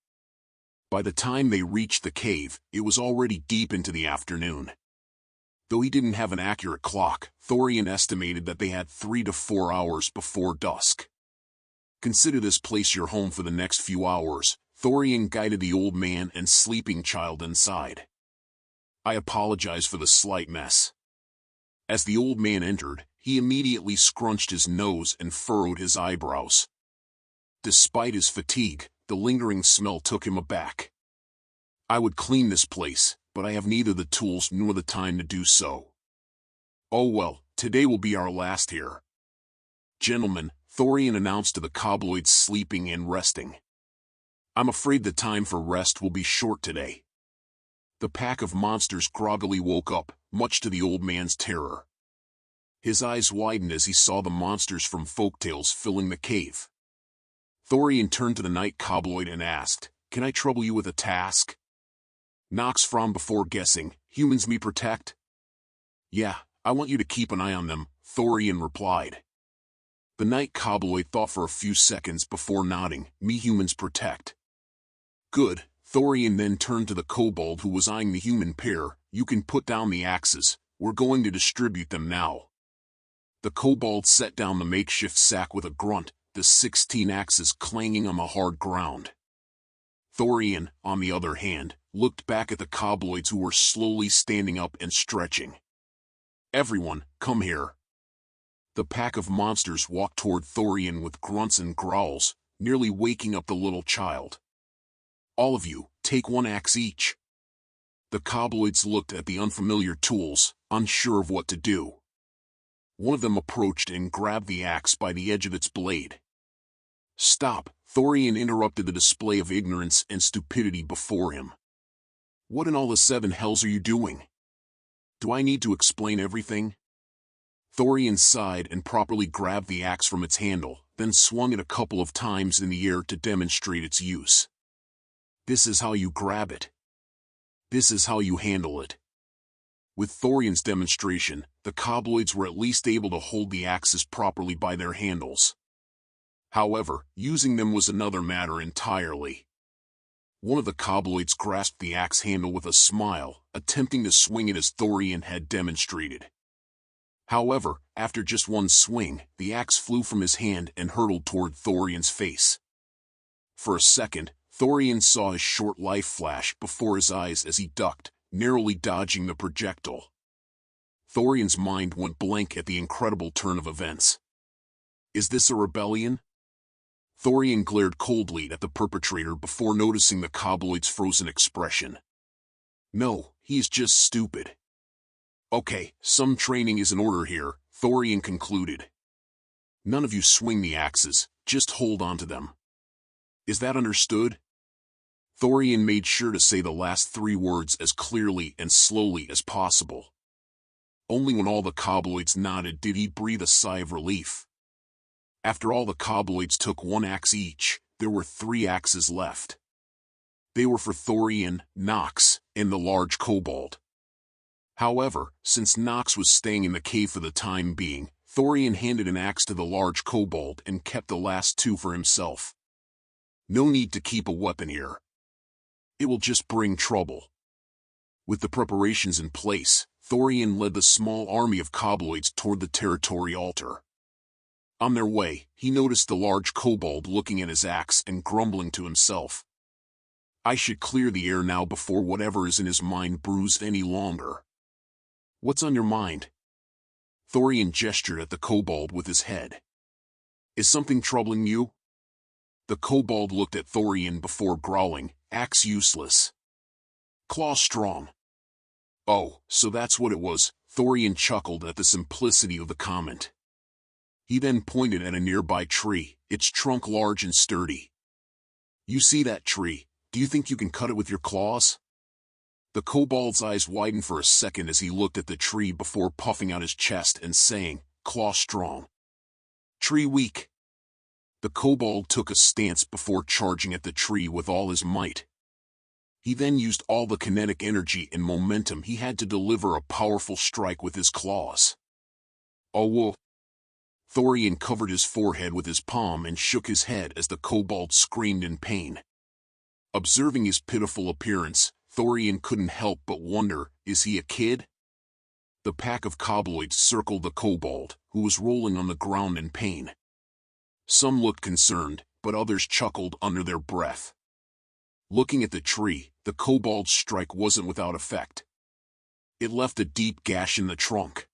By the time they reached the cave, it was already deep into the afternoon. Though he didn't have an accurate clock, Thorian estimated that they had 3 to 4 hours before dusk. Consider this place your home for the next few hours, Thorian guided the old man and sleeping child inside. I apologize for the slight mess. As the old man entered, he immediately scrunched his nose and furrowed his eyebrows. Despite his fatigue, the lingering smell took him aback. I would clean this place, but I have neither the tools nor the time to do so. Oh well, today will be our last here. Gentlemen, Thorian announced to the kobloids sleeping and resting. I'm afraid the time for rest will be short today. The pack of monsters groggily woke up, much to the old man's terror. His eyes widened as he saw the monsters from folktales filling the cave. Thorian turned to the night kobloid and asked, Can I trouble you with a task? Nox frowned before guessing, Humans me protect? Yeah, I want you to keep an eye on them, Thorian replied. The night kobloid thought for a few seconds before nodding, Me humans protect. Good, Thorian then turned to the kobold who was eyeing the human pair, You can put down the axes, we're going to distribute them now. The kobold set down the makeshift sack with a grunt, the 16 axes clanging on the hard ground. Thorian, on the other hand, looked back at the kobloids who were slowly standing up and stretching. Everyone, come here. The pack of monsters walked toward Thorian with grunts and growls, nearly waking up the little child. All of you, take one axe each. The Kobloids looked at the unfamiliar tools, unsure of what to do. One of them approached and grabbed the axe by the edge of its blade. Stop, Thorian interrupted the display of ignorance and stupidity before him. What in all the seven hells are you doing? Do I need to explain everything? Thorian sighed and properly grabbed the axe from its handle, then swung it a couple of times in the air to demonstrate its use. This is how you grab it. This is how you handle it. With Thorian's demonstration, the Kobloids were at least able to hold the axes properly by their handles. However, using them was another matter entirely. One of the Kobloids grasped the axe handle with a smile, attempting to swing it as Thorian had demonstrated. However, after just one swing, the axe flew from his hand and hurtled toward Thorian's face. For a second, Thorian saw his short life flash before his eyes as he ducked, narrowly dodging the projectile. Thorian's mind went blank at the incredible turn of events. Is this a rebellion? Thorian glared coldly at the perpetrator before noticing the Kobloid's frozen expression. No, he's just stupid. Okay, some training is in order here, Thorian concluded. None of you swing the axes, just hold on to them. Is that understood? Thorian made sure to say the last three words as clearly and slowly as possible. Only when all the Kobloids nodded did he breathe a sigh of relief. After all the Kobloids took one axe each, there were 3 axes left. They were for Thorian, Nox, and the large kobold. However, since Nox was staying in the cave for the time being, Thorian handed an axe to the large kobold and kept the last 2 for himself. No need to keep a weapon here. It will just bring trouble. With the preparations in place, Thorian led the small army of Kobloids toward the territory altar. On their way, he noticed the large kobold looking at his axe and grumbling to himself. I should clear the air now before whatever is in his mind bruised any longer. What's on your mind? Thorian gestured at the kobold with his head. Is something troubling you? The kobold looked at Thorian before growling, axe useless. Claw strong. Oh, so that's what it was, Thorian chuckled at the simplicity of the comment. He then pointed at a nearby tree, its trunk large and sturdy. You see that tree? Do you think you can cut it with your claws? The kobold's eyes widened for a second as he looked at the tree before puffing out his chest and saying, claw strong. Tree weak. The kobold took a stance before charging at the tree with all his might. He then used all the kinetic energy and momentum he had to deliver a powerful strike with his claws. Oh whoa. Thorian covered his forehead with his palm and shook his head as the kobold screamed in pain. Observing his pitiful appearance, Thorian couldn't help but wonder, is he a kid? The pack of Kobloids circled the kobold, who was rolling on the ground in pain. Some looked concerned, but others chuckled under their breath. Looking at the tree, the kobold's strike wasn't without effect. It left a deep gash in the trunk.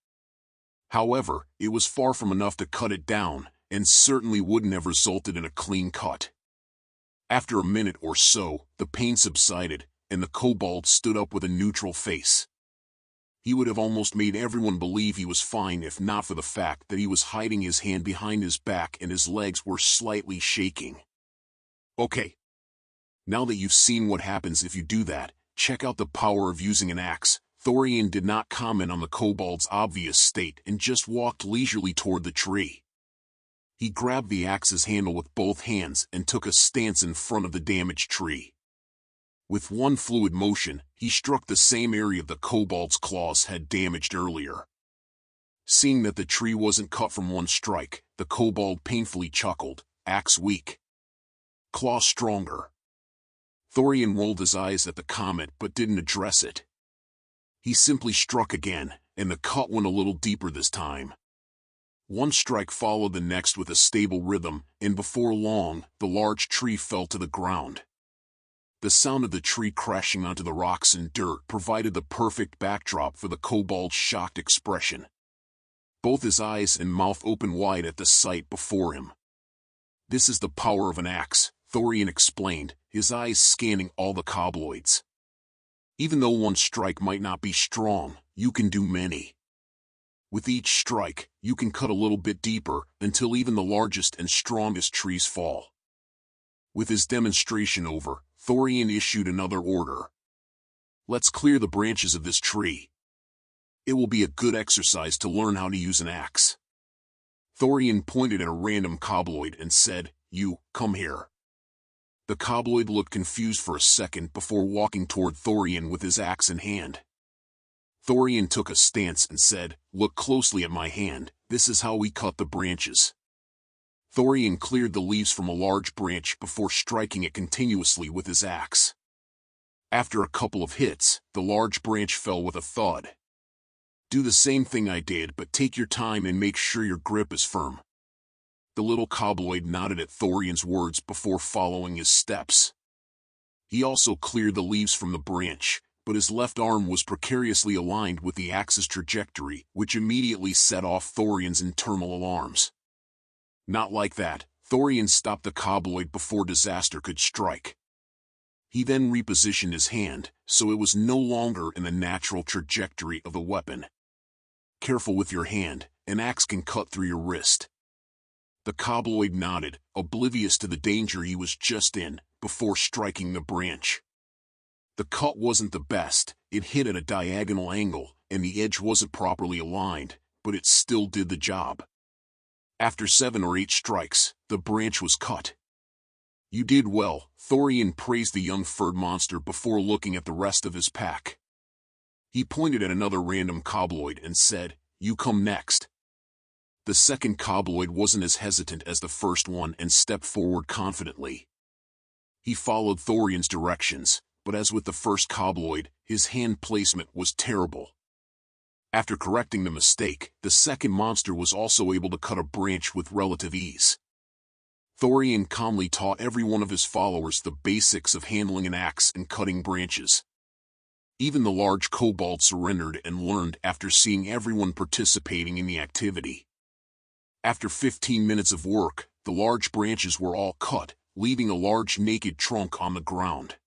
However, it was far from enough to cut it down, and certainly wouldn't have resulted in a clean cut. After a minute or so, the pain subsided, and the kobold stood up with a neutral face. He would have almost made everyone believe he was fine if not for the fact that he was hiding his hand behind his back and his legs were slightly shaking. Okay. Now that you've seen what happens if you do that, check out the power of using an axe. Thorian did not comment on the kobold's obvious state and just walked leisurely toward the tree. He grabbed the axe's handle with both hands and took a stance in front of the damaged tree. With one fluid motion, he struck the same area the kobold's claws had damaged earlier. Seeing that the tree wasn't cut from one strike, the kobold painfully chuckled, axe weak. Claw stronger. Thorian rolled his eyes at the comment but didn't address it. He simply struck again, and the cut went a little deeper this time. One strike followed the next with a stable rhythm, and before long, the large tree fell to the ground. The sound of the tree crashing onto the rocks and dirt provided the perfect backdrop for the kobold's shocked expression. Both his eyes and mouth opened wide at the sight before him. "This is the power of an axe," Thorian explained, his eyes scanning all the kobloids. "Even though one strike might not be strong, you can do many. With each strike, you can cut a little bit deeper, until even the largest and strongest trees fall." With his demonstration over, Thorian issued another order. "Let's clear the branches of this tree. It will be a good exercise to learn how to use an axe." Thorian pointed at a random kobloid and said, "You, come here." The kobloid looked confused for a second before walking toward Thorian with his axe in hand. Thorian took a stance and said, "Look closely at my hand, this is how we cut the branches." Thorian cleared the leaves from a large branch before striking it continuously with his axe. After a couple of hits, the large branch fell with a thud. "Do the same thing I did, but take your time and make sure your grip is firm." The little kobloid nodded at Thorian's words before following his steps. He also cleared the leaves from the branch, but his left arm was precariously aligned with the axe's trajectory, which immediately set off Thorian's internal alarms. Not like that, Thorian stopped the kobloid before disaster could strike. He then repositioned his hand, so it was no longer in the natural trajectory of the weapon. "Careful with your hand, an axe can cut through your wrist." The kobloid nodded, oblivious to the danger he was just in, before striking the branch. The cut wasn't the best, it hit at a diagonal angle, and the edge wasn't properly aligned, but it still did the job. After 7 or 8 strikes, the branch was cut. "You did well," Thorian praised the young furred monster before looking at the rest of his pack. He pointed at another random kobloid and said, "You come next." The second kobloid wasn't as hesitant as the first one and stepped forward confidently. He followed Thorian's directions, but as with the first kobloid, his hand placement was terrible. After correcting the mistake, the second monster was also able to cut a branch with relative ease. Thorian calmly taught every one of his followers the basics of handling an axe and cutting branches. Even the large kobold surrendered and learned after seeing everyone participating in the activity. After 15 minutes of work, the large branches were all cut, leaving a large naked trunk on the ground.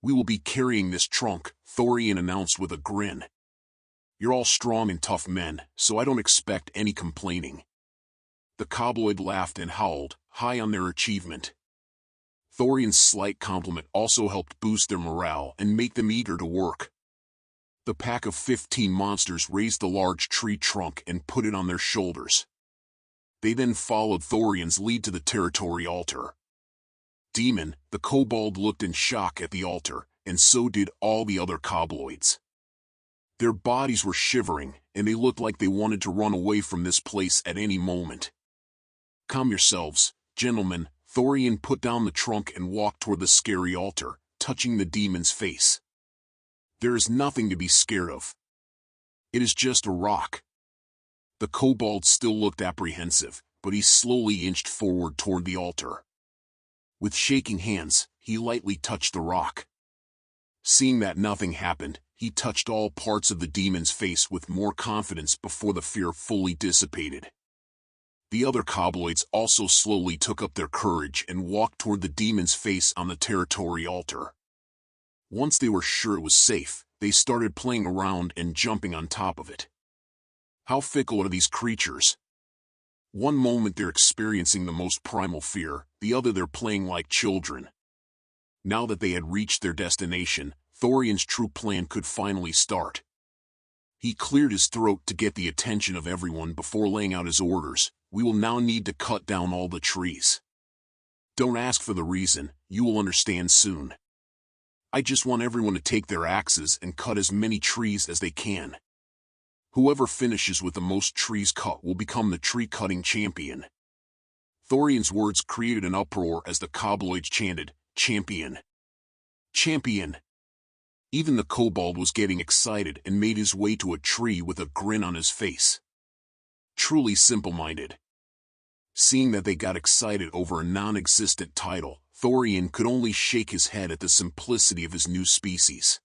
"We will be carrying this trunk," Thorian announced with a grin. "You're all strong and tough men, so I don't expect any complaining." The kobloid laughed and howled, high on their achievement. Thorian's slight compliment also helped boost their morale and make them eager to work. The pack of 15 monsters raised the large tree trunk and put it on their shoulders. They then followed Thorian's lead to the territory altar. Demon, the kobold, looked in shock at the altar, and so did all the other kobloids. Their bodies were shivering, and they looked like they wanted to run away from this place at any moment. "Calm yourselves, gentlemen." Thorian put down the trunk and walked toward the scary altar, touching the demon's face. "There is nothing to be scared of. It is just a rock." The kobold still looked apprehensive, but he slowly inched forward toward the altar. With shaking hands, he lightly touched the rock. Seeing that nothing happened, he touched all parts of the demon's face with more confidence before the fear fully dissipated. The other kobloids also slowly took up their courage and walked toward the demon's face on the territory altar. Once they were sure it was safe, they started playing around and jumping on top of it. How fickle are these creatures? One moment they're experiencing the most primal fear, the other they're playing like children. Now that they had reached their destination, Thorian's true plan could finally start. He cleared his throat to get the attention of everyone before laying out his orders. "We will now need to cut down all the trees. Don't ask for the reason, you will understand soon. I just want everyone to take their axes and cut as many trees as they can. Whoever finishes with the most trees cut will become the tree-cutting champion." Thorian's words created an uproar as the kobloids chanted, "Champion! Champion!" Even the kobold was getting excited and made his way to a tree with a grin on his face. Truly simple-minded. Seeing that they got excited over a non-existent title, Thorian could only shake his head at the simplicity of his new species.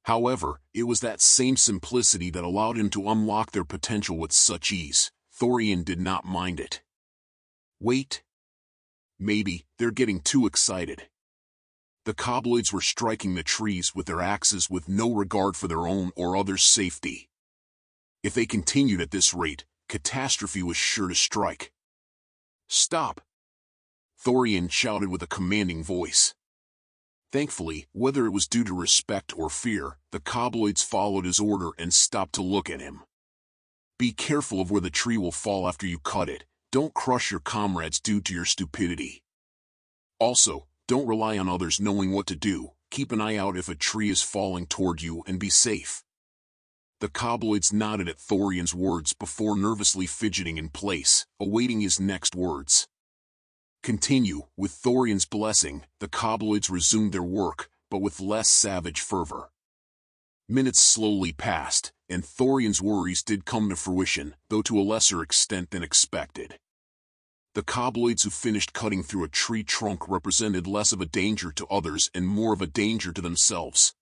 However, it was that same simplicity that allowed him to unlock their potential with such ease. Thorian did not mind it. Wait. Maybe they're getting too excited. The Kobloids were striking the trees with their axes with no regard for their own or others' safety. If they continued at this rate, catastrophe was sure to strike. Stop! Thorian shouted with a commanding voice. Thankfully, whether it was due to respect or fear, the Kobloids followed his order and stopped to look at him. Be careful of where the tree will fall after you cut it. Don't crush your comrades due to your stupidity. Also, don't rely on others knowing what to do. Keep an eye out if a tree is falling toward you and be safe. The Kobloids nodded at Thorian's words before nervously fidgeting in place, awaiting his next words. Continue. With Thorian's blessing, the Kobloids resumed their work, but with less savage fervor. Minutes slowly passed, and Thorian's worries did come to fruition, though to a lesser extent than expected. The Kobloids who finished cutting through a tree trunk represented less of a danger to others and more of a danger to themselves.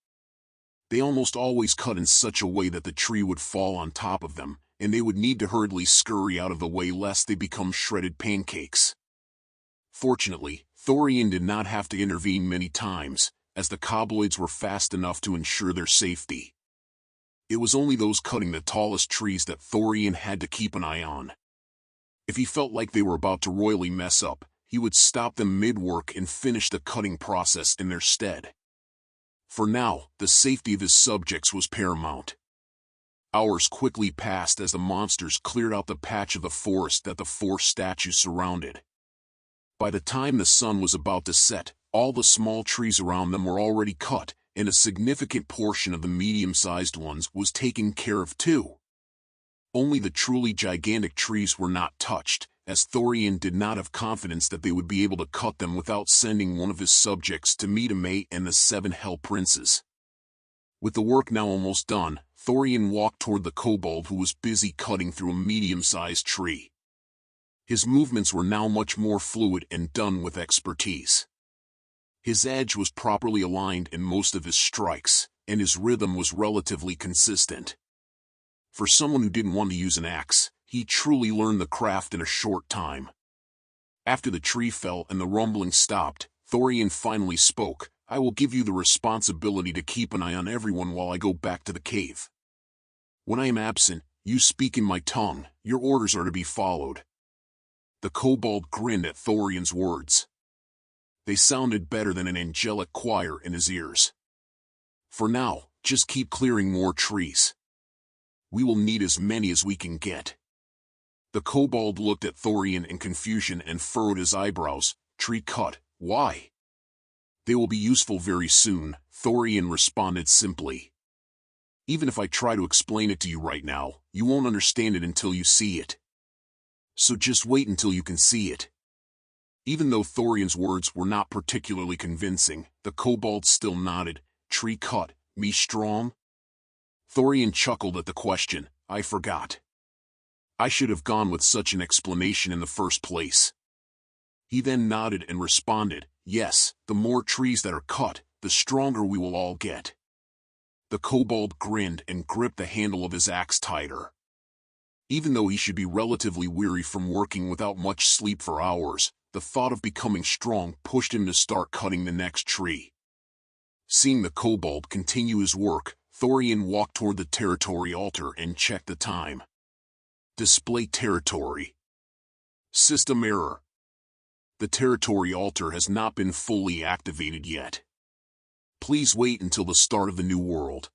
They almost always cut in such a way that the tree would fall on top of them, and they would need to hurriedly scurry out of the way lest they become shredded pancakes. Fortunately, Thorian did not have to intervene many times, as the Kobloids were fast enough to ensure their safety. It was only those cutting the tallest trees that Thorian had to keep an eye on. If he felt like they were about to royally mess up, he would stop them mid-work and finish the cutting process in their stead. For now, the safety of his subjects was paramount. Hours quickly passed as the monsters cleared out the patch of the forest that the four statues surrounded. By the time the sun was about to set, all the small trees around them were already cut, and a significant portion of the medium-sized ones was taken care of too. Only the truly gigantic trees were not touched, as Thorian did not have confidence that they would be able to cut them without sending one of his subjects to meet May and the 7 Hell Princes. With the work now almost done, Thorian walked toward the kobold who was busy cutting through a medium-sized tree. His movements were now much more fluid and done with expertise. His edge was properly aligned in most of his strikes, and his rhythm was relatively consistent. For someone who didn't want to use an axe, he truly learned the craft in a short time. After the tree fell and the rumbling stopped, Thorian finally spoke. I will give you the responsibility to keep an eye on everyone while I go back to the cave. When I am absent, you speak in my tongue. Your orders are to be followed. The kobold grinned at Thorian's words. They sounded better than an angelic choir in his ears. For now, just keep clearing more trees. We will need as many as we can get. The kobold looked at Thorian in confusion and furrowed his eyebrows. Tree cut, why? They will be useful very soon, Thorian responded simply. Even if I try to explain it to you right now, you won't understand it until you see it. So just wait until you can see it. Even though Thorian's words were not particularly convincing, the kobold still nodded. Tree cut, me strong? Thorian chuckled at the question. I forgot. I should have gone with such an explanation in the first place. He then nodded and responded, yes, the more trees that are cut, the stronger we will all get. The kobold grinned and gripped the handle of his axe tighter. Even though he should be relatively weary from working without much sleep for hours, the thought of becoming strong pushed him to start cutting the next tree. Seeing the kobold continue his work, Thorian walked toward the territory altar and checked the time. Display territory. System error. The territory altar has not been fully activated yet. Please wait until the start of the new world.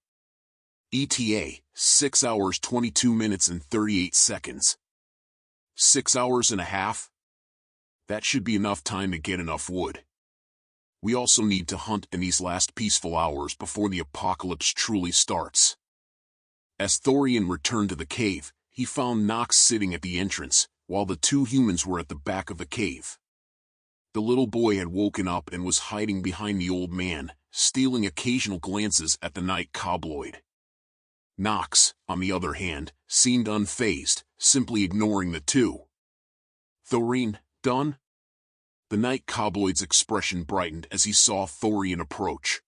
ETA, 6 hours 22 minutes and 38 seconds. 6 hours and a half? That should be enough time to get enough wood. We also need to hunt in these last peaceful hours before the apocalypse truly starts. As Thorian returned to the cave, he found Nox sitting at the entrance, while the two humans were at the back of the cave. The little boy had woken up and was hiding behind the old man, stealing occasional glances at the night Kobloid. Nox, on the other hand, seemed unfazed, simply ignoring the two. Thorian, done? The White Kobold's expression brightened as he saw Thorian approach.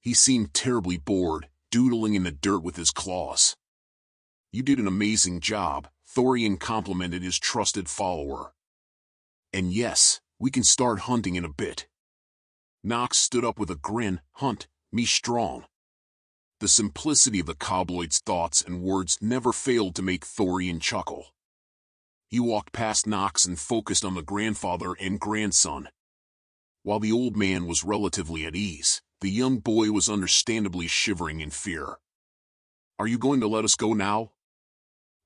He seemed terribly bored, doodling in the dirt with his claws. "You did an amazing job," Thorian complimented his trusted follower. "And yes, we can start hunting in a bit." Nox stood up with a grin. "Hunt me strong." The simplicity of the Kobold's thoughts and words never failed to make Thorian chuckle. He walked past Nox and focused on the grandfather and grandson. While the old man was relatively at ease, the young boy was understandably shivering in fear. "Are you going to let us go now?"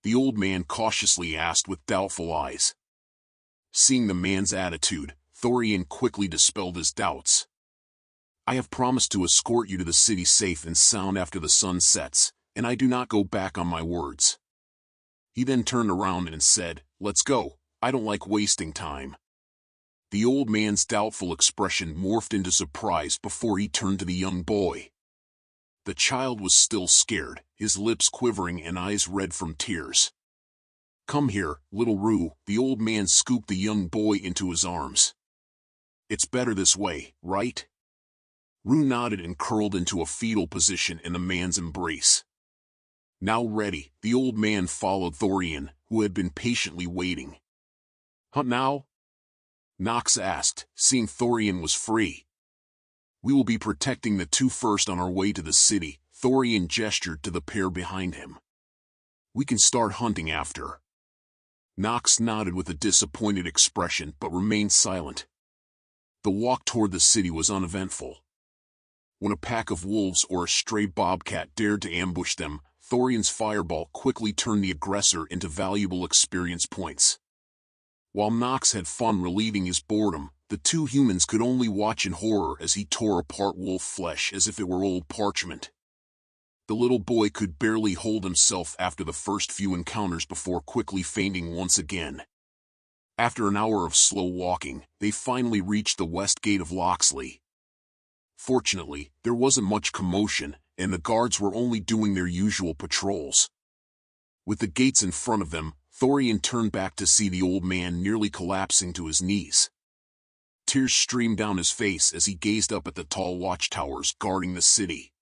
the old man cautiously asked with doubtful eyes. Seeing the man's attitude, Thorian quickly dispelled his doubts. "I have promised to escort you to the city safe and sound after the sun sets, and I do not go back on my words." He then turned around and said, "Let's go, I don't like wasting time." The old man's doubtful expression morphed into surprise before he turned to the young boy. The child was still scared, his lips quivering and eyes red from tears. "Come here, little Roo," the old man scooped the young boy into his arms. "It's better this way, right?" Roo nodded and curled into a fetal position in the man's embrace. Now ready, the old man followed Thorian, who had been patiently waiting. "Hunt now?" Nox asked, seeing Thorian was free. "We will be protecting the two first on our way to the city," Thorian gestured to the pair behind him. "We can start hunting after." Nox nodded with a disappointed expression but remained silent. The walk toward the city was uneventful. When a pack of wolves or a stray bobcat dared to ambush them, Thorian's fireball quickly turned the aggressor into valuable experience points. While Nox had fun relieving his boredom, the two humans could only watch in horror as he tore apart wolf flesh as if it were old parchment. The little boy could barely hold himself after the first few encounters before quickly fainting once again. After an hour of slow walking, they finally reached the west gate of Loxley. Fortunately, there wasn't much commotion, and the guards were only doing their usual patrols. With the gates in front of them, Thorian turned back to see the old man nearly collapsing to his knees. Tears streamed down his face as he gazed up at the tall watchtowers guarding the city.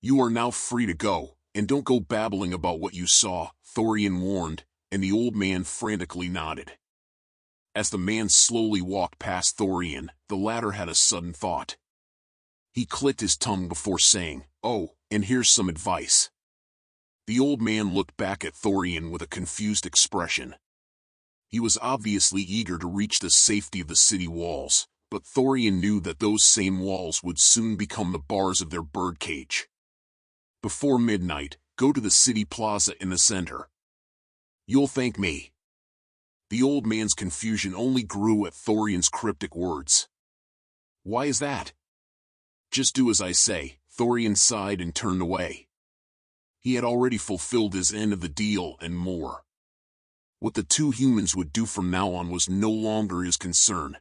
"You are now free to go, and don't go babbling about what you saw," Thorian warned, and the old man frantically nodded. As the man slowly walked past Thorian, the latter had a sudden thought. He clicked his tongue before saying, "Oh, and here's some advice." The old man looked back at Thorian with a confused expression. He was obviously eager to reach the safety of the city walls, but Thorian knew that those same walls would soon become the bars of their birdcage. "Before midnight, go to the city plaza in the center. You'll thank me." The old man's confusion only grew at Thorian's cryptic words. "Why is that?" "Just do as I say," Thorian sighed and turned away. He had already fulfilled his end of the deal and more. What the two humans would do from now on was no longer his concern.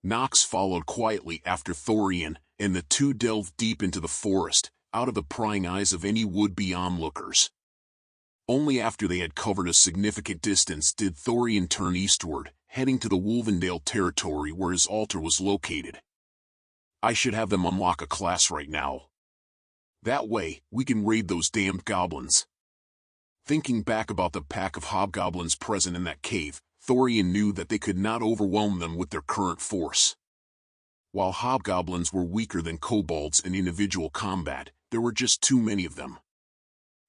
Nox followed quietly after Thorian, and the two delved deep into the forest, out of the prying eyes of any would-be onlookers. Only after they had covered a significant distance did Thorian turn eastward, heading to the Wolvendale territory where his altar was located. "I should have them unlock a class right now. That way, we can raid those damned goblins." Thinking back about the pack of hobgoblins present in that cave, Thorian knew that they could not overwhelm them with their current force. While hobgoblins were weaker than kobolds in individual combat, there were just too many of them.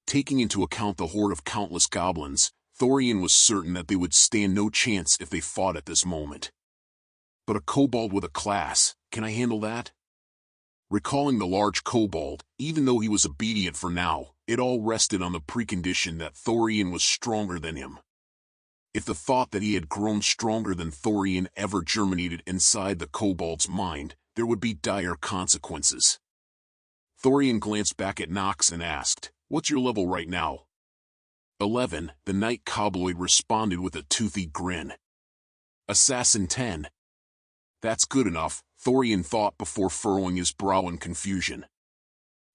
Taking into account the horde of countless goblins, Thorian was certain that they would stand no chance if they fought at this moment. But a kobold with a class, can I handle that? Recalling the large kobold, even though he was obedient for now, it all rested on the precondition that Thorian was stronger than him. If the thought that he had grown stronger than Thorian ever germinated inside the kobold's mind, there would be dire consequences. Thorian glanced back at Nox and asked, "What's your level right now?" 11, the White Kobold responded with a toothy grin. "Assassin 10. That's good enough," Thorian thought before furrowing his brow in confusion.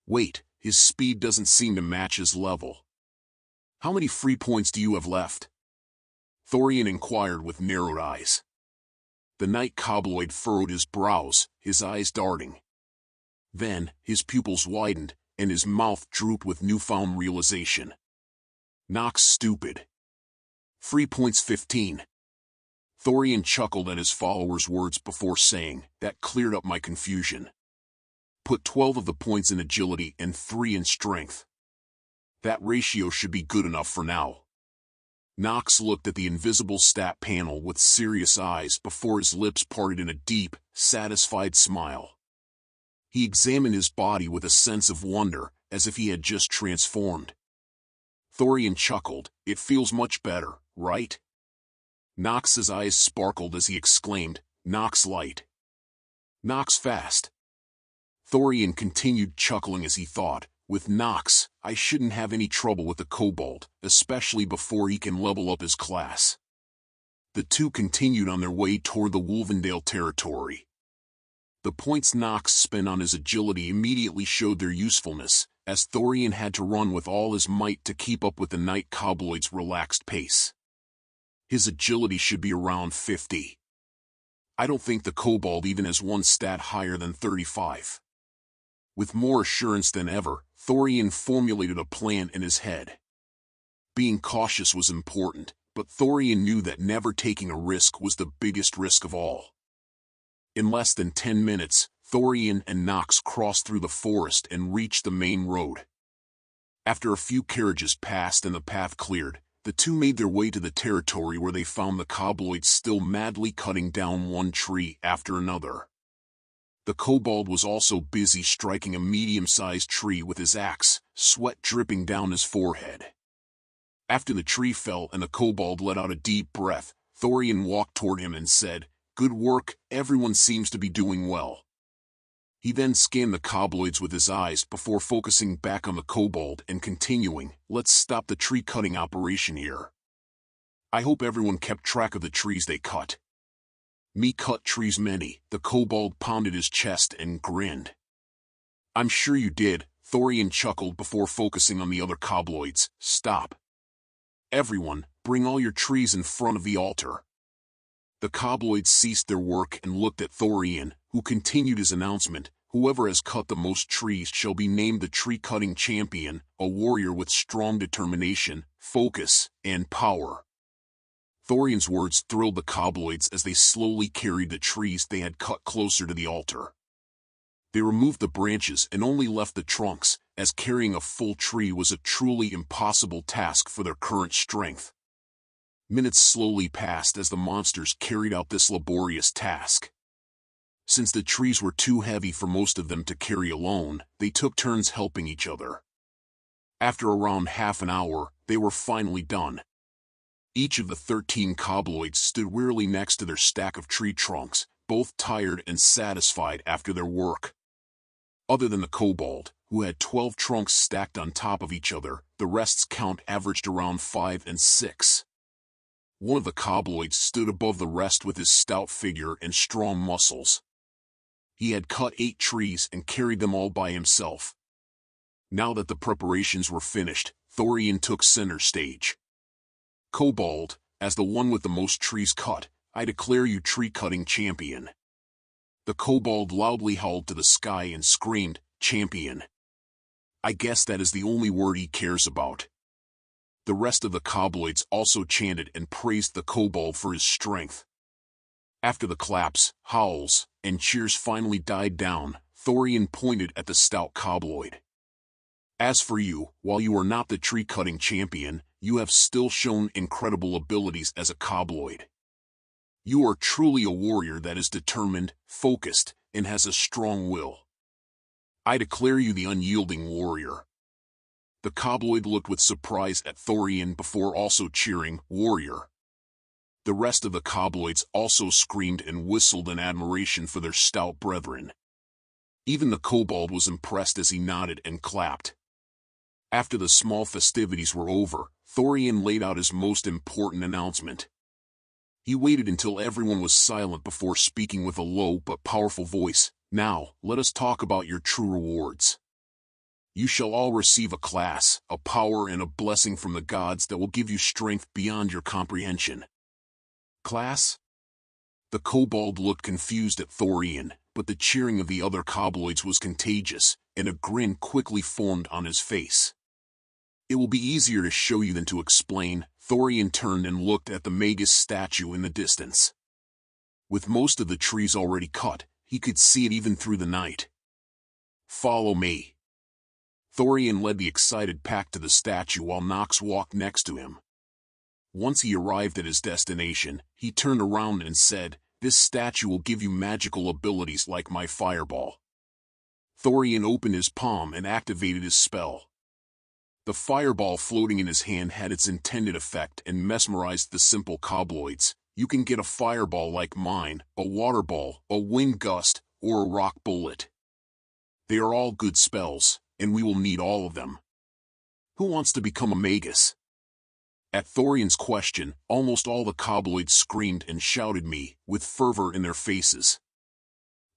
"Wait, his speed doesn't seem to match his level. How many free points do you have left?" Thorian inquired with narrowed eyes. The Night Kobold furrowed his brows, his eyes darting. Then, his pupils widened, and his mouth drooped with newfound realization. Nox stupid. Free points 15. Thorian chuckled at his follower's words before saying, that cleared up my confusion. Put 12 of the points in agility and 3 in strength. That ratio should be good enough for now. Nox looked at the invisible stat panel with serious eyes before his lips parted in a deep, satisfied smile. He examined his body with a sense of wonder, as if he had just transformed. Thorian chuckled, it feels much better, right? Nox's eyes sparkled as he exclaimed, Nox light. Nox fast. Thorian continued chuckling as he thought, with Nox, I shouldn't have any trouble with the Kobold, especially before he can level up his class. The two continued on their way toward the Wolvendale territory. The points Nox spent on his agility immediately showed their usefulness, as Thorian had to run with all his might to keep up with the Night Kobold's relaxed pace. His agility should be around 50. I don't think the Kobold even has one stat higher than 35. With more assurance than ever, Thorian formulated a plan in his head. Being cautious was important, but Thorian knew that never taking a risk was the biggest risk of all. In less than 10 minutes, Thorian and Nox crossed through the forest and reached the main road. After a few carriages passed and the path cleared, the two made their way to the territory where they found the Kobolds still madly cutting down one tree after another. The Kobold was also busy striking a medium-sized tree with his axe, sweat dripping down his forehead. After the tree fell and the Kobold let out a deep breath, Thorian walked toward him and said, Good work, everyone seems to be doing well. He then scanned the Kobolds with his eyes before focusing back on the Kobold and continuing, Let's stop the tree-cutting operation here. I hope everyone kept track of the trees they cut. Me cut trees many, the Kobold pounded his chest and grinned. I'm sure you did, Thorian chuckled before focusing on the other Kobolds. Stop. Everyone, bring all your trees in front of the altar. The Kobolds ceased their work and looked at Thorian, who continued his announcement, Whoever has cut the most trees shall be named the tree-cutting champion, a warrior with strong determination, focus, and power. Thorian's words thrilled the Kobolds as they slowly carried the trees they had cut closer to the altar. They removed the branches and only left the trunks, as carrying a full tree was a truly impossible task for their current strength. Minutes slowly passed as the monsters carried out this laborious task. Since the trees were too heavy for most of them to carry alone, they took turns helping each other. After around half an hour, they were finally done. Each of the 13 Kobolds stood wearily next to their stack of tree trunks, both tired and satisfied after their work. Other than the Kobold, who had 12 trunks stacked on top of each other, the rest's count averaged around 5 and 6. One of the Kobolds stood above the rest with his stout figure and strong muscles. He had cut 8 trees and carried them all by himself. Now that the preparations were finished, Thorian took center stage. Kobold, as the one with the most trees cut, I declare you tree-cutting champion. The Kobold loudly howled to the sky and screamed, Champion. I guess that is the only word he cares about. The rest of the Kobolds also chanted and praised the Kobold for his strength. After the claps, howls, and cheers finally died down, Thorian pointed at the stout Kobold. As for you, while you are not the tree-cutting champion, you have still shown incredible abilities as a Kobold. You are truly a warrior that is determined, focused, and has a strong will. I declare you the unyielding warrior. The Kobold looked with surprise at Thorian before also cheering, Warrior. The rest of the Kobolds also screamed and whistled in admiration for their stout brethren. Even the Kobold was impressed as he nodded and clapped. After the small festivities were over, Thorian laid out his most important announcement. He waited until everyone was silent before speaking with a low but powerful voice. Now, let us talk about your true rewards. You shall all receive a class, a power and a blessing from the gods that will give you strength beyond your comprehension. Class? The kobold looked confused at Thorian, but the cheering of the other kobloids was contagious, and a grin quickly formed on his face. "It will be easier to show you than to explain." Thorian turned and looked at the magus statue in the distance. With most of the trees already cut, he could see it even through the night. "Follow me." Thorian led the excited pack to the statue while Nox walked next to him. Once he arrived at his destination, he turned around and said, "This statue will give you magical abilities like my fireball." Thorian opened his palm and activated his spell. The fireball floating in his hand had its intended effect and mesmerized the simple kobloids. "You can get a fireball like mine, a water ball, a wind gust, or a rock bullet. They are all good spells, and we will need all of them. Who wants to become a magus?" At Thorian's question, almost all the kobloids screamed and shouted me, with fervor in their faces.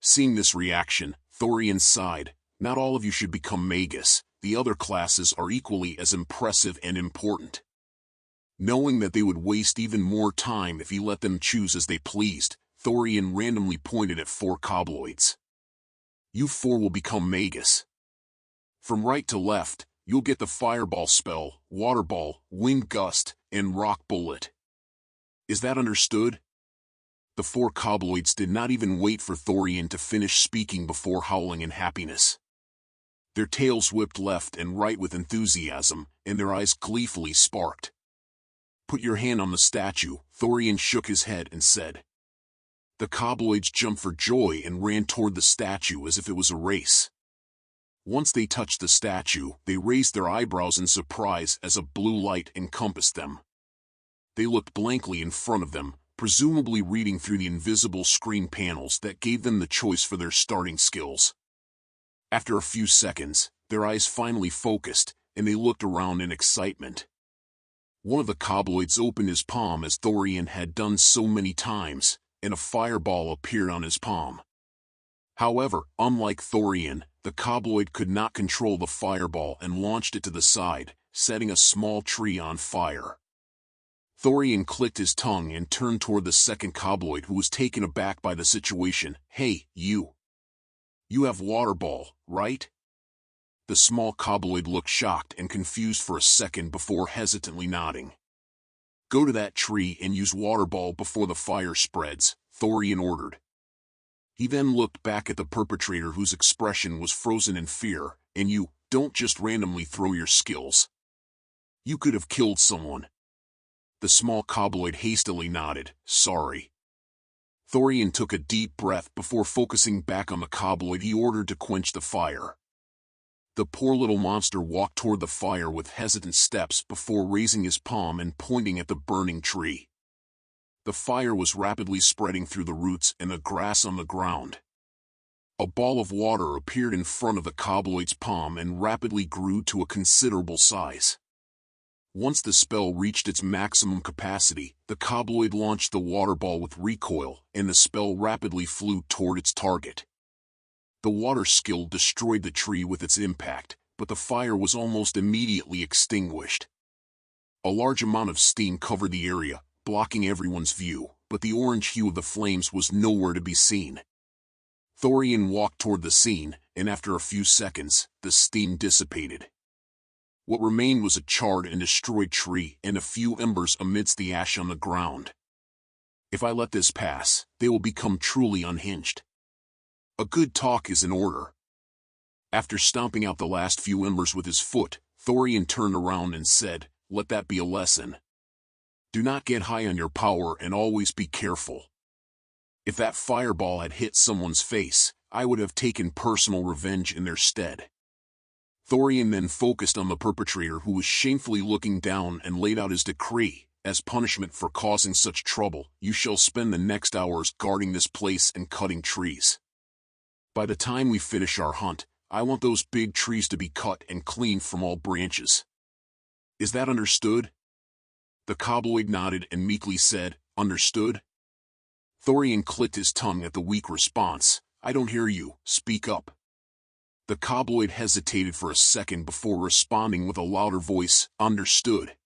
Seeing this reaction, Thorian sighed. "Not all of you should become magus. The other classes are equally as impressive and important." Knowing that they would waste even more time if he let them choose as they pleased, Thorian randomly pointed at 4 kobloids. "You 4 will become magus. From right to left, you'll get the fireball spell, water ball, wind gust, and rock bullet. Is that understood?" The 4 kobloids did not even wait for Thorian to finish speaking before howling in happiness. Their tails whipped left and right with enthusiasm, and their eyes gleefully sparked. "Put your hand on the statue." Thorian shook his head and said. The kobloids jumped for joy and ran toward the statue as if it was a race. Once they touched the statue, they raised their eyebrows in surprise as a blue light encompassed them. They looked blankly in front of them, presumably reading through the invisible screen panels that gave them the choice for their starting skills. After a few seconds, their eyes finally focused, and they looked around in excitement. One of the kobloids opened his palm as Thorian had done so many times, and a fireball appeared on his palm. However, unlike Thorian, the kobloid could not control the fireball and launched it to the side, setting a small tree on fire. Thorian clicked his tongue and turned toward the second kobloid, who was taken aback by the situation. "Hey, you! You have water ball, right?" The small kobloid looked shocked and confused for a second before hesitantly nodding. "Go to that tree and use water ball before the fire spreads," Thorian ordered. He then looked back at the perpetrator, whose expression was frozen in fear. "And you, don't just randomly throw your skills. You could have killed someone." The small kobloid hastily nodded. "Sorry." Thorian took a deep breath before focusing back on the kobloid he ordered to quench the fire. The poor little monster walked toward the fire with hesitant steps before raising his palm and pointing at the burning tree. The fire was rapidly spreading through the roots and the grass on the ground. A ball of water appeared in front of the kobloid's palm and rapidly grew to a considerable size. Once the spell reached its maximum capacity, the kobloid launched the water ball with recoil, and the spell rapidly flew toward its target. The water skill destroyed the tree with its impact, but the fire was almost immediately extinguished. A large amount of steam covered the area, blocking everyone's view, but the orange hue of the flames was nowhere to be seen. Thorian walked toward the scene, and after a few seconds, the steam dissipated. What remained was a charred and destroyed tree and a few embers amidst the ash on the ground. If I let this pass, they will become truly unhinged. A good talk is in order. After stomping out the last few embers with his foot, Thorian turned around and said, "Let that be a lesson. Do not get high on your power and always be careful. If that fireball had hit someone's face, I would have taken personal revenge in their stead." Thorian then focused on the perpetrator, who was shamefully looking down, and laid out his decree. "As punishment for causing such trouble, you shall spend the next hours guarding this place and cutting trees. By the time we finish our hunt, I want those big trees to be cut and cleaned from all branches. Is that understood?" The kobloid nodded and meekly said, "Understood." Thorian clicked his tongue at the weak response. "I don't hear you, speak up." The kobloid hesitated for a second before responding with a louder voice, "Understood."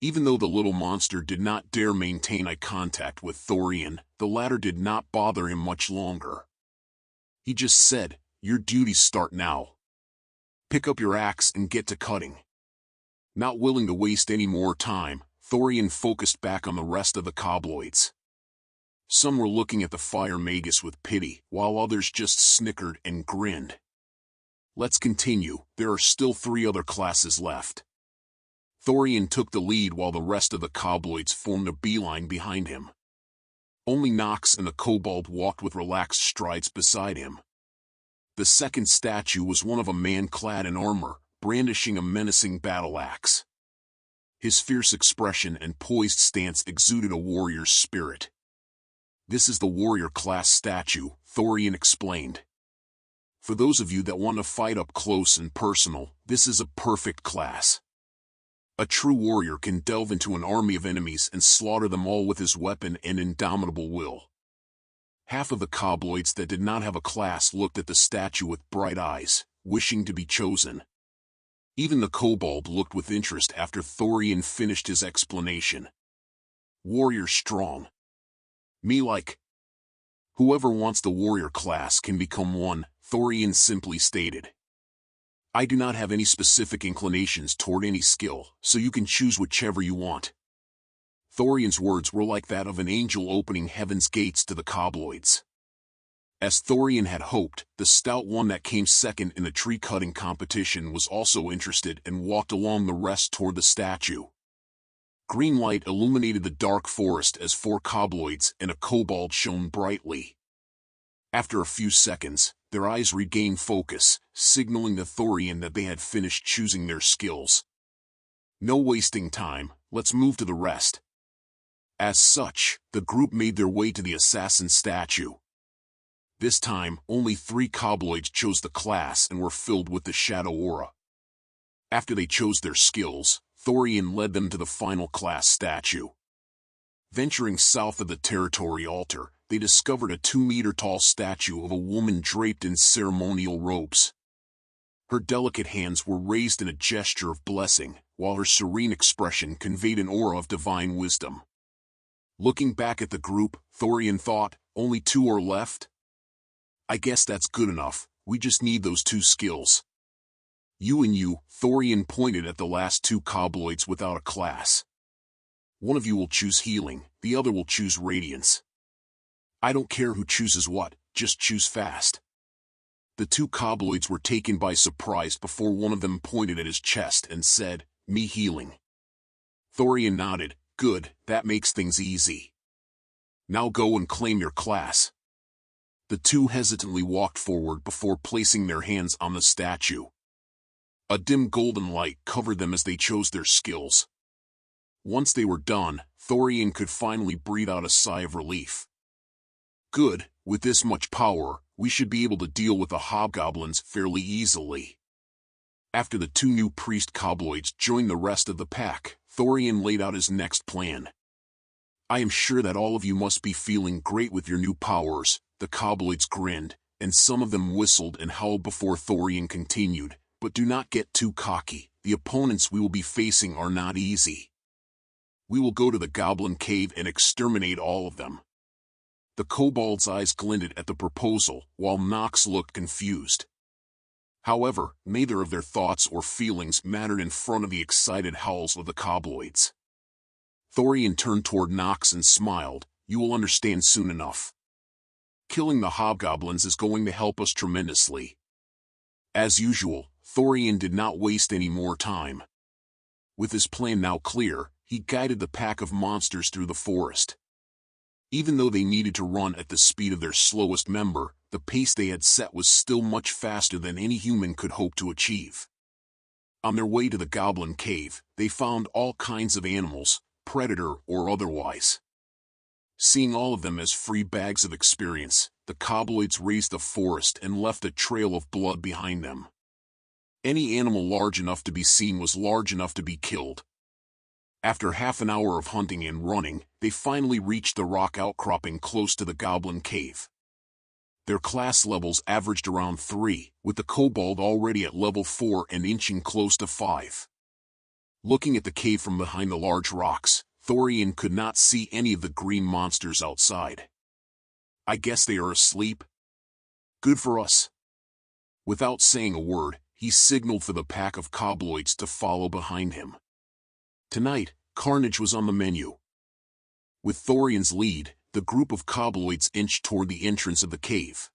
Even though the little monster did not dare maintain eye contact with Thorian, the latter did not bother him much longer. He just said, "Your duties start now. Pick up your axe and get to cutting." Not willing to waste any more time, Thorian focused back on the rest of the Kobloids. Some were looking at the fire magus with pity, while others just snickered and grinned. Let's continue, there are still 3 other classes left. Thorian took the lead while the rest of the Kobloids formed a beeline behind him. Only Nox and the Kobold walked with relaxed strides beside him. The second statue was one of a man clad in armor, brandishing a menacing battle axe. His fierce expression and poised stance exuded a warrior's spirit. "This is the warrior class statue," Thorian explained. "For those of you that want to fight up close and personal, this is a perfect class. A true warrior can delve into an army of enemies and slaughter them all with his weapon and indomitable will." Half of the Kobloids that did not have a class looked at the statue with bright eyes, wishing to be chosen. Even the Kobold looked with interest after Thorian finished his explanation. "Warrior strong. Me like. Whoever wants the warrior class can become one," Thorian simply stated. "I do not have any specific inclinations toward any skill, so you can choose whichever you want." Thorian's words were like that of an angel opening heaven's gates to the Kobloids. As Thorian had hoped, the stout one that came second in the tree-cutting competition was also interested and walked along the rest toward the statue. Green light illuminated the dark forest as 4 Kobloids and a Kobold shone brightly. After a few seconds, their eyes regained focus, signaling to Thorian that they had finished choosing their skills. "No wasting time, let's move to the rest." As such, the group made their way to the assassin statue. This time, only 3 Kobloids chose the class and were filled with the shadow aura. After they chose their skills, Thorian led them to the final class statue. Venturing south of the territory altar, they discovered a 2-meter-tall statue of a woman draped in ceremonial robes. Her delicate hands were raised in a gesture of blessing, while her serene expression conveyed an aura of divine wisdom. Looking back at the group, Thorian thought, "Only 2 are left? I guess that's good enough, we just need those 2 skills. You and you," Thorian pointed at the last 2 Kobloids without a class. "One of you will choose healing, the other will choose radiance. I don't care who chooses what, just choose fast." The 2 Kobloids were taken by surprise before one of them pointed at his chest and said, "Me healing." Thorian nodded, "Good, that makes things easy. Now go and claim your class." The 2 hesitantly walked forward before placing their hands on the statue. A dim golden light covered them as they chose their skills. Once they were done, Thorian could finally breathe out a sigh of relief. "Good, with this much power, we should be able to deal with the hobgoblins fairly easily." After the 2 new priest Kobloids joined the rest of the pack, Thorian laid out his next plan. "I am sure that all of you must be feeling great with your new powers." The Kobloids grinned, and some of them whistled and howled before Thorian continued, "But do not get too cocky, the opponents we will be facing are not easy. We will go to the Goblin Cave and exterminate all of them." The Kobold's eyes glinted at the proposal, while Nox looked confused. However, neither of their thoughts or feelings mattered in front of the excited howls of the Kobloids. Thorian turned toward Nox and smiled, "You will understand soon enough. Killing the hobgoblins is going to help us tremendously." As usual, Thorian did not waste any more time. With his plan now clear, he guided the pack of monsters through the forest. Even though they needed to run at the speed of their slowest member, the pace they had set was still much faster than any human could hope to achieve. On their way to the Goblin Cave, they found all kinds of animals, predator or otherwise. Seeing all of them as free bags of experience, the Kobloids raised the forest and left a trail of blood behind them. Any animal large enough to be seen was large enough to be killed. After half an hour of hunting and running, they finally reached the rock outcropping close to the Goblin Cave. Their class levels averaged around 3, with the Kobold already at level 4 and inching close to 5. Looking at the cave from behind the large rocks, Thorian could not see any of the green monsters outside. I guess they are asleep. Good for us. Without saying a word, he signaled for the pack of Kobloids to follow behind him. Tonight, carnage was on the menu. With Thorian's lead, the group of Kobloids inched toward the entrance of the cave.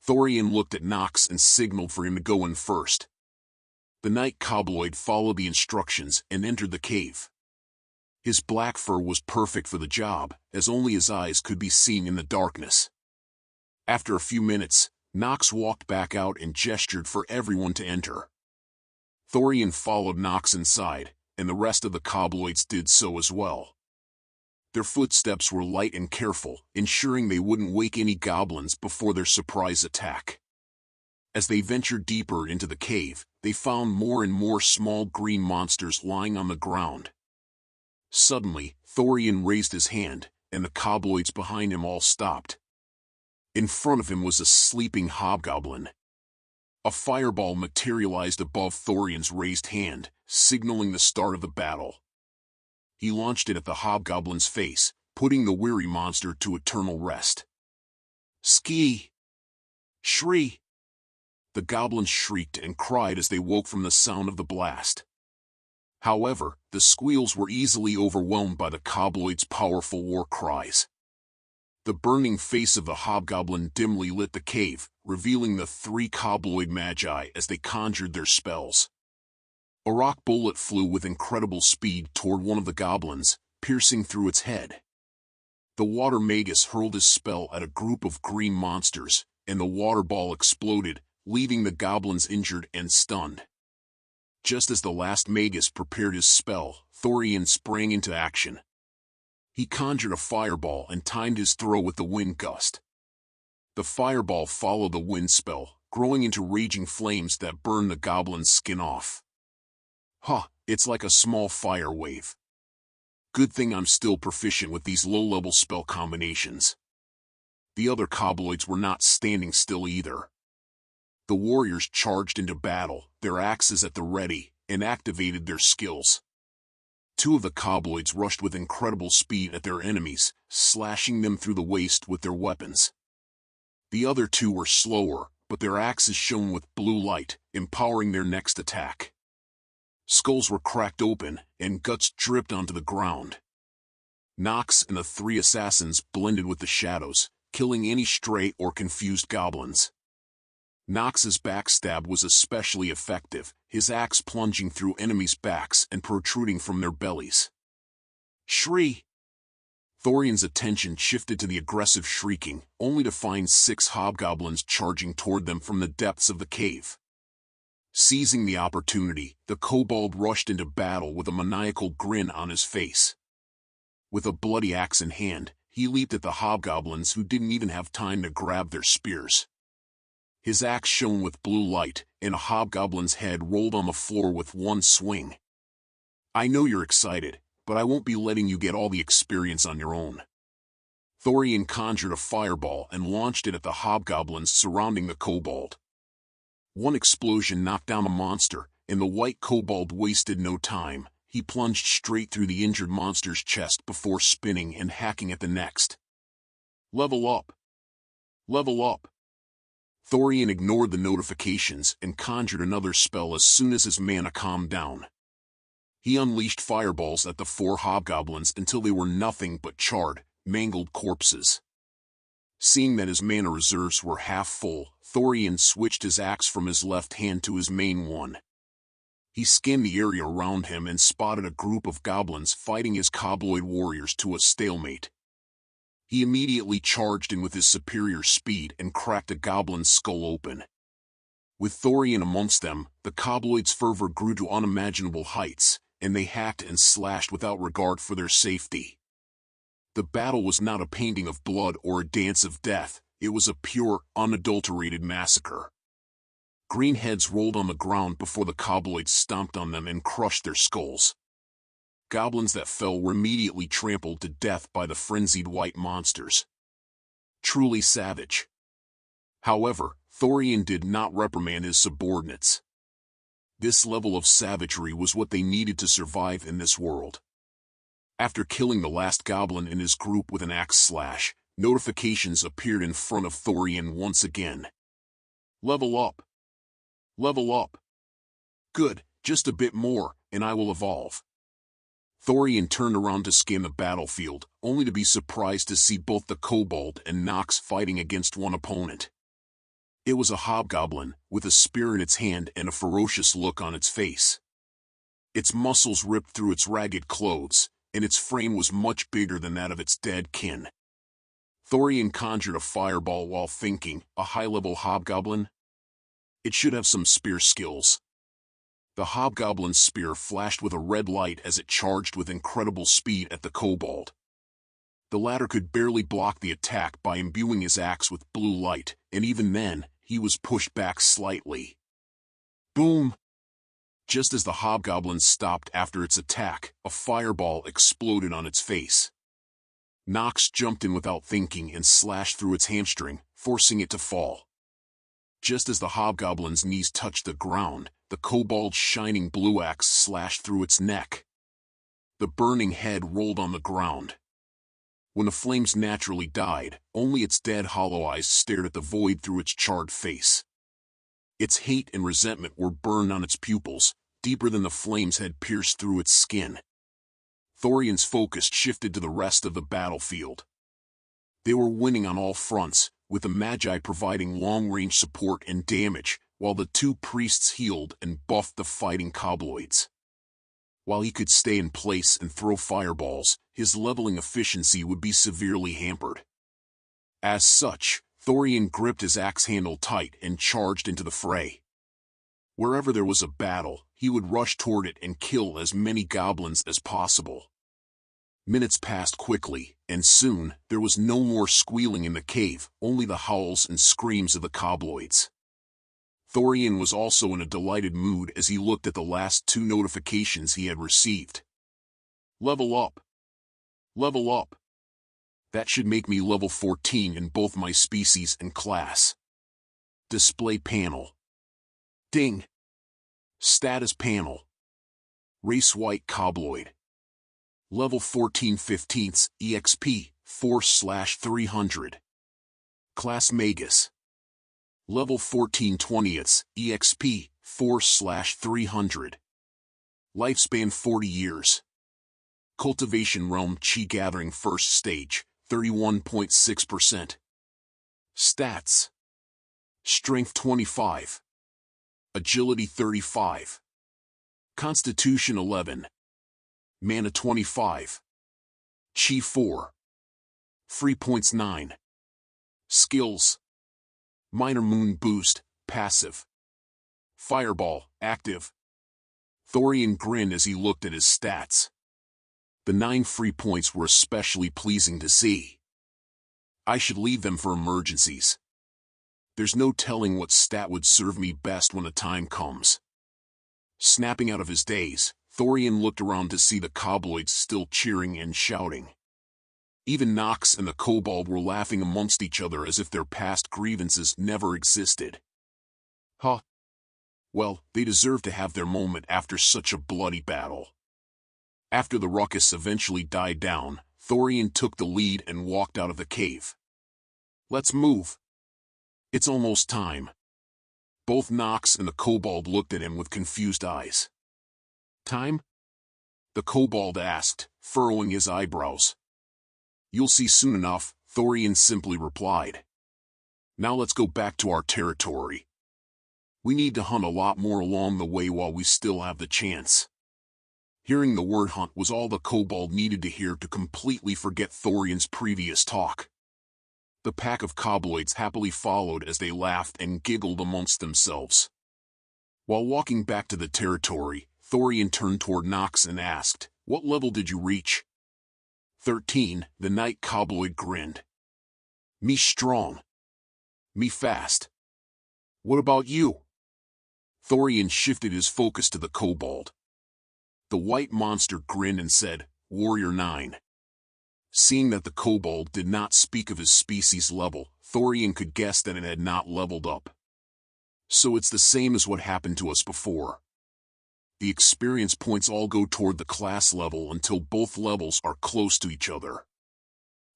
Thorian looked at Nox and signaled for him to go in first. The Night Kobloid followed the instructions and entered the cave. His black fur was perfect for the job, as only his eyes could be seen in the darkness. After a few minutes, Nox walked back out and gestured for everyone to enter. Thorian followed Nox inside, and the rest of the Kobloids did so as well. Their footsteps were light and careful, ensuring they wouldn't wake any goblins before their surprise attack. As they ventured deeper into the cave, they found more and more small green monsters lying on the ground. Suddenly, Thorian raised his hand, and the Kobloids behind him all stopped. In front of him was a sleeping hobgoblin. A fireball materialized above Thorian's raised hand, signaling the start of the battle. He launched it at the hobgoblin's face, putting the weary monster to eternal rest. Ski! Shri! The goblins shrieked and cried as they woke from the sound of the blast. However, the squeals were easily overwhelmed by the Kobloids' powerful war cries. The burning face of the hobgoblin dimly lit the cave, revealing the 3 Kobloid magi as they conjured their spells. A rock bullet flew with incredible speed toward one of the goblins, piercing through its head. The water magus hurled his spell at a group of green monsters, and the water ball exploded, leaving the goblins injured and stunned. Just as the last magus prepared his spell, Thorian sprang into action. He conjured a fireball and timed his throw with the wind gust. The fireball followed the wind spell, growing into raging flames that burned the goblin's skin off. It's like a small fire wave. Good thing I'm still proficient with these low-level spell combinations. The other Kobloids were not standing still either. The warriors charged into battle, their axes at the ready, and activated their skills. 2 of the Kobloids rushed with incredible speed at their enemies, slashing them through the waist with their weapons. The other 2 were slower, but their axes shone with blue light, empowering their next attack. Skulls were cracked open, and guts dripped onto the ground. Nox and the 3 assassins blended with the shadows, killing any stray or confused goblins. Nox's backstab was especially effective, his axe plunging through enemies' backs and protruding from their bellies. Shri! Thorian's attention shifted to the aggressive shrieking, only to find 6 hobgoblins charging toward them from the depths of the cave. Seizing the opportunity, the kobold rushed into battle with a maniacal grin on his face. With a bloody axe in hand, he leaped at the hobgoblins who didn't even have time to grab their spears. His axe shone with blue light, and a hobgoblin's head rolled on the floor with one swing. I know you're excited, but I won't be letting you get all the experience on your own. Thorian conjured a fireball and launched it at the hobgoblins surrounding the kobold. One explosion knocked down a monster, and the White Kobold wasted no time. He plunged straight through the injured monster's chest before spinning and hacking at the next. Level up! Level up! Thorian ignored the notifications and conjured another spell as soon as his mana calmed down. He unleashed fireballs at the 4 hobgoblins until they were nothing but charred, mangled corpses. Seeing that his mana reserves were half full, Thorian switched his axe from his left hand to his main one. He scanned the area around him and spotted a group of goblins fighting his Kobloid warriors to a stalemate. He immediately charged in with his superior speed and cracked a goblin's skull open. With Thorian amongst them, the Kobloid's fervor grew to unimaginable heights, and they hacked and slashed without regard for their safety. The battle was not a painting of blood or a dance of death, it was a pure, unadulterated massacre. Green heads rolled on the ground before the Kobloids stomped on them and crushed their skulls. Goblins that fell were immediately trampled to death by the frenzied white monsters. Truly savage. However, Thorian did not reprimand his subordinates. This level of savagery was what they needed to survive in this world. After killing the last goblin in his group with an axe slash, notifications appeared in front of Thorian once again. Level up. Level up. Good, just a bit more, and I will evolve. Thorian turned around to scan the battlefield, only to be surprised to see both the kobold and Nox fighting against one opponent. It was a hobgoblin, with a spear in its hand and a ferocious look on its face. Its muscles ripped through its ragged clothes, and its frame was much bigger than that of its dead kin. Thorian conjured a fireball while thinking, a high-level hobgoblin? It should have some spear skills. The hobgoblin's spear flashed with a red light as it charged with incredible speed at the kobold. The latter could barely block the attack by imbuing his axe with blue light, and even then, he was pushed back slightly. Boom! Just as the hobgoblin stopped after its attack, a fireball exploded on its face. Nox jumped in without thinking and slashed through its hamstring, forcing it to fall. Just as the hobgoblin's knees touched the ground, the kobold's shining blue axe slashed through its neck. The burning head rolled on the ground. When the flames naturally died, only its dead hollow eyes stared at the void through its charred face. Its hate and resentment were burned on its pupils, deeper than the flames had pierced through its skin. Thorian's focus shifted to the rest of the battlefield. They were winning on all fronts, with the Magi providing long-range support and damage, while the two priests healed and buffed the fighting cobloids. While he could stay in place and throw fireballs, his leveling efficiency would be severely hampered. As such, Thorian gripped his axe handle tight and charged into the fray. Wherever there was a battle, he would rush toward it and kill as many goblins as possible. Minutes passed quickly, and soon, there was no more squealing in the cave, only the howls and screams of the cobloids. Thorian was also in a delighted mood as he looked at the last two notifications he had received. Level up. Level up. That should make me level 14 in both my species and class. Display panel. Ding. Status panel. Race White Kobold. Level 14 15ths, EXP, 4/300. Class Magus. Level 14 20ths, EXP, 4/300. Lifespan 40 years. Cultivation Realm Chi Gathering First Stage, 31.6%. Stats. Strength 25. Agility 35. Constitution 11. Mana 25. Chi 4. Free points 9. Skills. Minor Moon Boost, passive. Fireball, active. Thorian grinned as he looked at his stats. The 9 free points were especially pleasing to see. I should leave them for emergencies. There's no telling what stat would serve me best when the time comes. Snapping out of his daze, Thorian looked around to see the cobloids still cheering and shouting. Even Nox and the kobold were laughing amongst each other as if their past grievances never existed. Huh. Well, they deserved to have their moment after such a bloody battle. After the ruckus eventually died down, Thorian took the lead and walked out of the cave. Let's move. It's almost time. Both Nox and the kobold looked at him with confused eyes. Time? The kobold asked, furrowing his eyebrows. You'll see soon enough, Thorian simply replied. Now let's go back to our territory. We need to hunt a lot more along the way while we still have the chance. Hearing the word hunt was all the kobold needed to hear to completely forget Thorian's previous talk. The pack of cobloids happily followed as they laughed and giggled amongst themselves. While walking back to the territory, Thorian turned toward Nox and asked, "What level did you reach?" 13, the night cobloid grinned. Me strong. Me fast. What about you? Thorian shifted his focus to the kobold. The white monster grinned and said, Warrior 9. Seeing that the kobold did not speak of his species level, Thorian could guess that it had not leveled up. So it's the same as what happened to us before. The experience points all go toward the class level until both levels are close to each other.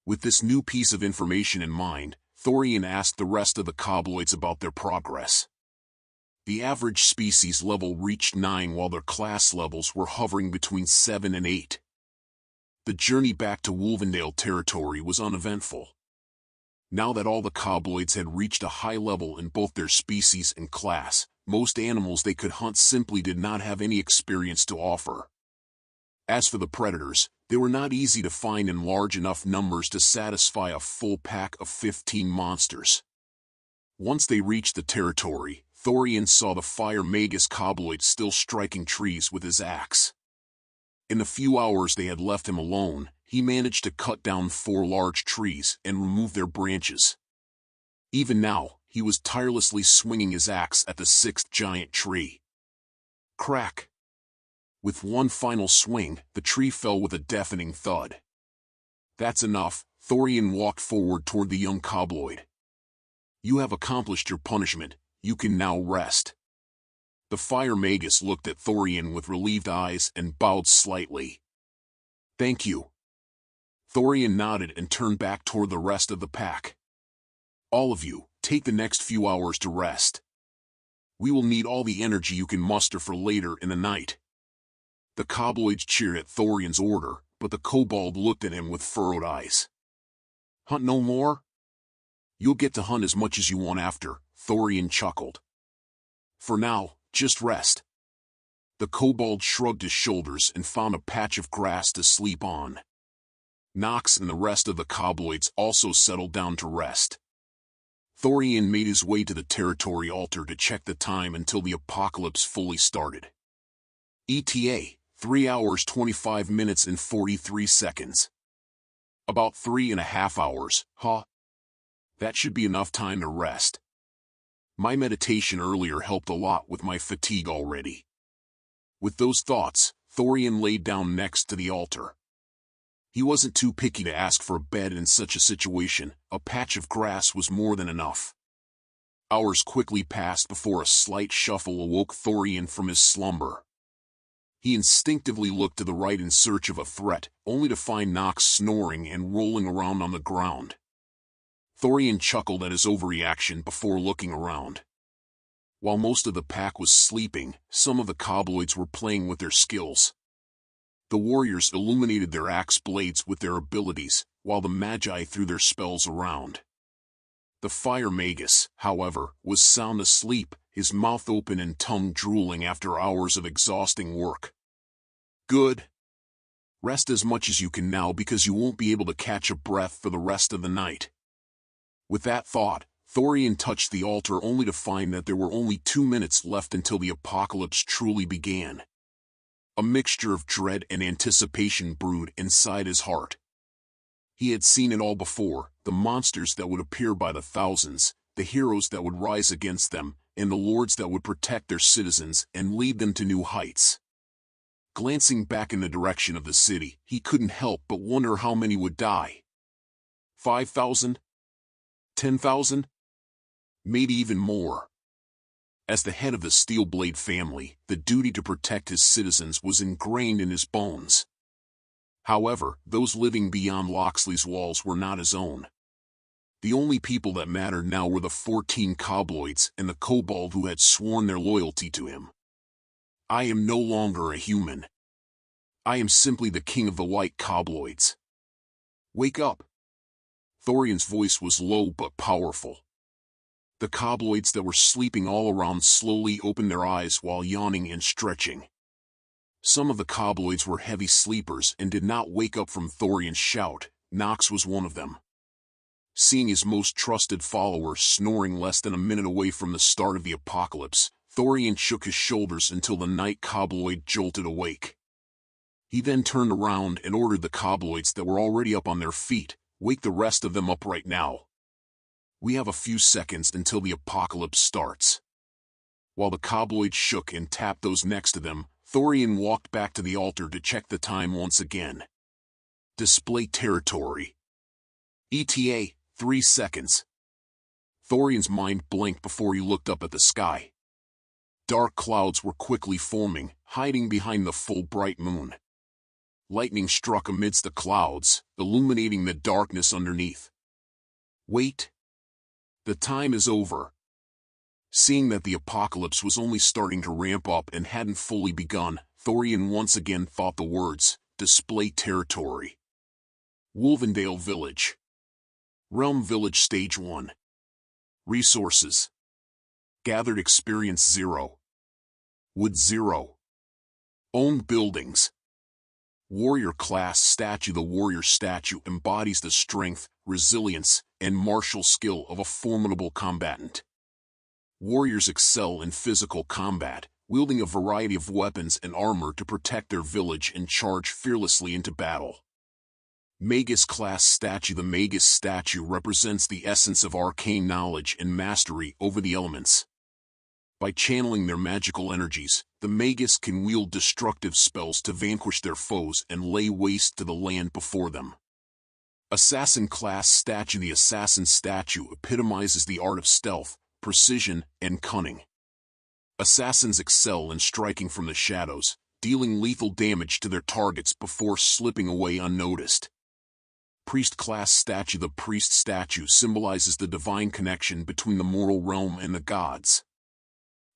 With this new piece of information in mind, Thorian asked the rest of the Kobloids about their progress. The average species level reached 9 while their class levels were hovering between 7 and 8. The journey back to Wolvendale territory was uneventful. Now that all the Kobloids had reached a high level in both their species and class, most animals they could hunt simply did not have any experience to offer. As for the predators, they were not easy to find in large enough numbers to satisfy a full pack of 15 monsters. Once they reached the territory, Thorian saw the fire magus Kobloid still striking trees with his axe. In the few hours they had left him alone, he managed to cut down 4 large trees and remove their branches. Even now, he was tirelessly swinging his axe at the 6th giant tree. Crack! With one final swing, the tree fell with a deafening thud. That's enough, Thorian walked forward toward the young Kobloid. You have accomplished your punishment, you can now rest. The fire magus looked at Thorian with relieved eyes and bowed slightly. Thank you. Thorian nodded and turned back toward the rest of the pack. All of you, take the next few hours to rest. We will need all the energy you can muster for later in the night. The Kobloids cheered at Thorian's order, but the kobold looked at him with furrowed eyes. Hunt no more? You'll get to hunt as much as you want after, Thorian chuckled. For now, just rest. The kobold shrugged his shoulders and found a patch of grass to sleep on. Nox and the rest of the Kobloids also settled down to rest. Thorian made his way to the territory altar to check the time until the apocalypse fully started. ETA, 3 hours 25 minutes and 43 seconds. About 3.5 hours, huh? That should be enough time to rest. My meditation earlier helped a lot with my fatigue already. With those thoughts, Thorian laid down next to the altar. He wasn't too picky to ask for a bed in such a situation, a patch of grass was more than enough. Hours quickly passed before a slight shuffle awoke Thorian from his slumber. He instinctively looked to the right in search of a threat, only to find Nox snoring and rolling around on the ground. Thorian chuckled at his overreaction before looking around. While most of the pack was sleeping, some of the Kobloids were playing with their skills. The warriors illuminated their axe blades with their abilities, while the magi threw their spells around. The fire magus, however, was sound asleep, his mouth open and tongue drooling after hours of exhausting work. Good. Rest as much as you can now because you won't be able to catch a breath for the rest of the night. With that thought, Thorian touched the altar only to find that there were only 2 minutes left until the apocalypse truly began. A mixture of dread and anticipation brewed inside his heart. He had seen it all before, the monsters that would appear by the thousands, the heroes that would rise against them, and the lords that would protect their citizens and lead them to new heights. Glancing back in the direction of the city, he couldn't help but wonder how many would die. 5,000? 10,000? Maybe even more. As the head of the Steelblade family, the duty to protect his citizens was ingrained in his bones. However, those living beyond Loxley's walls were not his own. The only people that mattered now were the 14 Kobloids and the kobold who had sworn their loyalty to him. I am no longer a human. I am simply the king of the White Kobloids. Wake up. Thorian's voice was low but powerful. The Kobloids that were sleeping all around slowly opened their eyes while yawning and stretching. Some of the Kobloids were heavy sleepers and did not wake up from Thorian's shout. Nox was one of them. Seeing his most trusted follower snoring less than a minute away from the start of the apocalypse, Thorian shook his shoulders until the night Kobloid jolted awake. He then turned around and ordered the Kobloids that were already up on their feet, wake the rest of them up right now. We have a few seconds until the apocalypse starts. While the Kobloids shook and tapped those next to them, Thorian walked back to the altar to check the time once again. Display territory. ETA, 3 seconds. Thorian's mind blinked before he looked up at the sky. Dark clouds were quickly forming, hiding behind the full bright moon. Lightning struck amidst the clouds, illuminating the darkness underneath. Wait. The time is over. Seeing that the apocalypse was only starting to ramp up and hadn't fully begun, Thorian once again thought the words, "Display territory." Wolvendale Village. Realm Village Stage 1. Resources. Gathered experience 0. Wood 0. Owned buildings. Warrior class statue. The warrior statue embodies the strength, resilience, and martial skill of a formidable combatant. Warriors excel in physical combat, wielding a variety of weapons and armor to protect their village and charge fearlessly into battle. Magus class statue. The Magus statue represents the essence of arcane knowledge and mastery over the elements. By channeling their magical energies, the Magus can wield destructive spells to vanquish their foes and lay waste to the land before them. Assassin class statue. The assassin statue epitomizes the art of stealth, precision, and cunning. Assassins excel in striking from the shadows, dealing lethal damage to their targets before slipping away unnoticed. Priest class statue. The priest statue symbolizes the divine connection between the mortal realm and the gods.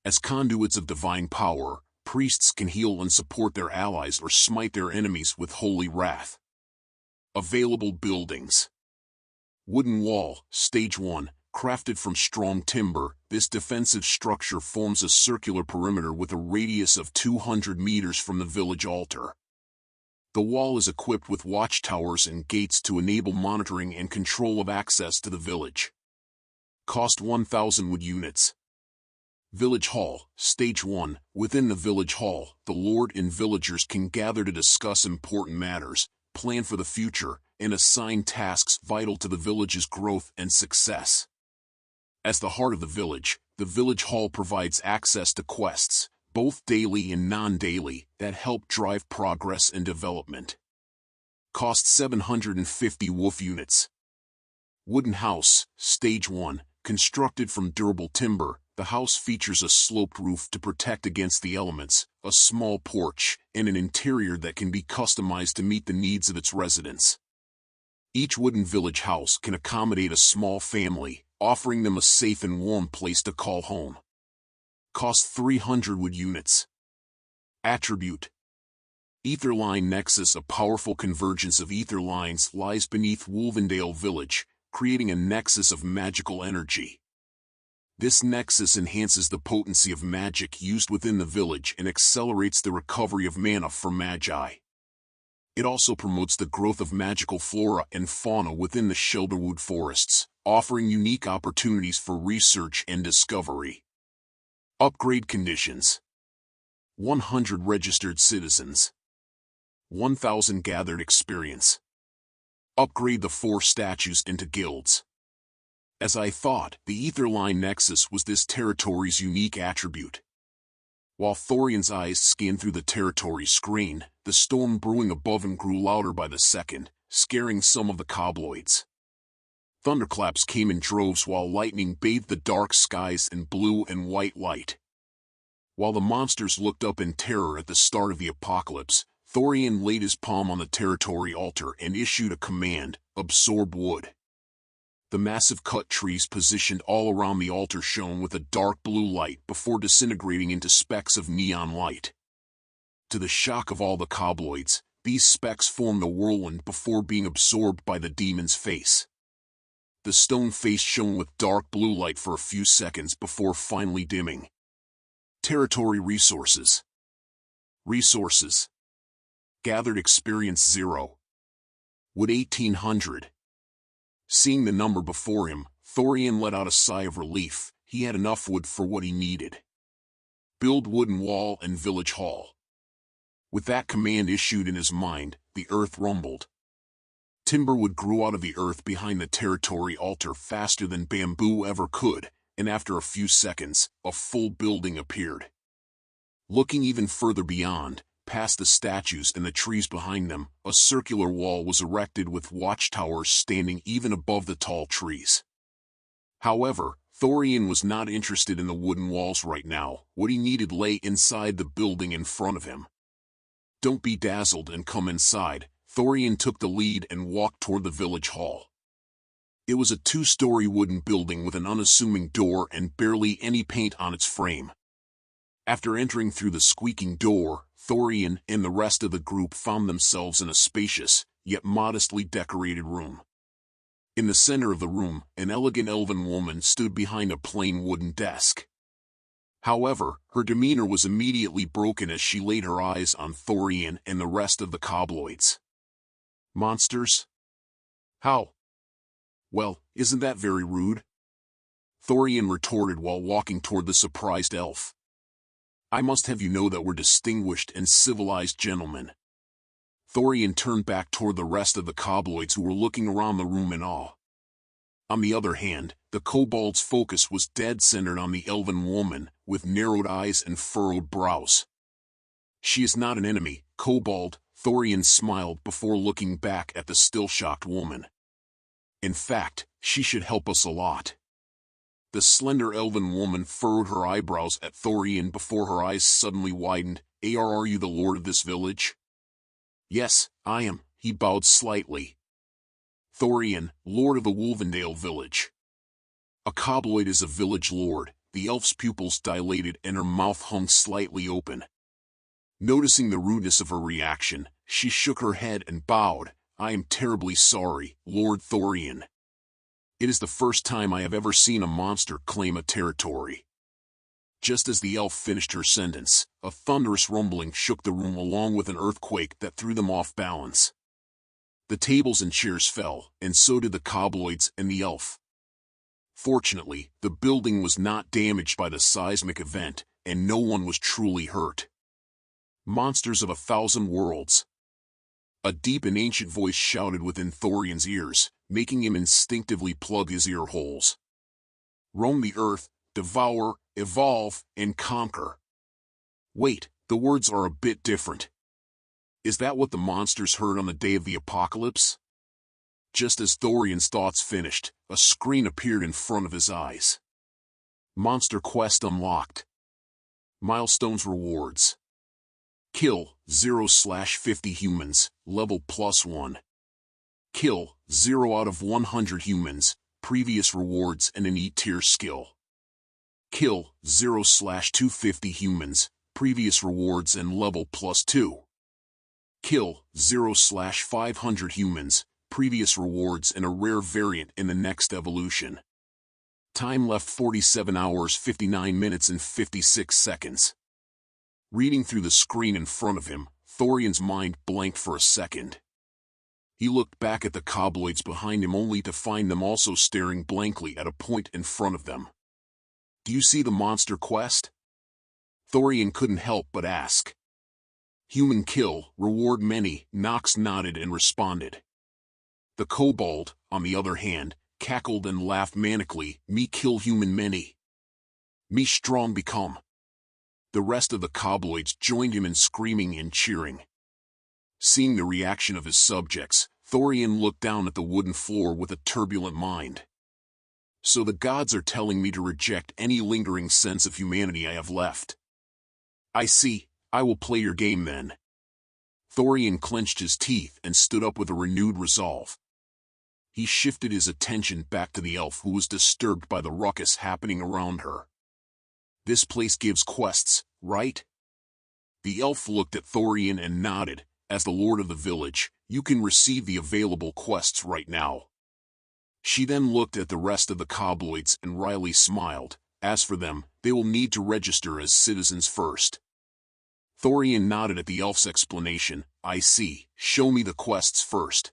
As conduits of divine power, priests can heal and support their allies or smite their enemies with holy wrath. Available buildings. Wooden wall, Stage 1. Crafted from strong timber, this defensive structure forms a circular perimeter with a radius of 200 meters from the village altar. The wall is equipped with watchtowers and gates to enable monitoring and control of access to the village. Cost 1,000 wood units. Village Hall, Stage 1. Within the village hall, the lord and villagers can gather to discuss important matters, plan for the future, and assign tasks vital to the village's growth and success. As the heart of the village hall provides access to quests, both daily and non-daily, that help drive progress and development. Cost 750 wolf units. Wooden house, Stage 1. Constructed from durable timber, the house features a sloped roof to protect against the elements, a small porch, and an interior that can be customized to meet the needs of its residents. Each wooden village house can accommodate a small family, offering them a safe and warm place to call home. Cost 300 wood units. Attribute. Ether Line Nexus. A powerful convergence of ether lines lies beneath Wolvendale Village, creating a nexus of magical energy. This nexus enhances the potency of magic used within the village and accelerates the recovery of mana from magi. It also promotes the growth of magical flora and fauna within the Shelderwood forests, offering unique opportunities for research and discovery. Upgrade conditions. 100 registered citizens. 1,000 gathered experience. Upgrade the 4 statues into guilds. As I thought, the Ether Line Nexus was this territory's unique attribute. While Thorian's eyes scanned through the territory screen, the storm brewing above him grew louder by the second, scaring some of the cobloids. Thunderclaps came in droves while lightning bathed the dark skies in blue and white light. While the monsters looked up in terror at the start of the apocalypse, Thorian laid his palm on the territory altar and issued a command: absorb wood. The massive cut trees positioned all around the altar shone with a dark blue light before disintegrating into specks of neon light. To the shock of all the cobloids, these specks formed a whirlwind before being absorbed by the demon's face. The stone face shone with dark blue light for a few seconds before finally dimming. Territory resources. Resources. Gathered experience 0. Wood 1,800. Seeing the number before him, Thorian let out a sigh of relief. He had enough wood for what he needed. Build wooden wall and village hall. With that command issued in his mind, the earth rumbled. Timberwood grew out of the earth behind the territory altar faster than bamboo ever could, and after a few seconds, a full building appeared. Looking even further beyond, past the statues and the trees behind them, a circular wall was erected with watchtowers standing even above the tall trees. However, Thorian was not interested in the wooden walls right now. What he needed lay inside the building in front of him. Don't be dazzled and come inside. Thorian took the lead and walked toward the village hall. It was a 2-story wooden building with an unassuming door and barely any paint on its frame. After entering through the squeaking door, Thorian and the rest of the group found themselves in a spacious, yet modestly decorated room. In the center of the room, an elegant elven woman stood behind a plain wooden desk. However, her demeanor was immediately broken as she laid her eyes on Thorian and the rest of the Kobloids. Monsters? How? Well, isn't that very rude? Thorian retorted while walking toward the surprised elf. I must have you know that we're distinguished and civilized gentlemen. Thorian turned back toward the rest of the Kobloids who were looking around the room in awe. On the other hand, the kobold's focus was dead-centered on the elven woman, with narrowed eyes and furrowed brows. She is not an enemy, kobold, Thorian smiled before looking back at the still-shocked woman. In fact, she should help us a lot. The slender elven woman furrowed her eyebrows at Thorian before her eyes suddenly widened. Are you the lord of this village? Yes, I am, he bowed slightly. Thorian, lord of the Wolvendale village. A Kobloid is a village lord. The elf's pupils dilated and her mouth hung slightly open. Noticing the rudeness of her reaction, she shook her head and bowed. I am terribly sorry, Lord Thorian. It is the first time I have ever seen a monster claim a territory. Just as the elf finished her sentence, a thunderous rumbling shook the room along with an earthquake that threw them off balance. The tables and chairs fell, and so did the Kobloids and the elf. Fortunately, the building was not damaged by the seismic event, and no one was truly hurt. Monsters of 1,000 worlds. A deep and ancient voice shouted within Thorian's ears, making him instinctively plug his ear holes. Roam the earth, devour, evolve, and conquer. Wait, the words are a bit different. Is that what the monsters heard on the day of the apocalypse? Just as Thorian's thoughts finished, a screen appeared in front of his eyes. Monster Quest unlocked. Milestones rewards. Kill 0/50 humans, level +1. Kill 0 out of 100 humans, previous rewards and an E-tier skill. Kill 0/250 humans, previous rewards and level +2. Kill 0/500 humans, previous rewards and a rare variant in the next evolution. Time left 47 hours 59 minutes and 56 seconds. Reading through the screen in front of him, Thorian's mind blanked for a second. He looked back at the Kobloids behind him only to find them also staring blankly at a point in front of them. Do you see the monster quest? Thorian couldn't help but ask. Human kill, reward many, Nox nodded and responded. The kobold, on the other hand, cackled and laughed manically, me kill human many. Me strong become. The rest of the Kobloids joined him in screaming and cheering. Seeing the reaction of his subjects, Thorian looked down at the wooden floor with a turbulent mind. So the gods are telling me to reject any lingering sense of humanity I have left. I see, I will play your game then. Thorian clenched his teeth and stood up with a renewed resolve. He shifted his attention back to the elf who was disturbed by the ruckus happening around her. This place gives quests, right? The elf looked at Thorian and nodded. As the lord of the village, you can receive the available quests right now. She then looked at the rest of the Kobloids and wryly smiled. As for them, they will need to register as citizens first. Thorian nodded at the elf's explanation. I see, show me the quests first.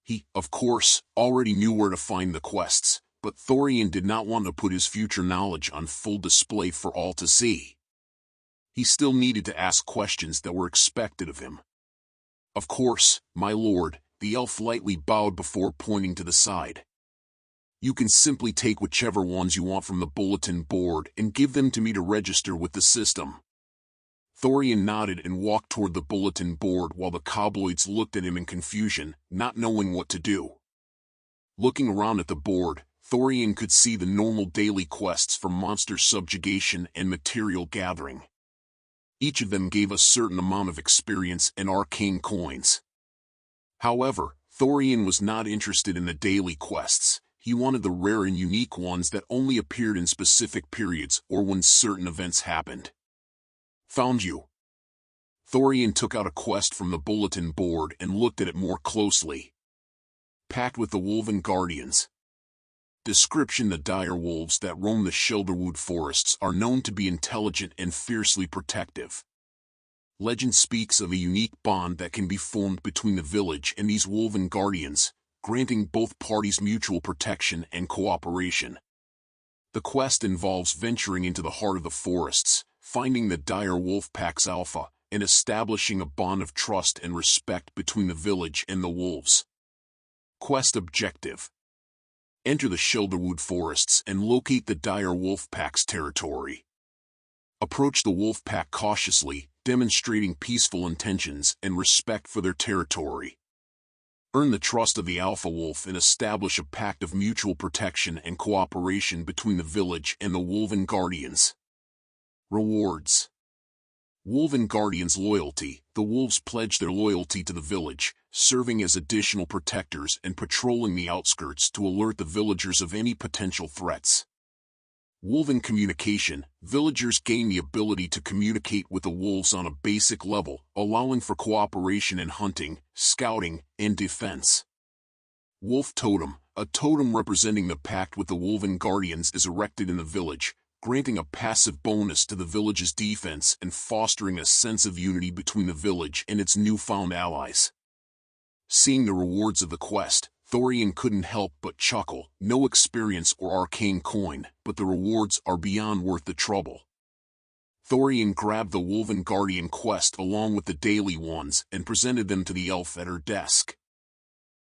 He, of course, already knew where to find the quests, but Thorian did not want to put his future knowledge on full display for all to see. He still needed to ask questions that were expected of him. Of course, my lord, the elf lightly bowed before pointing to the side. You can simply take whichever ones you want from the bulletin board and give them to me to register with the system. Thorian nodded and walked toward the bulletin board while the Kobloids looked at him in confusion, not knowing what to do. Looking around at the board, Thorian could see the normal daily quests for monster subjugation and material gathering. Each of them gave a certain amount of experience and arcane coins. However, Thorian was not interested in the daily quests. He wanted the rare and unique ones that only appeared in specific periods or when certain events happened. Found you. Thorian took out a quest from the bulletin board and looked at it more closely. Pact with the Wolven Guardians. Description: the dire wolves that roam the Shelderwood forests are known to be intelligent and fiercely protective. Legend speaks of a unique bond that can be formed between the village and these Wolven Guardians, granting both parties mutual protection and cooperation. The quest involves venturing into the heart of the forests, finding the dire wolf pack's alpha, and establishing a bond of trust and respect between the village and the wolves. Quest objective: enter the Shelderwood forests and locate the dire wolf pack's territory. Approach the wolf pack cautiously, demonstrating peaceful intentions and respect for their territory. Earn the trust of the alpha wolf and establish a pact of mutual protection and cooperation between the village and the Wolven Guardians. Rewards: Wolven Guardians loyalty. The wolves pledge their loyalty to the village, serving as additional protectors and patrolling the outskirts to alert the villagers of any potential threats. Wolven communication. Villagers gain the ability to communicate with the wolves on a basic level, allowing for cooperation in hunting, scouting, and defense. Wolf totem. A totem representing the pact with the Wolven Guardians is erected in the village, granting a passive bonus to the village's defense and fostering a sense of unity between the village and its newfound allies. Seeing the rewards of the quest, Thorian couldn't help but chuckle. No experience or arcane coin, but the rewards are beyond worth the trouble. Thorian grabbed the Wolven Guardian quest along with the daily ones and presented them to the elf at her desk.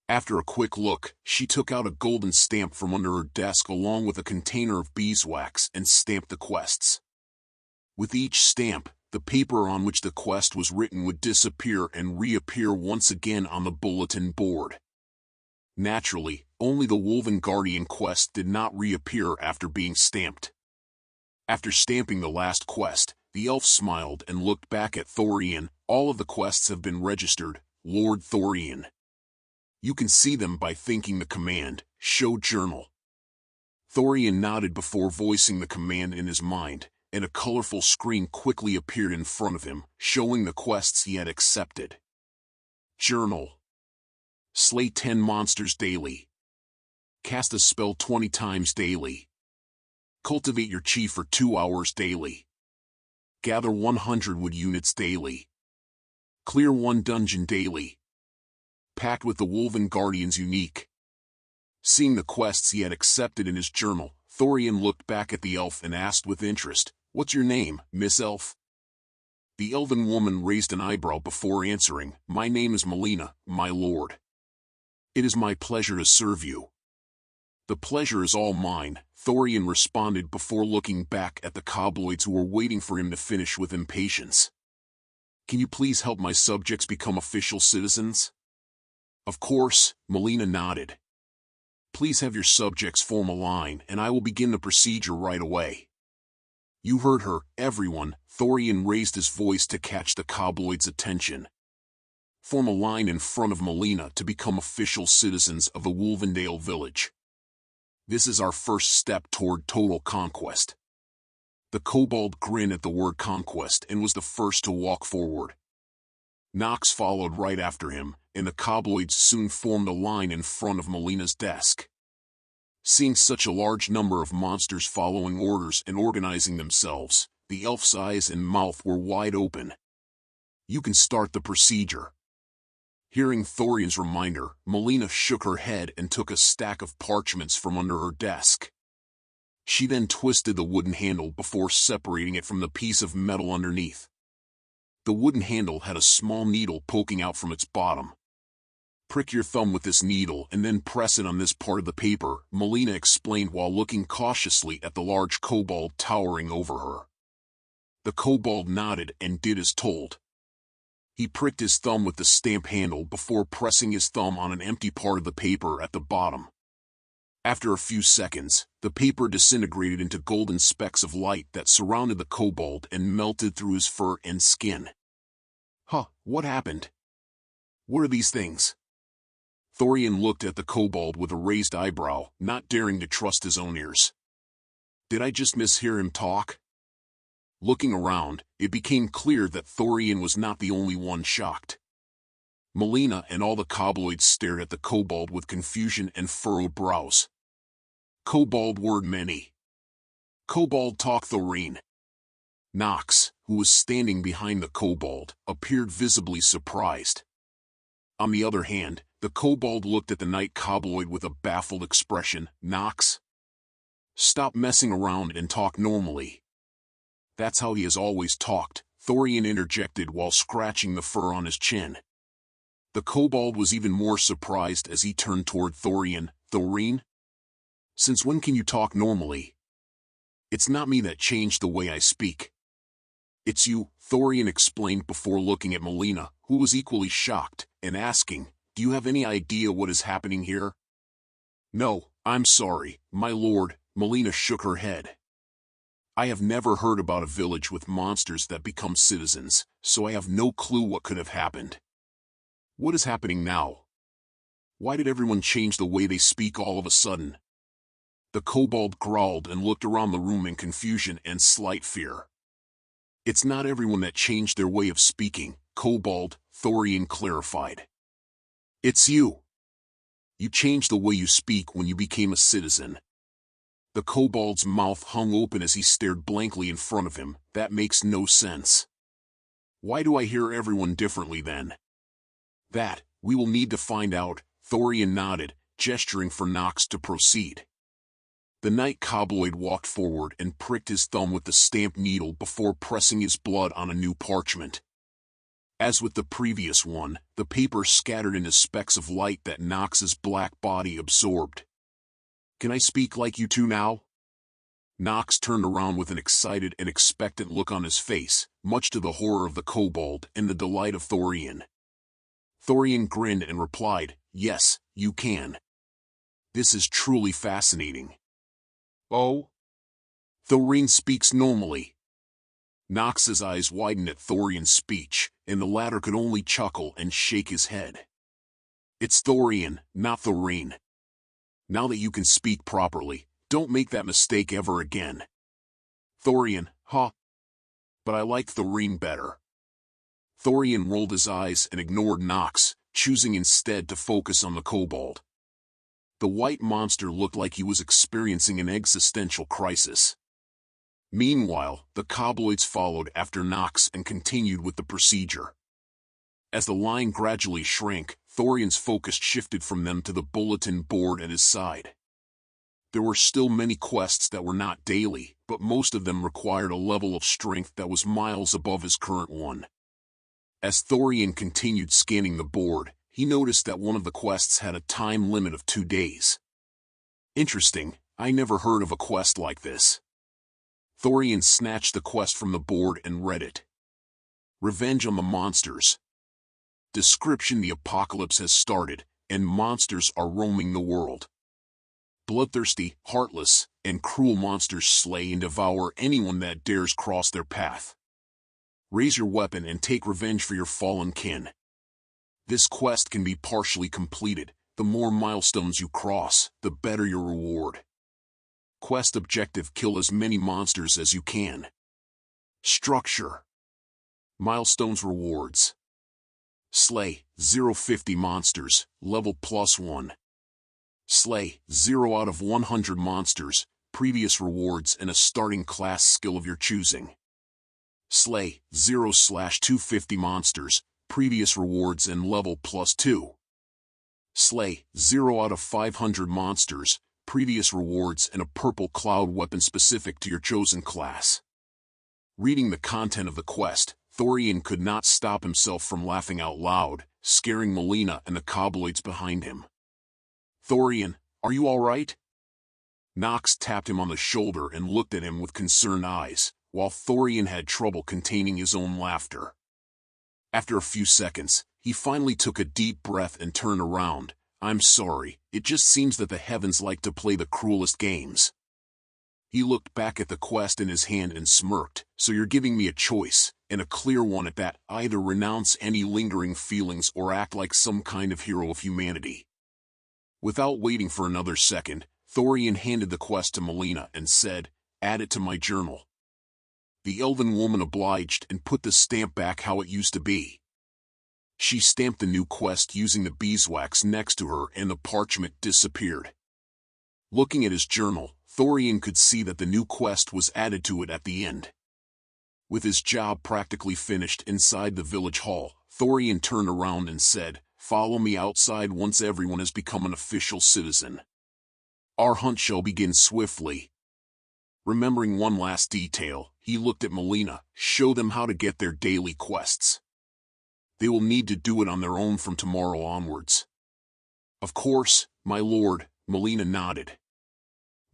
After a quick look, she took out a golden stamp from under her desk along with a container of beeswax and stamped the quests. With each stamp, the paper on which the quest was written would disappear and reappear once again on the bulletin board. Naturally, only the Wolven Guardian quest did not reappear after being stamped. After stamping the last quest, the elf smiled and looked back at Thorian. All of the quests have been registered, Lord Thorian. You can see them by thinking the command, show journal. Thorian nodded before voicing the command in his mind, and a colorful screen quickly appeared in front of him, showing the quests he had accepted. Journal. Slay 10 monsters daily. Cast a spell 20 times daily. Cultivate your chi for 2 hours daily. Gather 100 wood units daily. Clear 1 dungeon daily. Pact with the Wolven Guardians unique. Seeing the quests he had accepted in his journal, Thorian looked back at the elf and asked with interest, "What's your name, Miss Elf?" The elven woman raised an eyebrow before answering, "My name is Melina, my lord. It is my pleasure to serve you." "The pleasure is all mine," Thorian responded before looking back at the Kobloids who were waiting for him to finish with impatience. "Can you please help my subjects become official citizens?" "Of course," Melina nodded. "Please have your subjects form a line and I will begin the procedure right away." "You heard her, everyone." Thorian raised his voice to catch the Kobloids' attention. "Form a line in front of Melina to become official citizens of the Wolvendale village. This is our first step toward total conquest." The kobold grinned at the word conquest and was the first to walk forward. Nox followed right after him, and the Kobloids soon formed a line in front of Melina's desk. Seeing such a large number of monsters following orders and organizing themselves, the elf's eyes and mouth were wide open. "You can start the procedure." Hearing Thorian's reminder, Melina shook her head and took a stack of parchments from under her desk. She then twisted the wooden handle before separating it from the piece of metal underneath. The wooden handle had a small needle poking out from its bottom. "Prick your thumb with this needle and then press it on this part of the paper," Melina explained while looking cautiously at the large kobold towering over her. The kobold nodded and did as told. He pricked his thumb with the stamp handle before pressing his thumb on an empty part of the paper at the bottom. After a few seconds, the paper disintegrated into golden specks of light that surrounded the kobold and melted through his fur and skin. Huh, what happened? What are these things? Thorian looked at the kobold with a raised eyebrow, not daring to trust his own ears. Did I just mishear him talk? Looking around, it became clear that Thorian was not the only one shocked. Melina and all the kobolds stared at the kobold with confusion and furrowed brows. Kobold word many. Kobold talk Thorian. Nox, who was standing behind the kobold, appeared visibly surprised. On the other hand, the kobold looked at the night kobold with a baffled expression. Nox? Stop messing around and talk normally. That's how he has always talked, Thorian interjected while scratching the fur on his chin. The kobold was even more surprised as he turned toward Thorian. Thorian? Since when can you talk normally? It's not me that changed the way I speak. It's you, Thorian explained before looking at Melina, who was equally shocked, and asking, do you have any idea what is happening here? No, I'm sorry, my lord, Melina shook her head. I have never heard about a village with monsters that become citizens, so I have no clue what could have happened. What is happening now? Why did everyone change the way they speak all of a sudden? The kobold growled and looked around the room in confusion and slight fear. It's not everyone that changed their way of speaking, kobold, Thorian clarified. It's you. You changed the way you speak when you became a citizen. The kobold's mouth hung open as he stared blankly in front of him. That makes no sense. Why do I hear everyone differently then? That, we will need to find out, Thorian nodded, gesturing for Nox to proceed. The night kobold walked forward and pricked his thumb with the stamped needle before pressing his blood on a new parchment. As with the previous one, the paper scattered into specks of light that Nox's black body absorbed. Can I speak like you two now? Nox turned around with an excited and expectant look on his face, much to the horror of the kobold and the delight of Thorian. Thorian grinned and replied, yes, you can. This is truly fascinating. Oh? Thorian speaks normally. Nox's eyes widened at Thorian's speech, and the latter could only chuckle and shake his head. It's Thorian, not Thorian. Now that you can speak properly, don't make that mistake ever again. Thorian, huh? But I like Thorian better. Thorian rolled his eyes and ignored Nox, choosing instead to focus on the kobold. The white monster looked like he was experiencing an existential crisis. Meanwhile, the kobolds followed after Nox and continued with the procedure. As the line gradually shrank, Thorian's focus shifted from them to the bulletin board at his side. There were still many quests that were not daily, but most of them required a level of strength that was miles above his current one. As Thorian continued scanning the board, he noticed that one of the quests had a time limit of 2 days. Interesting, I never heard of a quest like this. Thorian snatched the quest from the board and read it. Revenge on the monsters. Description: the apocalypse has started, and monsters are roaming the world. Bloodthirsty, heartless, and cruel monsters slay and devour anyone that dares cross their path. Raise your weapon and take revenge for your fallen kin. This quest can be partially completed. The more milestones you cross, the better your reward. Quest objective: kill as many monsters as you can. Structure. Milestones: rewards. Slay 0-50 monsters, level +1. Slay 0 out of 100 monsters, previous rewards and a starting class skill of your choosing. Slay 0/250 monsters, previous rewards and level +2. Slay 0 out of 500 monsters, previous rewards and a purple cloud weapon specific to your chosen class. Reading the content of the quest, Thorian could not stop himself from laughing out loud, scaring Melina and the kobolds behind him. Thorian, are you all right? Nox tapped him on the shoulder and looked at him with concerned eyes, while Thorian had trouble containing his own laughter. After a few seconds, he finally took a deep breath and turned around. I'm sorry, it just seems that the heavens like to play the cruelest games. He looked back at the quest in his hand and smirked. So you're giving me a choice, and a clear one at that. Either renounce any lingering feelings or act like some kind of hero of humanity. Without waiting for another second, Thorian handed the quest to Melina and said, "Add it to my journal." The elven woman obliged and put the stamp back how it used to be. She stamped the new quest using the beeswax next to her and the parchment disappeared. Looking at his journal, Thorian could see that the new quest was added to it at the end. With his job practically finished inside the village hall, Thorian turned around and said, "Follow me outside once everyone has become an official citizen. Our hunt shall begin swiftly." Remembering one last detail, he looked at Melina. "Show them how to get their daily quests. They will need to do it on their own from tomorrow onwards." "Of course, my lord," Melina nodded.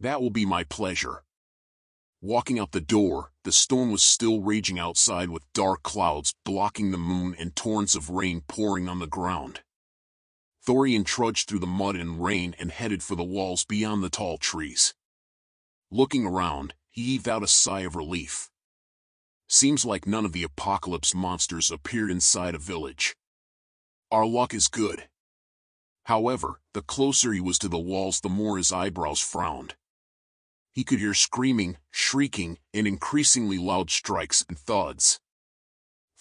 "That will be my pleasure." Walking out the door, the storm was still raging outside with dark clouds blocking the moon and torrents of rain pouring on the ground. Thorian trudged through the mud and rain and headed for the walls beyond the tall trees. Looking around, he heaved out a sigh of relief. Seems like none of the apocalypse monsters appeared inside a village. Our luck is good. However, the closer he was to the walls, the more his eyebrows frowned. He could hear screaming, shrieking, and increasingly loud strikes and thuds.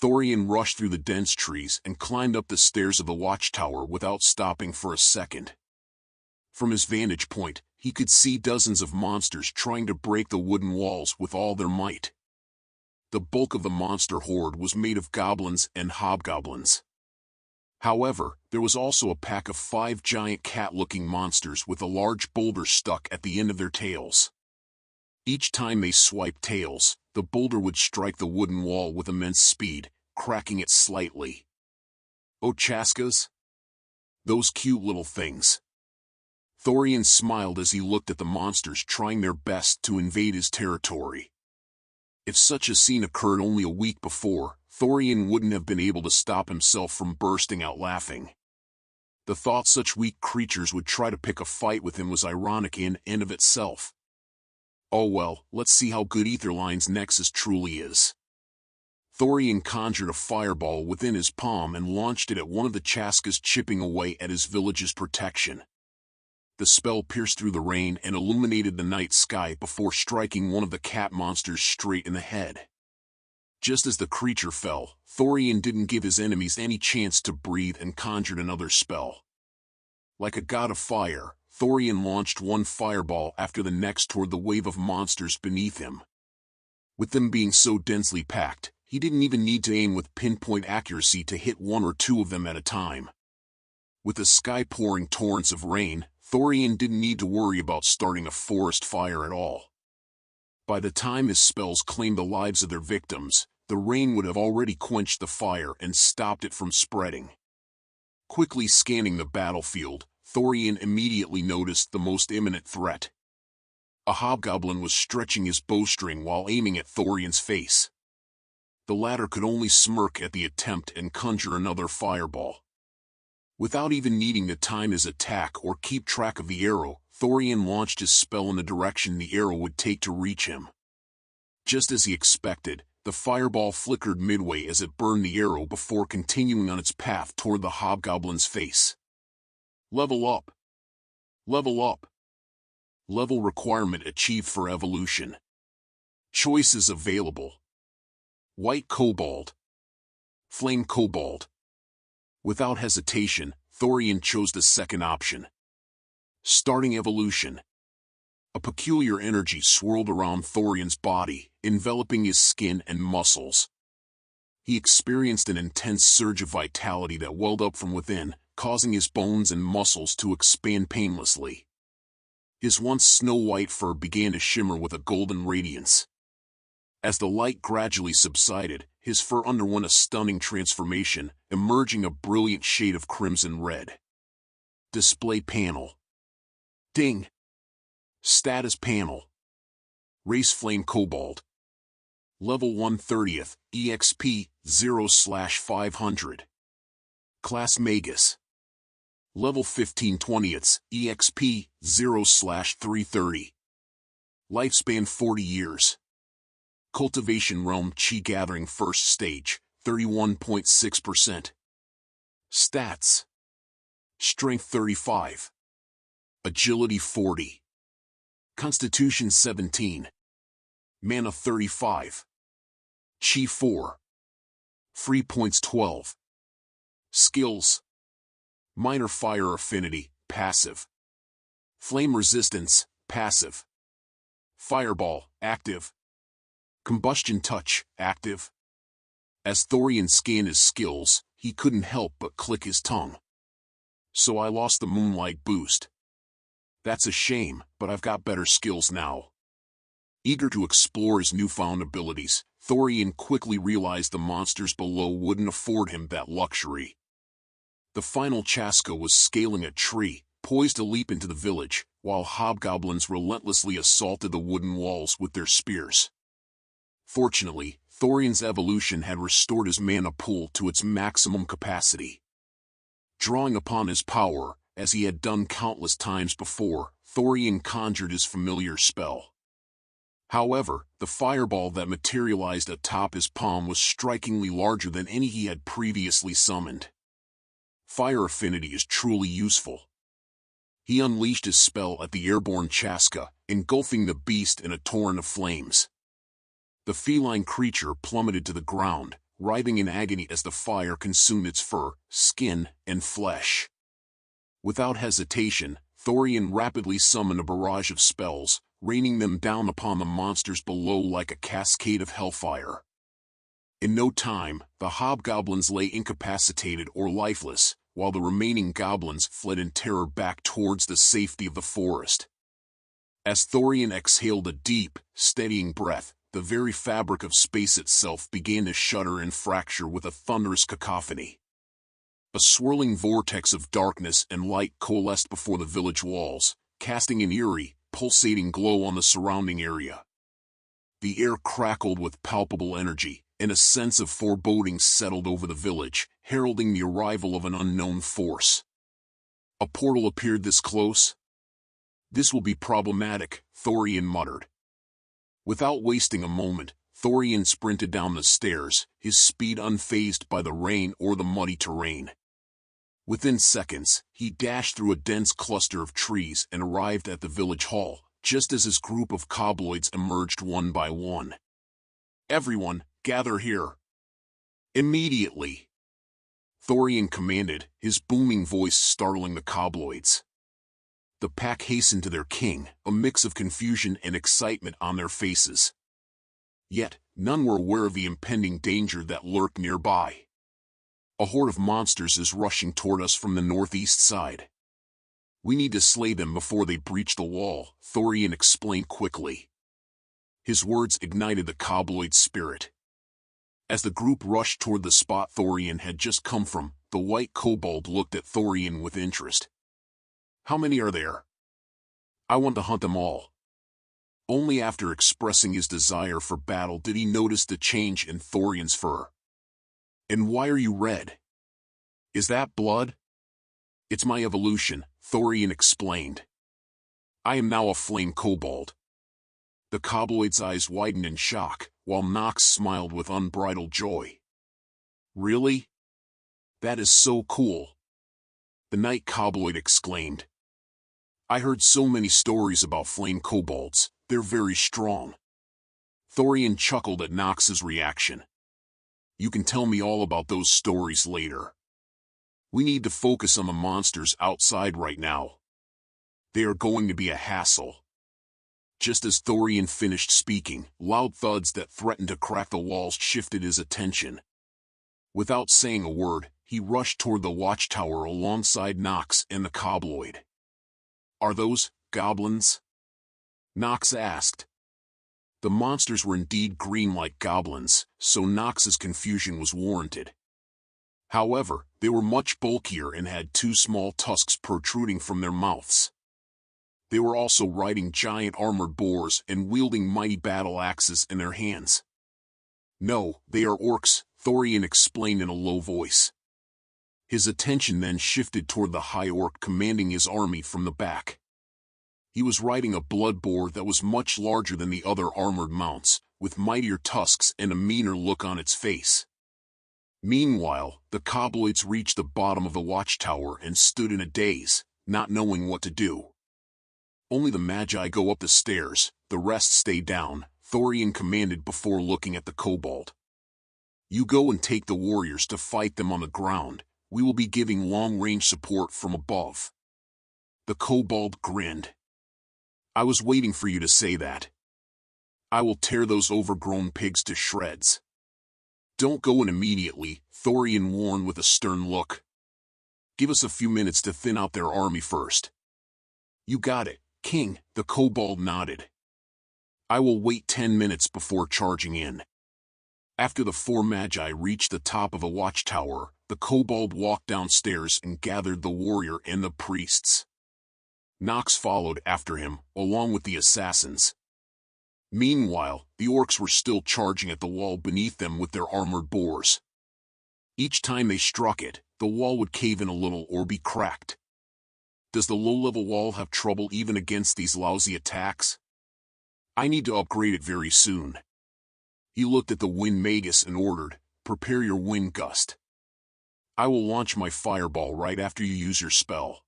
Thorian rushed through the dense trees and climbed up the stairs of the watchtower without stopping for a second. From his vantage point, he could see dozens of monsters trying to break the wooden walls with all their might. The bulk of the monster horde was made of goblins and hobgoblins. However, there was also a pack of 5 giant cat-looking monsters with a large boulder stuck at the end of their tails. Each time they swiped tails, the boulder would strike the wooden wall with immense speed, cracking it slightly. "Oh, chaskas? Those cute little things." Thorian smiled as he looked at the monsters trying their best to invade his territory. If such a scene occurred only a week before, Thorian wouldn't have been able to stop himself from bursting out laughing. The thought such weak creatures would try to pick a fight with him was ironic in and of itself. Oh well, let's see how good Aetherline's Nexus truly is. Thorian conjured a fireball within his palm and launched it at one of the chaskas, chipping away at his village's protection. The spell pierced through the rain and illuminated the night sky before striking one of the cat monsters straight in the head. Just as the creature fell, Thorian didn't give his enemies any chance to breathe and conjured another spell. Like a god of fire, Thorian launched one fireball after the next toward the wave of monsters beneath him. With them being so densely packed, he didn't even need to aim with pinpoint accuracy to hit 1 or 2 of them at a time. With the sky pouring torrents of rain, Thorian didn't need to worry about starting a forest fire at all. By the time his spells claimed the lives of their victims, the rain would have already quenched the fire and stopped it from spreading. Quickly scanning the battlefield, Thorian immediately noticed the most imminent threat. A hobgoblin was stretching his bowstring while aiming at Thorian's face. The latter could only smirk at the attempt and conjure another fireball. Without even needing to time his attack or keep track of the arrow, Thorian launched his spell in the direction the arrow would take to reach him. Just as he expected, the fireball flickered midway as it burned the arrow before continuing on its path toward the hobgoblin's face. Level up. Level up. Level requirement achieved for evolution. Choices available. White Kobold. Flame Kobold. Without hesitation, Thorian chose the second option. Starting evolution. A peculiar energy swirled around Thorian's body, enveloping his skin and muscles. He experienced an intense surge of vitality that welled up from within, causing his bones and muscles to expand painlessly. His once snow-white fur began to shimmer with a golden radiance. As the light gradually subsided, his fur underwent a stunning transformation, emerging a brilliant shade of crimson red. Display panel. Ding. Status panel. Race Flame Kobold. Level 130th, EXP 0/500. Class Magus. Level 15/20, EXP 0/330. Lifespan 40 years. Cultivation Realm Chi Gathering First Stage, 31.6%. Stats: Strength 35. Agility 40. Constitution 17. Mana 35. Chi 4. Free points 12. Skills: Minor Fire Affinity, passive. Flame Resistance, passive. Fireball, active. Combustion Touch, active. As Thorian scanned his skills, he couldn't help but click his tongue. So I lost the Moonlight boost. That's a shame, but I've got better skills now. Eager to explore his newfound abilities, Thorian quickly realized the monsters below wouldn't afford him that luxury. The final Chaska was scaling a tree, poised to leap into the village, while hobgoblins relentlessly assaulted the wooden walls with their spears. Fortunately, Thorian's evolution had restored his mana pool to its maximum capacity. Drawing upon his power, as he had done countless times before, Thorian conjured his familiar spell. However, the fireball that materialized atop his palm was strikingly larger than any he had previously summoned. Fire affinity is truly useful. He unleashed his spell at the airborne Chaska, engulfing the beast in a torrent of flames. The feline creature plummeted to the ground, writhing in agony as the fire consumed its fur, skin, and flesh. Without hesitation, Thorian rapidly summoned a barrage of spells, raining them down upon the monsters below like a cascade of hellfire. In no time, the hobgoblins lay incapacitated or lifeless, while the remaining goblins fled in terror back towards the safety of the forest. As Thorian exhaled a deep, steadying breath, the very fabric of space itself began to shudder and fracture with a thunderous cacophony. A swirling vortex of darkness and light coalesced before the village walls, casting an eerie, pulsating glow on the surrounding area. The air crackled with palpable energy, and a sense of foreboding settled over the village, heralding the arrival of an unknown force. A portal appeared this close? This will be problematic, Thorian muttered. Without wasting a moment, Thorian sprinted down the stairs, his speed unfazed by the rain or the muddy terrain. Within seconds, he dashed through a dense cluster of trees and arrived at the village hall, just as his group of cobloids emerged one by one. "Everyone, gather here. Immediately!" Thorian commanded, his booming voice startling the cobloids. The pack hastened to their king, a mix of confusion and excitement on their faces. Yet, none were aware of the impending danger that lurked nearby. "A horde of monsters is rushing toward us from the northeast side. We need to slay them before they breach the wall," Thorian explained quickly. His words ignited the cobloid spirit. As the group rushed toward the spot Thorian had just come from, the White Kobold looked at Thorian with interest. "How many are there? I want to hunt them all." Only after expressing his desire for battle did he notice the change in Thorian's fur. "And why are you red? Is that blood?" "It's my evolution," Thorian explained. "I am now a flame kobold." The cobloid's eyes widened in shock, while Nox smiled with unbridled joy. "Really? That is so cool," the night cobloid exclaimed. "I heard so many stories about flame kobolds, they're very strong." Thorian chuckled at Nox's reaction. "You can tell me all about those stories later. We need to focus on the monsters outside right now. They are going to be a hassle." Just as Thorian finished speaking, loud thuds that threatened to crack the walls shifted his attention. Without saying a word, he rushed toward the watchtower alongside Nox and the cobloid. "Are those goblins?" Nox asked. The monsters were indeed green like goblins, so Nox's confusion was warranted. However, they were much bulkier and had two small tusks protruding from their mouths. They were also riding giant armored boars and wielding mighty battle axes in their hands. "No, they are orcs," Thorian explained in a low voice. His attention then shifted toward the High Orc commanding his army from the back. He was riding a blood boar that was much larger than the other armored mounts, with mightier tusks and a meaner look on its face. Meanwhile, the Kobolds reached the bottom of the watchtower and stood in a daze, not knowing what to do. Only the Magi go up the stairs, the rest stay down, Thorian commanded before looking at the Kobold. You go and take the warriors to fight them on the ground. We will be giving long-range support from above. The Kobold grinned. I was waiting for you to say that. I will tear those overgrown pigs to shreds. Don't go in immediately, Thorian warned with a stern look. Give us a few minutes to thin out their army first. You got it, King, the Kobold nodded. I will wait 10 minutes before charging in. After the 4 Magi reached the top of a watchtower, the Kobold walked downstairs and gathered the warrior and the priests. Nox followed after him, along with the assassins. Meanwhile, the orcs were still charging at the wall beneath them with their armored boars. Each time they struck it, the wall would cave in a little or be cracked. Does the low-level wall have trouble even against these lousy attacks? I need to upgrade it very soon. He looked at the Wind Magus and ordered, prepare your wind gust. I will launch my fireball right after you use your spell.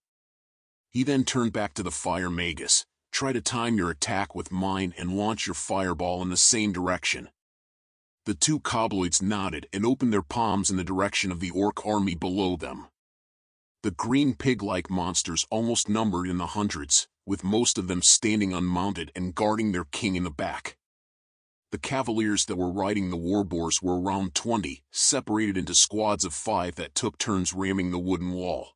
He then turned back to the Fire Magus. Try to time your attack with mine and launch your fireball in the same direction. The 2 Kobolds nodded and opened their palms in the direction of the orc army below them. The green pig-like monsters almost numbered in the hundreds, with most of them standing unmounted and guarding their king in the back. The cavaliers that were riding the warboars were around 20, separated into squads of 5 that took turns ramming the wooden wall.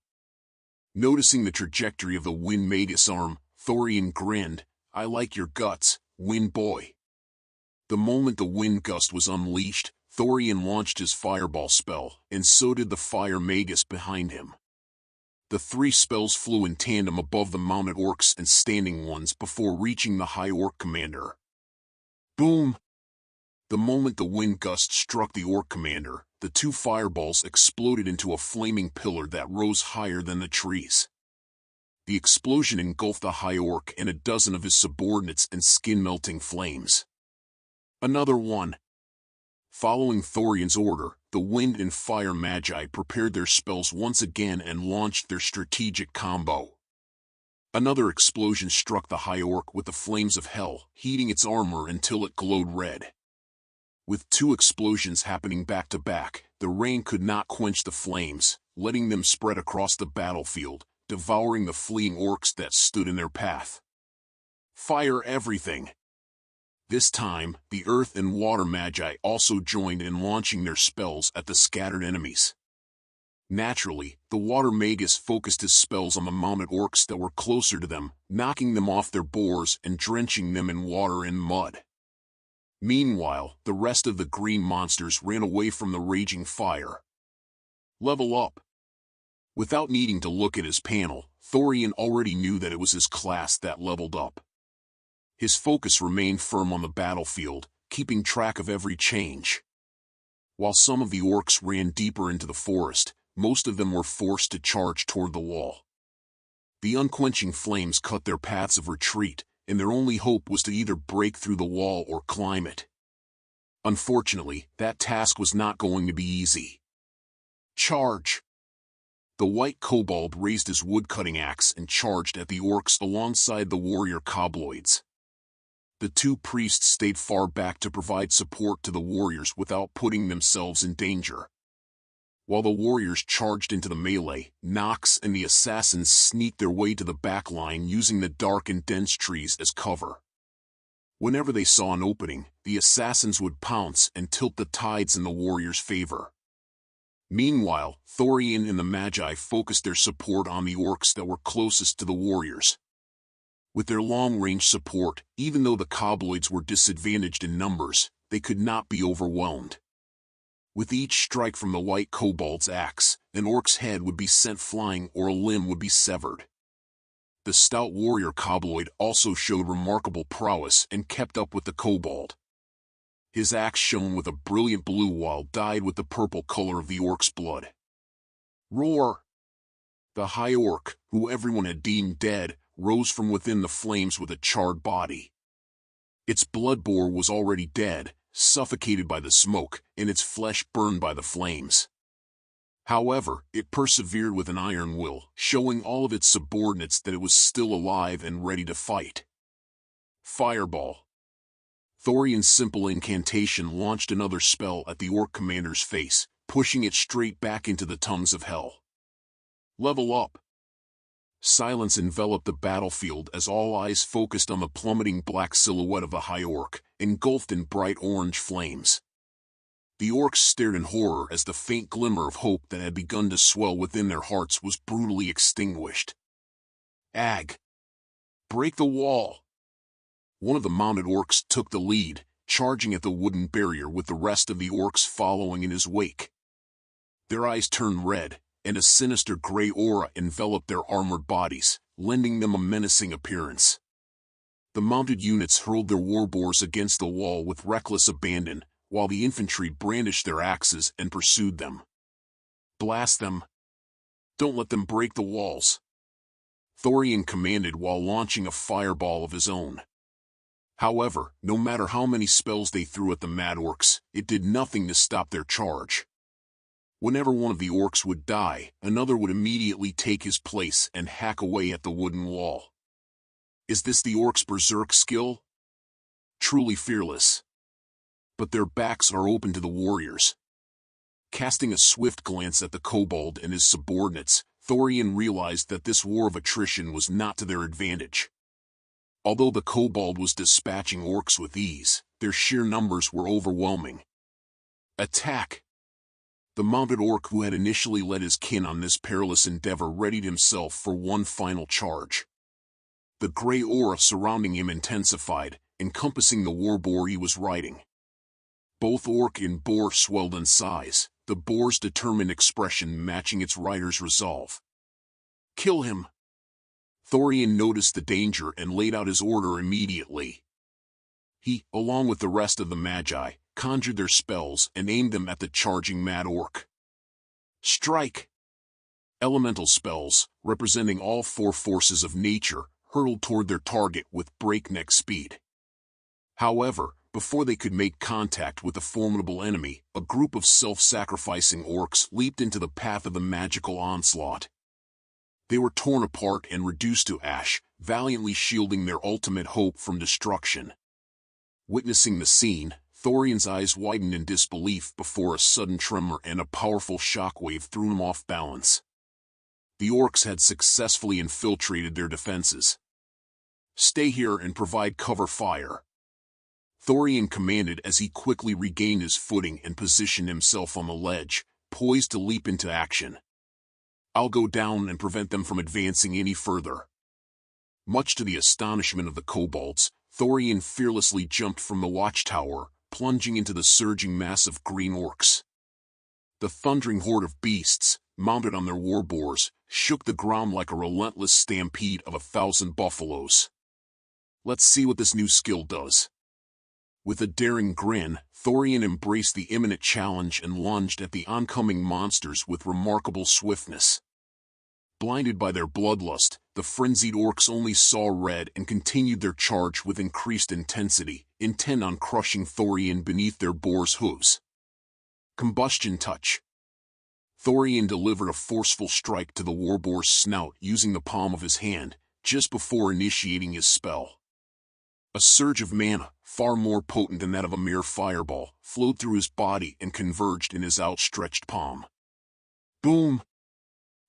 Noticing the trajectory of the Wind Magus arm, Thorian grinned. I like your guts, Wind Boy. The moment the wind gust was unleashed, Thorian launched his fireball spell, and so did the Fire Magus behind him. The 3 spells flew in tandem above the mounted orcs and standing ones before reaching the High Orc commander. Boom! The moment the wind gust struck the orc commander, the 2 fireballs exploded into a flaming pillar that rose higher than the trees. The explosion engulfed the High Orc and a dozen of his subordinates in skin-melting flames. Another one. Following Thorian's order, the Wind and Fire Magi prepared their spells once again and launched their strategic combo. Another explosion struck the High Orc with the flames of hell, heating its armor until it glowed red. With 2 explosions happening back to back, the rain could not quench the flames, letting them spread across the battlefield, devouring the fleeing orcs that stood in their path. Fire everything! This time, the Earth and Water Magi also joined in launching their spells at the scattered enemies. Naturally, the Water Magus focused his spells on the mounted orcs that were closer to them, knocking them off their boars and drenching them in water and mud. Meanwhile, the rest of the green monsters ran away from the raging fire. Level up! Without needing to look at his panel, Thorian already knew that it was his class that leveled up. His focus remained firm on the battlefield, keeping track of every change. While some of the orcs ran deeper into the forest, most of them were forced to charge toward the wall. The unquenching flames cut their paths of retreat, and their only hope was to either break through the wall or climb it. Unfortunately, that task was not going to be easy. Charge! The White Kobold raised his wood-cutting axe and charged at the orcs alongside the warrior Kobolds. The 2 priests stayed far back to provide support to the warriors without putting themselves in danger. While the warriors charged into the melee, Nox and the assassins sneaked their way to the back line using the dark and dense trees as cover. Whenever they saw an opening, the assassins would pounce and tilt the tides in the warriors' favor. Meanwhile, Thorian and the Magi focused their support on the orcs that were closest to the warriors. With their long-range support, even though the Kobolds were disadvantaged in numbers, they could not be overwhelmed. With each strike from the White Kobold's axe, an orc's head would be sent flying or a limb would be severed. The stout warrior Kobold also showed remarkable prowess and kept up with the Kobold. His axe shone with a brilliant blue while dyed with the purple color of the orc's blood. Roar! The high orc, who everyone had deemed dead, rose from within the flames with a charred body. Its blood-boar was already dead, suffocated by the smoke, and its flesh burned by the flames. However, it persevered with an iron will, showing all of its subordinates that it was still alive and ready to fight. Fireball. Thorian's simple incantation launched another spell at the orc commander's face, pushing it straight back into the tongues of hell. Level up. Silence enveloped the battlefield as all eyes focused on the plummeting black silhouette of the high orc, engulfed in bright orange flames. The orcs stared in horror as the faint glimmer of hope that had begun to swell within their hearts was brutally extinguished. Ag! Break the wall! One of the mounted orcs took the lead, charging at the wooden barrier with the rest of the orcs following in his wake. Their eyes turned red, and a sinister gray aura enveloped their armored bodies, lending them a menacing appearance. The mounted units hurled their warboars against the wall with reckless abandon, while the infantry brandished their axes and pursued them. Blast them! Don't let them break the walls! Thorian commanded while launching a fireball of his own. However, no matter how many spells they threw at the mad orcs, it did nothing to stop their charge. Whenever one of the orcs would die, another would immediately take his place and hack away at the wooden wall. Is this the orcs' berserk skill? Truly fearless. But their backs are open to the warriors. Casting a swift glance at the kobold and his subordinates, Thorian realized that this war of attrition was not to their advantage. Although the kobold was dispatching orcs with ease, their sheer numbers were overwhelming. Attack! The mounted orc who had initially led his kin on this perilous endeavor readied himself for one final charge. The gray aura surrounding him intensified, encompassing the warboar he was riding. Both orc and boar swelled in size, the boar's determined expression matching its rider's resolve. Kill him! Thorian noticed the danger and laid out his order immediately. He, along with the rest of the magi, conjured their spells and aimed them at the charging mad orc. Strike! Elemental spells, representing all four forces of nature, hurtled toward their target with breakneck speed. However, before they could make contact with the formidable enemy, a group of self-sacrificing orcs leaped into the path of the magical onslaught. They were torn apart and reduced to ash, valiantly shielding their ultimate hope from destruction. Witnessing the scene, Thorian's eyes widened in disbelief before a sudden tremor and a powerful shockwave threw him off balance. The orcs had successfully infiltrated their defenses. Stay here and provide cover fire. Thorian commanded as he quickly regained his footing and positioned himself on the ledge, poised to leap into action. I'll go down and prevent them from advancing any further. Much to the astonishment of the kobolds, Thorian fearlessly jumped from the watchtower, plunging into the surging mass of green orcs. The thundering horde of beasts, mounted on their warboars, shook the ground like a relentless stampede of 1,000 buffaloes. Let's see what this new skill does. With a daring grin, Thorian embraced the imminent challenge and lunged at the oncoming monsters with remarkable swiftness. Blinded by their bloodlust, the frenzied orcs only saw red and continued their charge with increased intensity, intent on crushing Thorian beneath their boar's hooves. Combustion touch. Thorian delivered a forceful strike to the warboar's snout using the palm of his hand, just before initiating his spell. A surge of mana, far more potent than that of a mere fireball, flowed through his body and converged in his outstretched palm. Boom!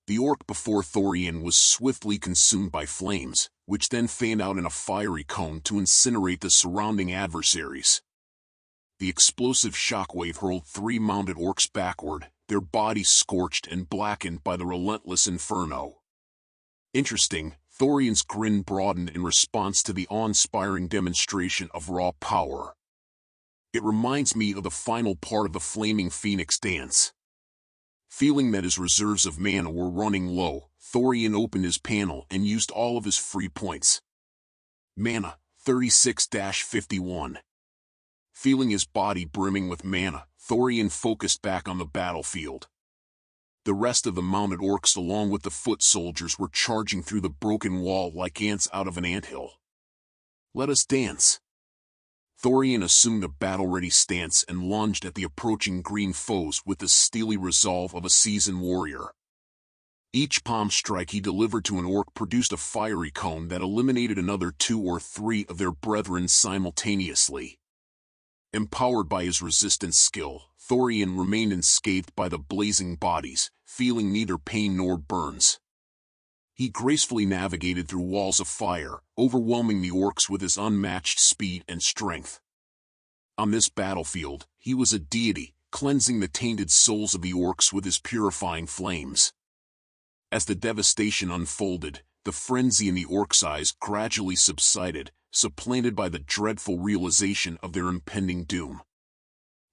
The orc before Thorian was swiftly consumed by flames, which then fanned out in a fiery cone to incinerate the surrounding adversaries. The explosive shockwave hurled 3 mounted orcs backward, their bodies scorched and blackened by the relentless inferno. Interesting, Thorian's grin broadened in response to the awe-inspiring demonstration of raw power. It reminds me of the final part of the Flaming Phoenix dance. Feeling that his reserves of mana were running low, Thorian opened his panel and used all of his free points. Mana, 36-51. Feeling his body brimming with mana, Thorian focused back on the battlefield. The rest of the mounted orcs along with the foot soldiers were charging through the broken wall like ants out of an anthill. "Let us dance." Thorian assumed a battle-ready stance and lunged at the approaching green foes with the steely resolve of a seasoned warrior. Each palm strike he delivered to an orc produced a fiery cone that eliminated another 2 or 3 of their brethren simultaneously. Empowered by his resistance skill, Thorian remained unscathed by the blazing bodies, feeling neither pain nor burns. He gracefully navigated through walls of fire, overwhelming the orcs with his unmatched speed and strength. On this battlefield, he was a deity, cleansing the tainted souls of the orcs with his purifying flames. As the devastation unfolded, the frenzy in the orcs' eyes gradually subsided, supplanted by the dreadful realization of their impending doom.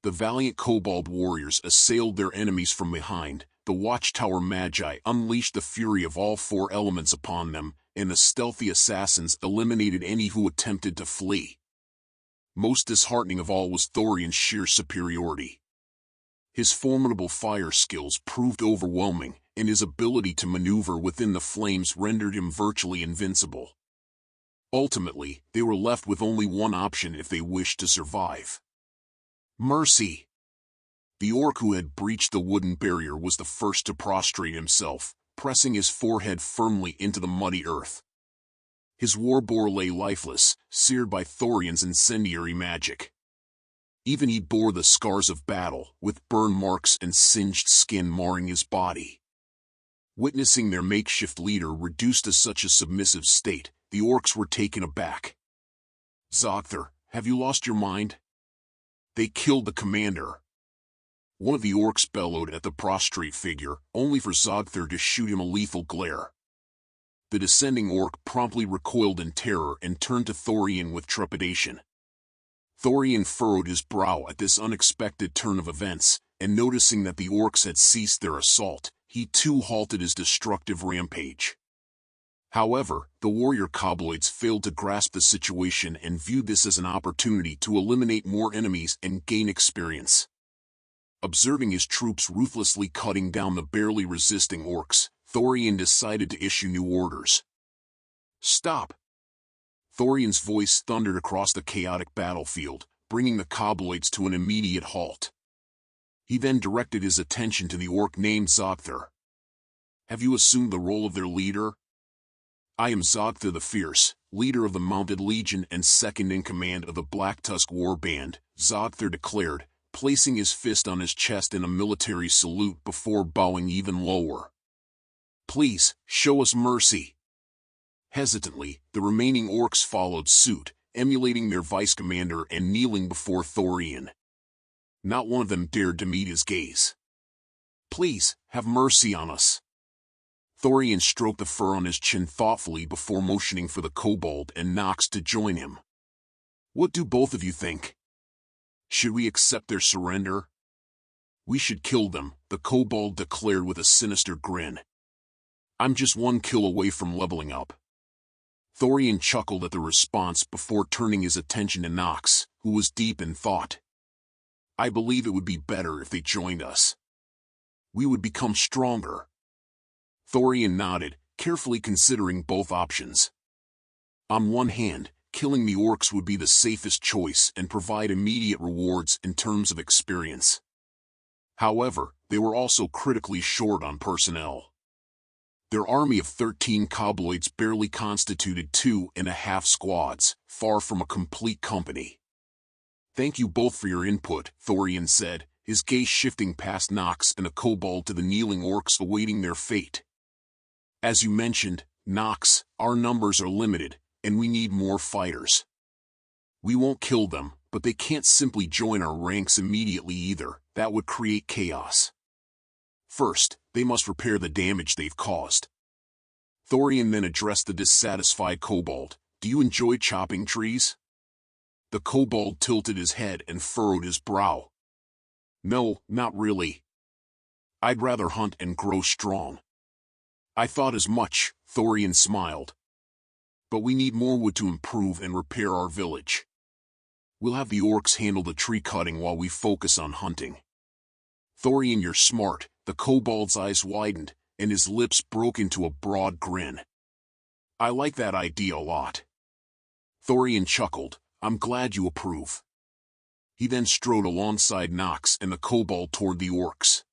The valiant kobold warriors assailed their enemies from behind, the watchtower magi unleashed the fury of all 4 elements upon them, and the stealthy assassins eliminated any who attempted to flee. Most disheartening of all was Thorian's sheer superiority. His formidable fire skills proved overwhelming, and his ability to maneuver within the flames rendered him virtually invincible. Ultimately, they were left with only one option if they wished to survive. Mercy. The orc who had breached the wooden barrier was the first to prostrate himself, pressing his forehead firmly into the muddy earth. His warboar lay lifeless, seared by Thorian's incendiary magic. Even he bore the scars of battle, with burn marks and singed skin marring his body. Witnessing their makeshift leader reduced to such a submissive state, the orcs were taken aback. "Zogthar, have you lost your mind? They killed the commander." One of the orcs bellowed at the prostrate figure, only for Zogthar to shoot him a lethal glare. The descending orc promptly recoiled in terror and turned to Thorian with trepidation. Thorian furrowed his brow at this unexpected turn of events, and noticing that the orcs had ceased their assault, he too halted his destructive rampage. However, the warrior kobolds failed to grasp the situation and viewed this as an opportunity to eliminate more enemies and gain experience. Observing his troops ruthlessly cutting down the barely resisting orcs, Thorian decided to issue new orders. "Stop!" Thorian's voice thundered across the chaotic battlefield, bringing the kobolds to an immediate halt. He then directed his attention to the orc named Zogthar. "Have you assumed the role of their leader?" "I am Zogthar the Fierce, leader of the Mounted Legion and second in command of the Black Tusk War Band," Zogthar declared, placing his fist on his chest in a military salute before bowing even lower. "Please, show us mercy." Hesitantly, the remaining orcs followed suit, emulating their vice-commander and kneeling before Thorian. Not one of them dared to meet his gaze. "Please, have mercy on us." Thorian stroked the fur on his chin thoughtfully before motioning for the kobold and Nox to join him. "What do both of you think? Should we accept their surrender?" "We should kill them," the kobold declared with a sinister grin. "I'm just one kill away from leveling up." Thorian chuckled at the response before turning his attention to Nox, who was deep in thought. "I believe it would be better if they joined us. We would become stronger." Thorian nodded, carefully considering both options. On one hand, killing the orcs would be the safest choice and provide immediate rewards in terms of experience. However, they were also critically short on personnel. Their army of 13 kobolds barely constituted 2.5 squads, far from a complete company. "Thank you both for your input," Thorian said, his gaze shifting past Nox and a kobold to the kneeling orcs awaiting their fate. "As you mentioned, Nox, our numbers are limited, and we need more fighters. We won't kill them, but they can't simply join our ranks immediately either. That would create chaos. First, they must repair the damage they've caused." Thorian then addressed the dissatisfied kobold. "Do you enjoy chopping trees?" The kobold tilted his head and furrowed his brow. "No, not really. I'd rather hunt and grow strong." "I thought as much," Thorian smiled. "But we need more wood to improve and repair our village. We'll have the orcs handle the tree cutting while we focus on hunting." "Thorian, you're smart," The kobold's eyes widened, and his lips broke into a broad grin. I like that idea a lot. Thorian chuckled. I'm glad you approve. He then strode alongside Nox and the kobold toward the orcs.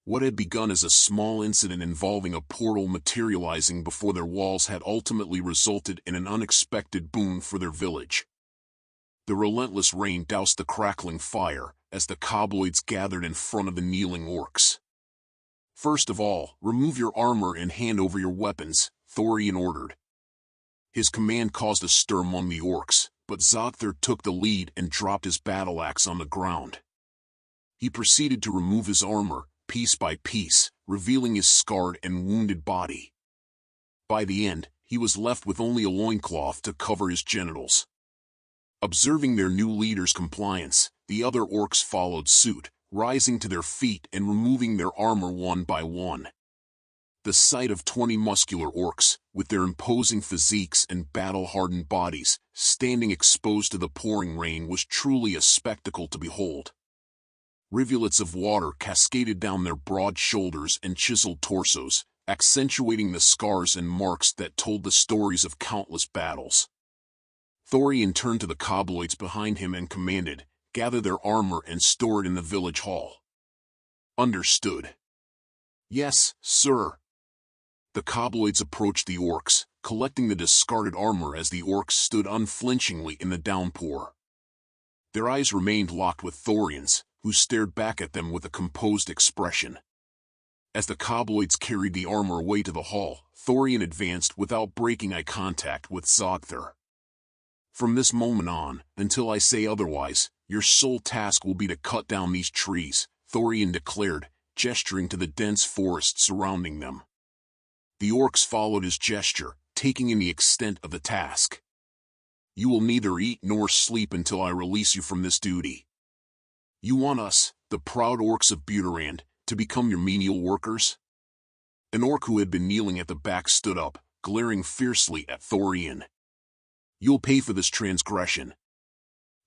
What had begun as a small incident involving a portal materializing before their walls had ultimately resulted in an unexpected boon for their village. The relentless rain doused the crackling fire as the kobolds gathered in front of the kneeling orcs. First of all, remove your armor and hand over your weapons, Thorian ordered. His command caused a stir among the orcs, but Zogther took the lead and dropped his battle axe on the ground. He proceeded to remove his armor, piece by piece, revealing his scarred and wounded body. By the end, he was left with only a loincloth to cover his genitals. Observing their new leader's compliance, the other orcs followed suit, rising to their feet and removing their armor one by one. The sight of 20 muscular orcs, with their imposing physiques and battle-hardened bodies, standing exposed to the pouring rain was truly a spectacle to behold. Rivulets of water cascaded down their broad shoulders and chiseled torsos, accentuating the scars and marks that told the stories of countless battles. Thorian turned to the kobolds behind him and commanded, "Gather their armor and store it in the village hall." Understood. Yes, sir. The kobolds approached the orcs, collecting the discarded armor as the orcs stood unflinchingly in the downpour. Their eyes remained locked with Thorian's, who stared back at them with a composed expression. As the kobolds carried the armor away to the hall, Thorian advanced without breaking eye contact with Zogther. From this moment on, until I say otherwise, your sole task will be to cut down these trees, Thorian declared, gesturing to the dense forest surrounding them. The orcs followed his gesture, taking in the extent of the task. You will neither eat nor sleep until I release you from this duty. You want us, the proud orcs of Buterand, to become your menial workers? An orc who had been kneeling at the back stood up, glaring fiercely at Thorian. You'll pay for this transgression.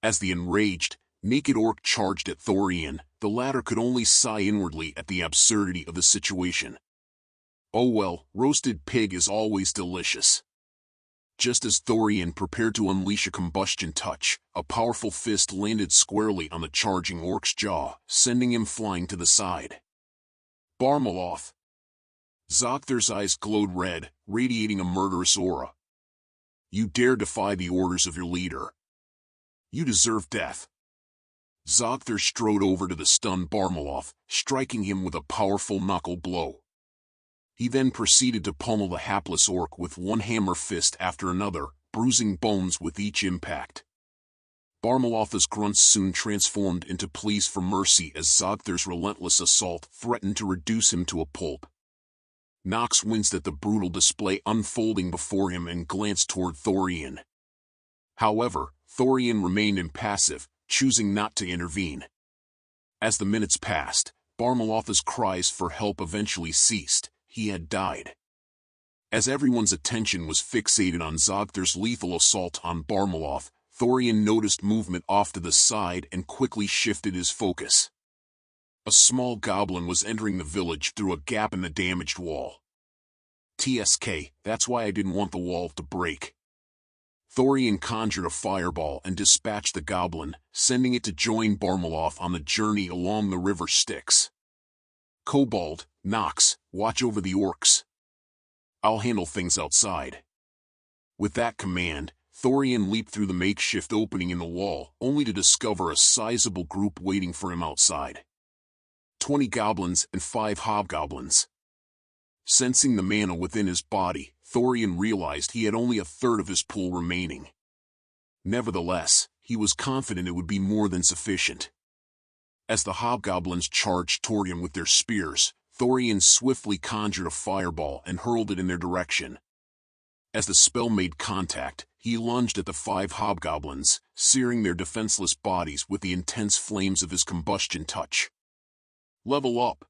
As the enraged, naked orc charged at Thorian, the latter could only sigh inwardly at the absurdity of the situation. Oh well, roasted pig is always delicious. Just as Thorian prepared to unleash a combustion touch, a powerful fist landed squarely on the charging orc's jaw, sending him flying to the side. Barmaloth. Zogther's eyes glowed red, radiating a murderous aura. You dare defy the orders of your leader. You deserve death. Zogther strode over to the stunned Barmaloth, striking him with a powerful knuckle blow. He then proceeded to pummel the hapless orc with one hammer fist after another, bruising bones with each impact. Barmaloth's grunts soon transformed into pleas for mercy as Zogther's relentless assault threatened to reduce him to a pulp. Nox winced at the brutal display unfolding before him and glanced toward Thorian. However, Thorian remained impassive, choosing not to intervene. As the minutes passed, Barmaloth's cries for help eventually ceased. He had died. As everyone's attention was fixated on Zogther's lethal assault on Barmaloth, Thorian noticed movement off to the side and quickly shifted his focus. A small goblin was entering the village through a gap in the damaged wall. TSK, that's why I didn't want the wall to break. Thorian conjured a fireball and dispatched the goblin, sending it to join Barmaloth on the journey along the river Styx. Kobold, Nox, watch over the orcs. I'll handle things outside. With that command, Thorian leaped through the makeshift opening in the wall, only to discover a sizable group waiting for him outside. 20 goblins and 5 hobgoblins. Sensing the mana within his body, Thorian realized he had only a third of his pool remaining. Nevertheless, he was confident it would be more than sufficient. As the hobgoblins charged toward him with their spears, Thorian swiftly conjured a fireball and hurled it in their direction. As the spell made contact, he lunged at the 5 hobgoblins, searing their defenseless bodies with the intense flames of his combustion touch. Level up.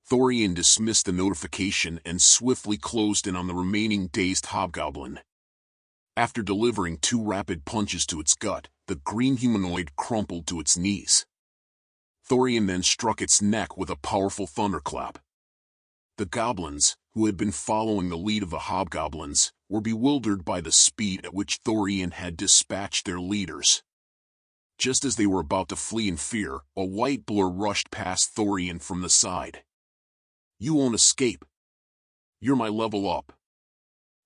Thorian dismissed the notification and swiftly closed in on the remaining dazed hobgoblin. After delivering 2 rapid punches to its gut, the green humanoid crumpled to its knees. Thorian then struck its neck with a powerful thunderclap. The goblins, who had been following the lead of the hobgoblins, were bewildered by the speed at which Thorian had dispatched their leaders. Just as they were about to flee in fear, a white blur rushed past Thorian from the side. "You won't escape. You're my level up."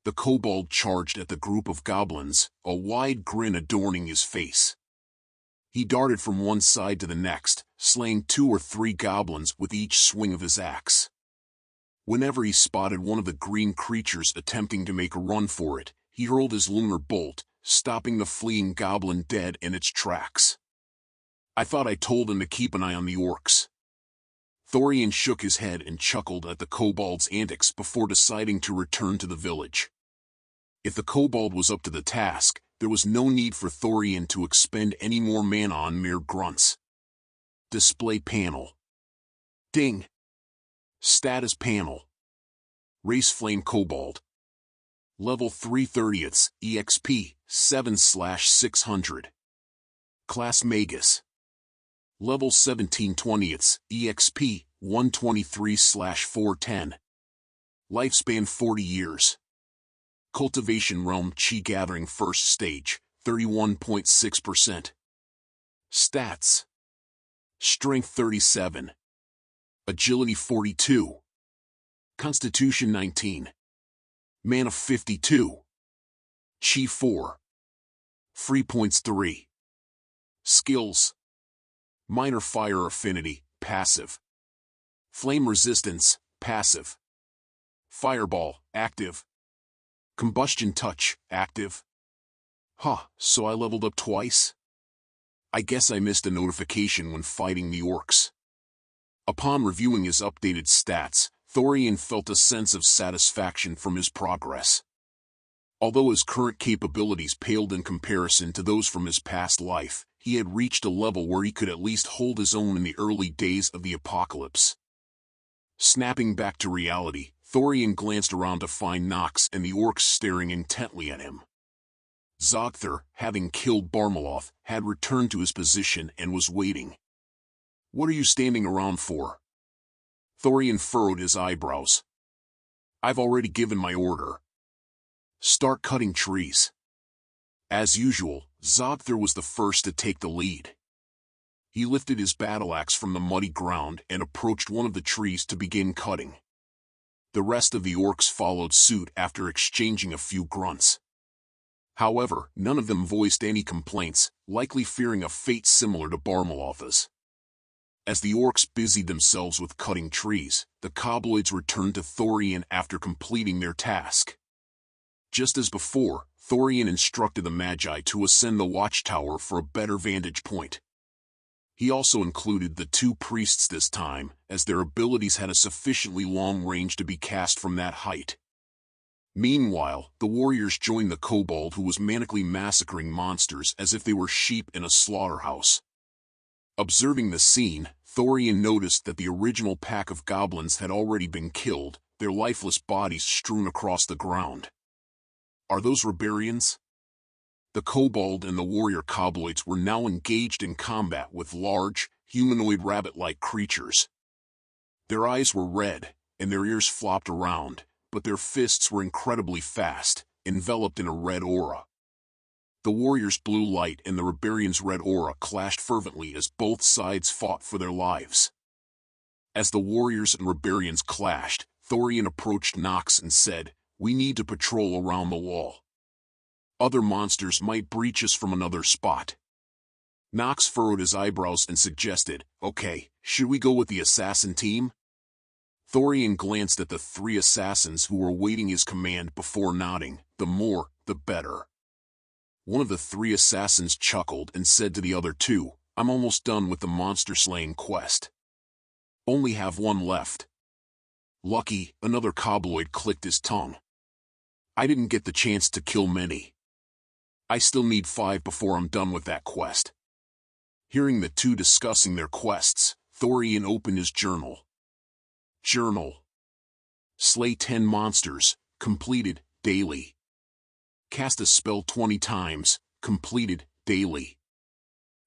The kobold charged at the group of goblins, a wide grin adorning his face. He darted from one side to the next, slaying 2 or 3 goblins with each swing of his axe. Whenever he spotted one of the green creatures attempting to make a run for it, he hurled his lunar bolt, stopping the fleeing goblin dead in its tracks. "I thought I told him to keep an eye on the orcs." Thorian shook his head and chuckled at the kobold's antics before deciding to return to the village. If the kobold was up to the task, there was no need for Thorian to expend any more mana on mere grunts. Display panel. Ding. Status panel. Race Flame Kobold. Level 3/30, EXP, 7/600. Class Magus. Level 17/20, EXP, 123/410. Lifespan 40 years. Cultivation Realm Chi Gathering First Stage, 31.6%. Stats. Strength 37. Agility 42. Constitution 19. Mana 52. Chi 4. Free points 3. Skills. Minor Fire Affinity, passive. Flame Resistance, passive. Fireball, active. Combustion Touch, active. So I leveled up twice? I guess I missed a notification when fighting the orcs. Upon reviewing his updated stats, Thorian felt a sense of satisfaction from his progress. Although his current capabilities paled in comparison to those from his past life, he had reached a level where he could at least hold his own in the early days of the apocalypse. Snapping back to reality, Thorian glanced around to find Nox and the orcs staring intently at him. Zogthar, having killed Barmaloth, had returned to his position and was waiting. "What are you standing around for?" Thorian furrowed his eyebrows. "I've already given my order. Start cutting trees." As usual, Zogthar was the first to take the lead. He lifted his battle axe from the muddy ground and approached one of the trees to begin cutting. The rest of the orcs followed suit after exchanging a few grunts. However, none of them voiced any complaints, likely fearing a fate similar to Barmaloth's. As the orcs busied themselves with cutting trees, the kobolds returned to Thorian after completing their task. Just as before, Thorian instructed the Magi to ascend the watchtower for a better vantage point. He also included the 2 priests this time, as their abilities had a sufficiently long range to be cast from that height. Meanwhile, the warriors joined the kobold who was manically massacring monsters as if they were sheep in a slaughterhouse. Observing the scene, Thorian noticed that the original pack of goblins had already been killed, their lifeless bodies strewn across the ground. Are those Rebarians? The kobold and the warrior kobolds were now engaged in combat with large, humanoid rabbit-like creatures. Their eyes were red, and their ears flopped around, but their fists were incredibly fast, enveloped in a red aura. The warriors' blue light and the Rebarians' red aura clashed fervently as both sides fought for their lives. As the warriors and Rebarians clashed, Thorian approached Nox and said, "We need to patrol around the wall. Other monsters might breach us from another spot." Nox furrowed his eyebrows and suggested, "Okay, should we go with the assassin team?" Thorian glanced at the 3 assassins who were awaiting his command before nodding, "The more, the better." One of the 3 assassins chuckled and said to the other 2, "I'm almost done with the monster-slaying quest. Only have 1 left." "Lucky," another kobold clicked his tongue. "I didn't get the chance to kill many. I still need 5 before I'm done with that quest." Hearing the 2 discussing their quests, Thorian opened his journal. Journal. Slay 10 monsters, completed, daily. Cast a spell 20 times, completed, daily.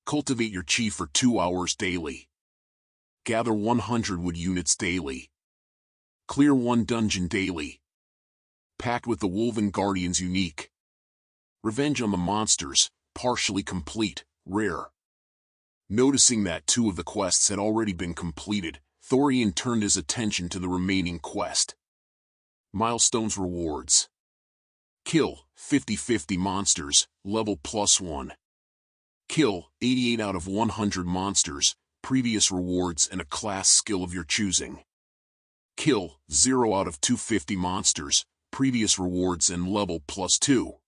Cultivate your chi for 2 hours daily. Gather 100 wood units daily. Clear 1 dungeon daily. Packed with the Woven Guardian's unique. Revenge on the monsters, partially complete, rare. Noticing that 2 of the quests had already been completed, Thorian turned his attention to the remaining quest. Milestones rewards. Kill 50-50 monsters, level +1. Kill 88 out of 100 monsters, previous rewards and a class skill of your choosing. Kill 0 out of 250 monsters, previous rewards and level +2.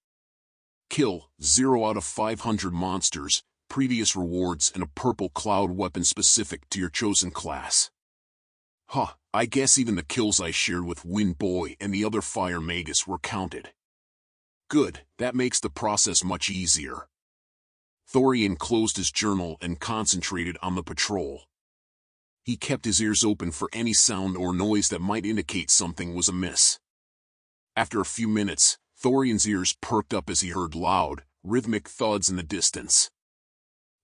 Kill 0 out of 500 monsters, previous rewards and a purple cloud weapon specific to your chosen class. I guess even the kills I shared with Wind Boy and the other Fire Magus were counted. Good, that makes the process much easier. Thorian closed his journal and concentrated on the patrol. He kept his ears open for any sound or noise that might indicate something was amiss. After a few minutes, Thorian's ears perked up as he heard loud, rhythmic thuds in the distance.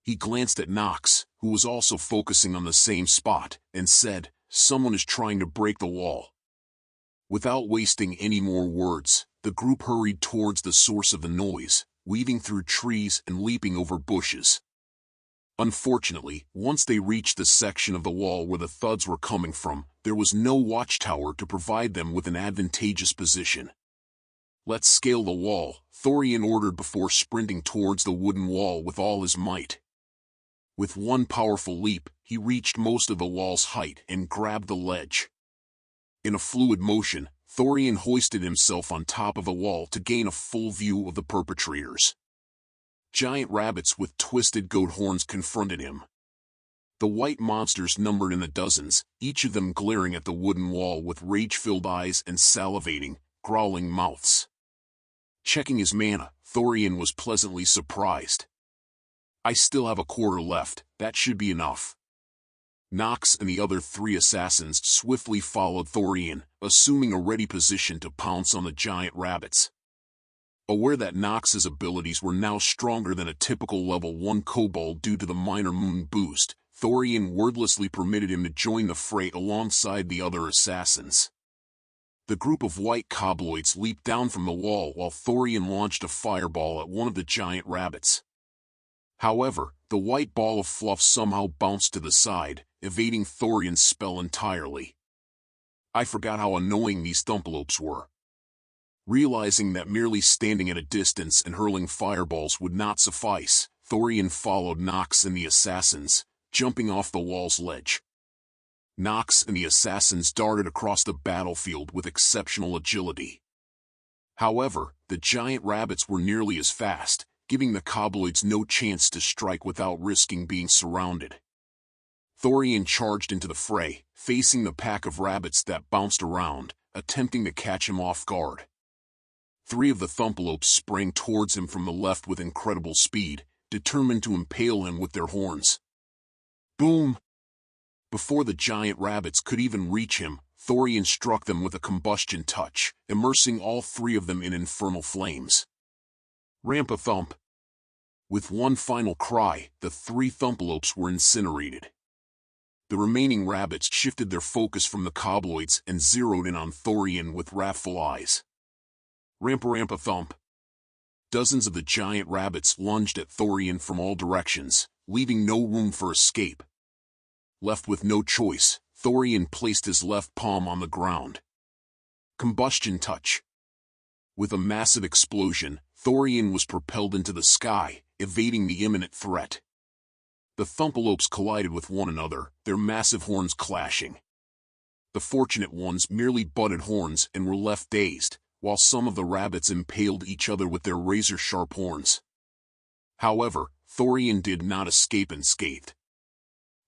He glanced at Nox, who was also focusing on the same spot, and said, "Someone is trying to break the wall." Without wasting any more words, the group hurried towards the source of the noise, weaving through trees and leaping over bushes. Unfortunately, once they reached the section of the wall where the thuds were coming from, there was no watchtower to provide them with an advantageous position. "Let's scale the wall," Thorian ordered before sprinting towards the wooden wall with all his might. With one powerful leap, he reached most of the wall's height and grabbed the ledge. In a fluid motion, Thorian hoisted himself on top of a wall to gain a full view of the perpetrators. Giant rabbits with twisted goat horns confronted him. The white monsters numbered in the dozens, each of them glaring at the wooden wall with rage-filled eyes and salivating, growling mouths. Checking his mana, Thorian was pleasantly surprised. "I still have a quarter left, that should be enough." Nox and the other 3 assassins swiftly followed Thorian, assuming a ready position to pounce on the giant rabbits. Aware that Nox's abilities were now stronger than a typical level 1 kobold due to the minor moon boost, Thorian wordlessly permitted him to join the fray alongside the other assassins. The group of white kobolds leaped down from the wall while Thorian launched a fireball at one of the giant rabbits. However, the white ball of fluff somehow bounced to the side, evading Thorian's spell entirely. I forgot how annoying these thumpalopes were. Realizing that merely standing at a distance and hurling fireballs would not suffice, Thorian followed Nox and the assassins, jumping off the wall's ledge. Nox and the assassins darted across the battlefield with exceptional agility. However, the giant rabbits were nearly as fast, giving the kobolds no chance to strike without risking being surrounded. Thorian charged into the fray, facing the pack of rabbits that bounced around, attempting to catch him off guard. 3 of the thumpalopes sprang towards him from the left with incredible speed, determined to impale him with their horns. Boom! Before the giant rabbits could even reach him, Thorian struck them with a combustion touch, immersing all 3 of them in infernal flames. Ramp-a-thump! With one final cry, the 3 thumpalopes were incinerated. The remaining rabbits shifted their focus from the kobolds and zeroed in on Thorian with wrathful eyes. Ramp-a-thump! Dozens of the giant rabbits lunged at Thorian from all directions, leaving no room for escape. Left with no choice, Thorian placed his left palm on the ground. Combustion touch! With a massive explosion, Thorian was propelled into the sky, evading the imminent threat. The thumpalopes collided with one another, their massive horns clashing. The fortunate ones merely butted horns and were left dazed, while some of the rabbits impaled each other with their razor-sharp horns. However, Thorian did not escape unscathed.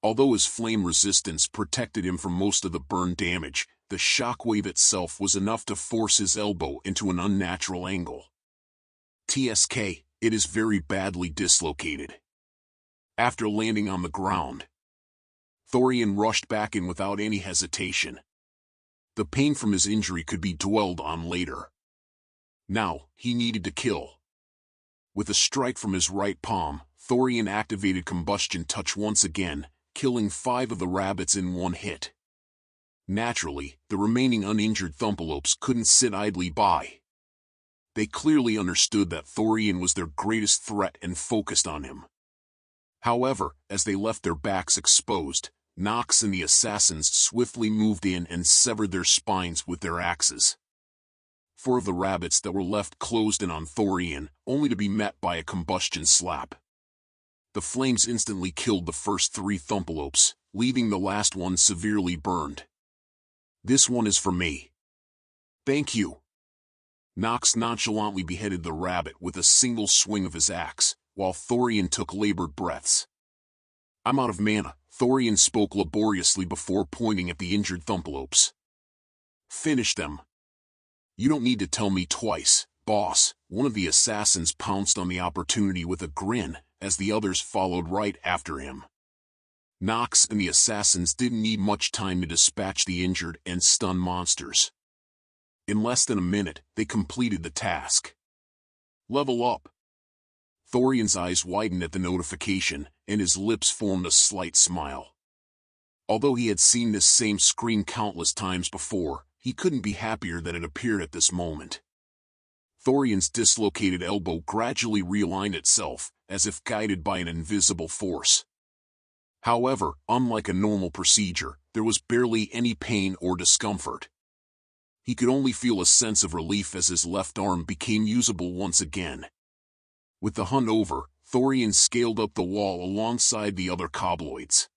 Although his flame resistance protected him from most of the burn damage, the shockwave itself was enough to force his elbow into an unnatural angle. TSK, it is very badly dislocated. After landing on the ground, Thorian rushed back in without any hesitation. The pain from his injury could be dwelled on later. Now, he needed to kill. With a strike from his right palm, Thorian activated combustion touch once again, killing 5 of the rabbits in one hit. Naturally, the remaining uninjured thumpelopes couldn't sit idly by. They clearly understood that Thorian was their greatest threat and focused on him. However, as they left their backs exposed, Nox and the assassins swiftly moved in and severed their spines with their axes. 4 of the rabbits that were left closed in on Thorian, only to be met by a combustion slap. The flames instantly killed the first 3 thumpelopes, leaving the last one severely burned. "This one is for me." "Thank you." Nox nonchalantly beheaded the rabbit with a single swing of his axe, while Thorian took labored breaths. "I'm out of mana," Thorian spoke laboriously before pointing at the injured thumpelopes. "Finish them." "You don't need to tell me twice, boss." One of the assassins pounced on the opportunity with a grin, as the others followed right after him. Nox and the assassins didn't need much time to dispatch the injured and stunned monsters. In less than a minute, they completed the task. "Level up." Thorian's eyes widened at the notification, and his lips formed a slight smile. Although he had seen this same screen countless times before, he couldn't be happier that it appeared at this moment. Thorian's dislocated elbow gradually realigned itself, as if guided by an invisible force. However, unlike a normal procedure, there was barely any pain or discomfort. He could only feel a sense of relief as his left arm became usable once again. With the hunt over, Thorian scaled up the wall alongside the other cobloids.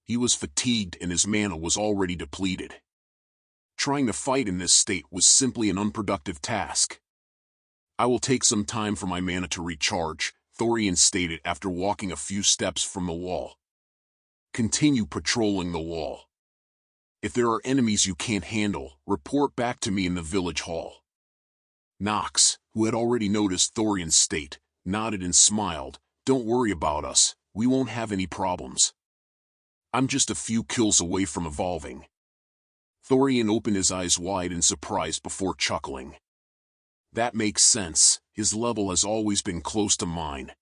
He was fatigued and his mana was already depleted. Trying to fight in this state was simply an unproductive task. "I will take some time for my mana to recharge," Thorian stated after walking a few steps from the wall. "Continue patrolling the wall. If there are enemies you can't handle, report back to me in the village hall." Nox, who had already noticed Thorian's state, nodded and smiled. "Don't worry about us, we won't have any problems. I'm just a few kills away from evolving." Thorian opened his eyes wide in surprise before chuckling. "That makes sense, his level has always been close to mine."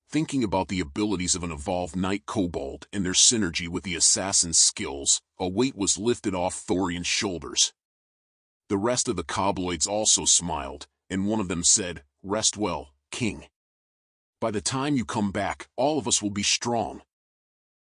Thinking about the abilities of an evolved White Kobold and their synergy with the assassin's skills, a weight was lifted off Thorian's shoulders. The rest of the cobloids also smiled, and one of them said, "Rest well, King. By the time you come back, all of us will be strong."